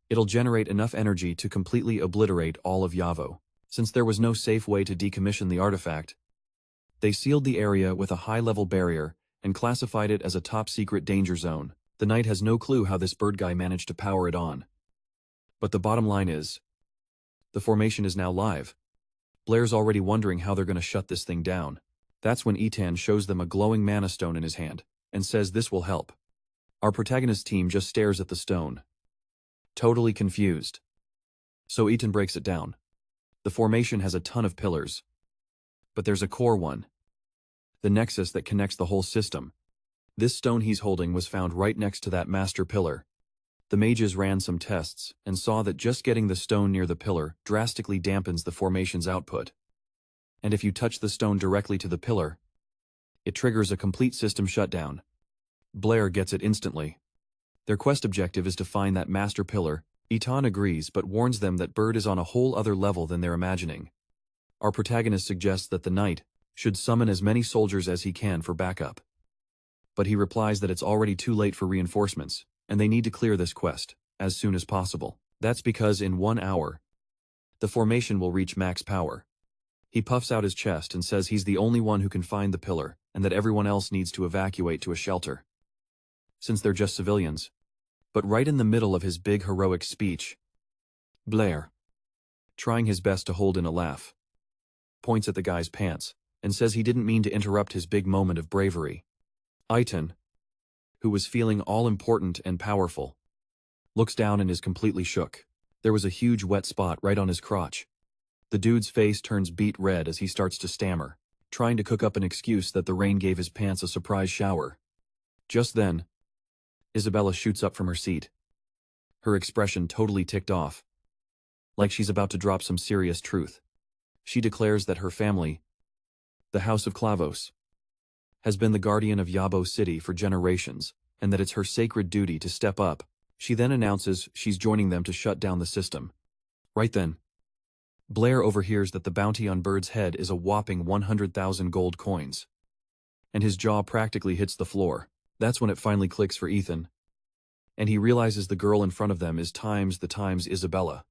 Speaker 1: it'll generate enough energy to completely obliterate all of Yavo. Since there was no safe way to decommission the artifact, they sealed the area with a high-level barrier and classified it as a top-secret danger zone. The knight has no clue how this Bird guy managed to power it on. But the bottom line is, the formation is now live. Blair's already wondering how they're going to shut this thing down. That's when Itan shows them a glowing mana stone in his hand, and says this will help. Our protagonist team just stares at the stone, totally confused. So Itan breaks it down. The formation has a ton of pillars, but there's a core one, the nexus that connects the whole system. This stone he's holding was found right next to that master pillar. The mages ran some tests and saw that just getting the stone near the pillar drastically dampens the formation's output. And if you touch the stone directly to the pillar, it triggers a complete system shutdown. Blair gets it instantly. Their quest objective is to find that master pillar. Ethan agrees but warns them that Bird is on a whole other level than they're imagining. Our protagonist suggests that the knight should summon as many soldiers as he can for backup. But he replies that it's already too late for reinforcements, and they need to clear this quest as soon as possible. That's because in 1 hour, the formation will reach max power. He puffs out his chest and says he's the only one who can find the pillar, and that everyone else needs to evacuate to a shelter, since they're just civilians. But right in the middle of his big heroic speech, Blair, trying his best to hold in a laugh, points at the guy's pants and says he didn't mean to interrupt his big moment of bravery. Ethan, who was feeling all-important and powerful, looks down and is completely shook. There was a huge wet spot right on his crotch. The dude's face turns beet red as he starts to stammer, trying to cook up an excuse that the rain gave his pants a surprise shower. Just then, Isabella shoots up from her seat. Her expression totally ticked off, like she's about to drop some serious truth. She declares that her family, the House of Clavos, has been the guardian of Yabo City for generations, and that it's her sacred duty to step up. She then announces she's joining them to shut down the system. Right then, Blair overhears that the bounty on Bird's head is a whopping 100,000 gold coins, and his jaw practically hits the floor. That's when it finally clicks for Ethan, and he realizes the girl in front of them is times Isabella,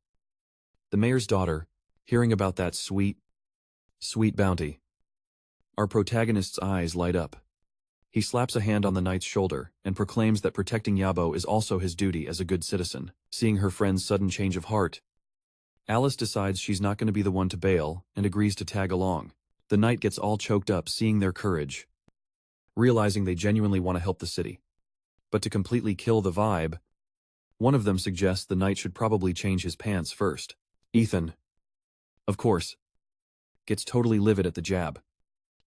Speaker 1: the mayor's daughter, hearing about that sweet bounty. Our protagonist's eyes light up. He slaps a hand on the knight's shoulder and proclaims that protecting Yabo is also his duty as a good citizen. Seeing her friend's sudden change of heart, Alice decides she's not going to be the one to bail and agrees to tag along. The knight gets all choked up seeing their courage, realizing they genuinely want to help the city. But to completely kill the vibe, one of them suggests the knight should probably change his pants first. Ethan, of course, gets totally livid at the jab.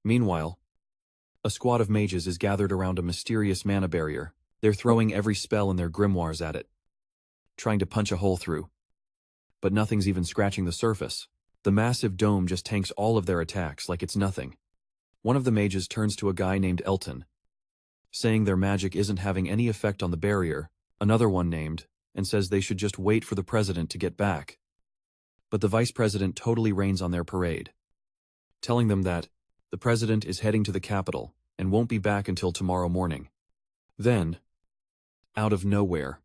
Speaker 1: Meanwhile, a squad of mages is gathered around a mysterious mana barrier. They're throwing every spell in their grimoires at it, trying to punch a hole through. But nothing's even scratching the surface. The massive dome just tanks all of their attacks like it's nothing. One of the mages turns to a guy named Elton, saying their magic isn't having any effect on the barrier. Another one named, and says they should just wait for the president to get back. But the vice president totally rains on their parade, telling them that the president is heading to the capital and won't be back until tomorrow morning. Then, out of nowhere,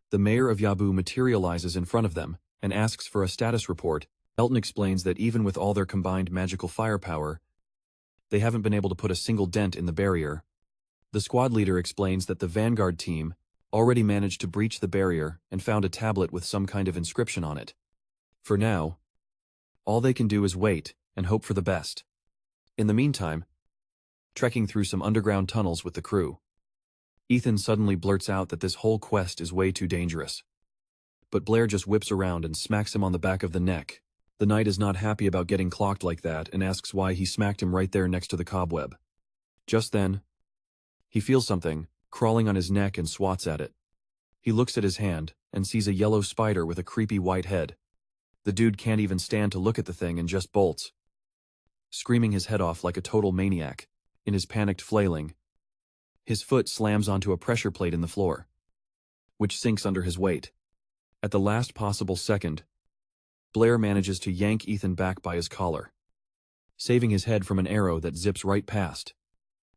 Speaker 1: the mayor of Yabu materializes in front of them and asks for a status report. Elton explains that even with all their combined magical firepower, they haven't been able to put a single dent in the barrier. The squad leader explains that the Vanguard team already managed to breach the barrier and found a tablet with some kind of inscription on it. For now, all they can do is wait and hope for the best. In the meantime, trekking through some underground tunnels with the crew, Ethan suddenly blurts out that this whole quest is way too dangerous. But Blair just whips around and smacks him on the back of the neck. The knight is not happy about getting clocked like that and asks why he smacked him right there next to the cobweb. Just then, he feels something crawling on his neck and swats at it. He looks at his hand and sees a yellow spider with a creepy white head. The dude can't even stand to look at the thing and just bolts, screaming his head off like a total maniac. In his panicked flailing, his foot slams onto a pressure plate in the floor, which sinks under his weight. At the last possible second, Blair manages to yank Ethan back by his collar, saving his head from an arrow that zips right past.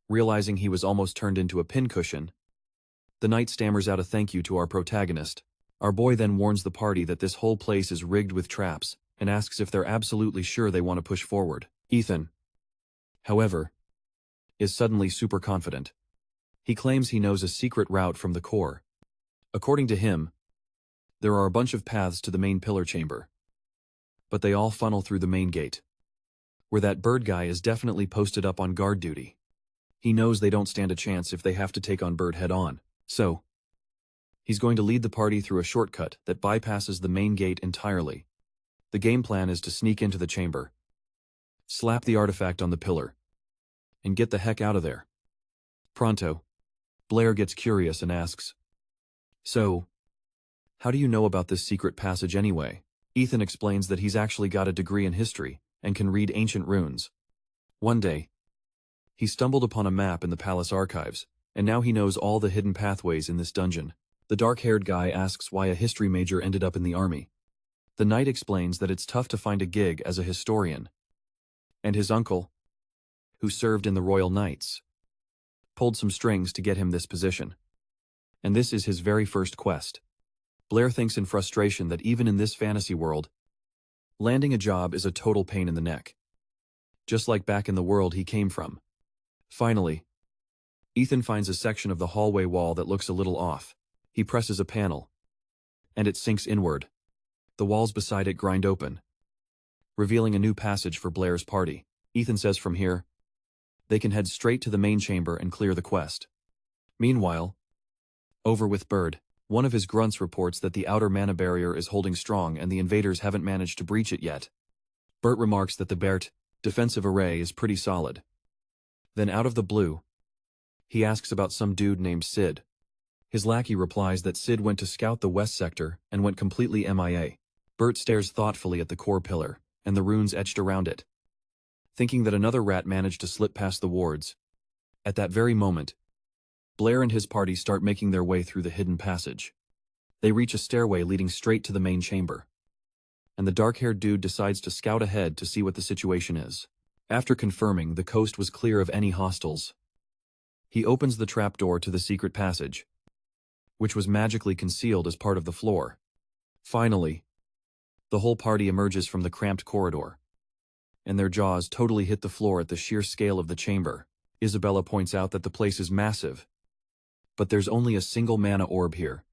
Speaker 1: Realizing he was almost turned into a pincushion, the knight stammers out a thank you to our protagonist. Our boy then warns the party that this whole place is rigged with traps and asks if they're absolutely sure they want to push forward. Ethan, however, is suddenly super confident. He claims he knows a secret route from the core. According to him, there are a bunch of paths to the main pillar chamber, but they all funnel through the main gate, where that bird guy is definitely posted up on guard duty. He knows they don't stand a chance if they have to take on Bird head-on, so he's going to lead the party through a shortcut that bypasses the main gate entirely. The game plan is to sneak into the chamber, slap the artifact on the pillar, and get the heck out of there. Pronto. Blair gets curious and asks, "So, how do you know about this secret passage anyway?" Ethan explains that he's actually got a degree in history and can read ancient runes. One day, he stumbled upon a map in the palace archives, and now he knows all the hidden pathways in this dungeon. The dark-haired guy asks why a history major ended up in the army. The knight explains that it's tough to find a gig as a historian. And his uncle, who served in the Royal Knights, pulled some strings to get him this position. And this is his very first quest. Blair thinks in frustration that even in this fantasy world, landing a job is a total pain in the neck. Just like back in the world he came from. Finally, Ethan finds a section of the hallway wall that looks a little off. He presses a panel, and it sinks inward. The walls beside it grind open, revealing a new passage for Blair's party. Ethan says from here, they can head straight to the main chamber and clear the quest. Meanwhile, over with Bird, one of his grunts reports that the outer mana barrier is holding strong and the invaders haven't managed to breach it yet. Bert remarks that the Bert defensive array is pretty solid. Then out of the blue, he asks about some dude named Sid. His lackey replies that Sid went to scout the west sector and went completely MIA. Bert stares thoughtfully at the core pillar and the runes etched around it, thinking that another rat managed to slip past the wards. At that very moment, Blair and his party start making their way through the hidden passage. They reach a stairway leading straight to the main chamber, and the dark-haired dude decides to scout ahead to see what the situation is. After confirming the coast was clear of any hostiles, he opens the trapdoor to the secret passage, which was magically concealed as part of the floor. Finally, the whole party emerges from the cramped corridor, and their jaws totally hit the floor at the sheer scale of the chamber. Isabella points out that the place is massive, but there's only a single mana orb here,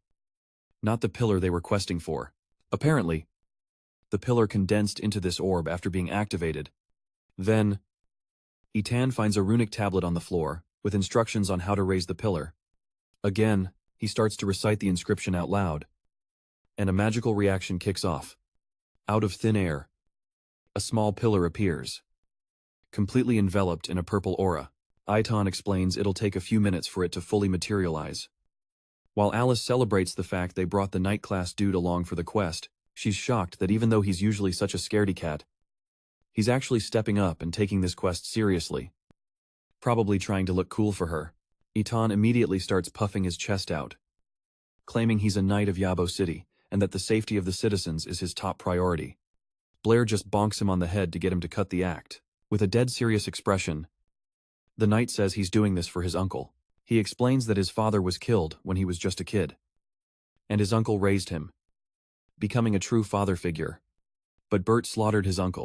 Speaker 1: not the pillar they were questing for. Apparently, the pillar condensed into this orb after being activated. Then, Ethan finds a runic tablet on the floor, with instructions on how to raise the pillar. Again, he starts to recite the inscription out loud, and a magical reaction kicks off. Out of thin air, a small pillar appears, completely enveloped in a purple aura. Aiton explains it'll take a few minutes for it to fully materialize. While Alice celebrates the fact they brought the knight-class dude along for the quest, she's shocked that even though he's usually such a scaredy cat, he's actually stepping up and taking this quest seriously. Probably trying to look cool for her. Aiton immediately starts puffing his chest out, claiming he's a knight of Yabo City, and that the safety of the citizens is his top priority. Blair just bonks him on the head to get him to cut the act. With a dead serious expression, the knight says he's doing this for his uncle. He explains that his father was killed when he was just a kid, and his uncle raised him, becoming a true father figure. But Bert slaughtered his uncle.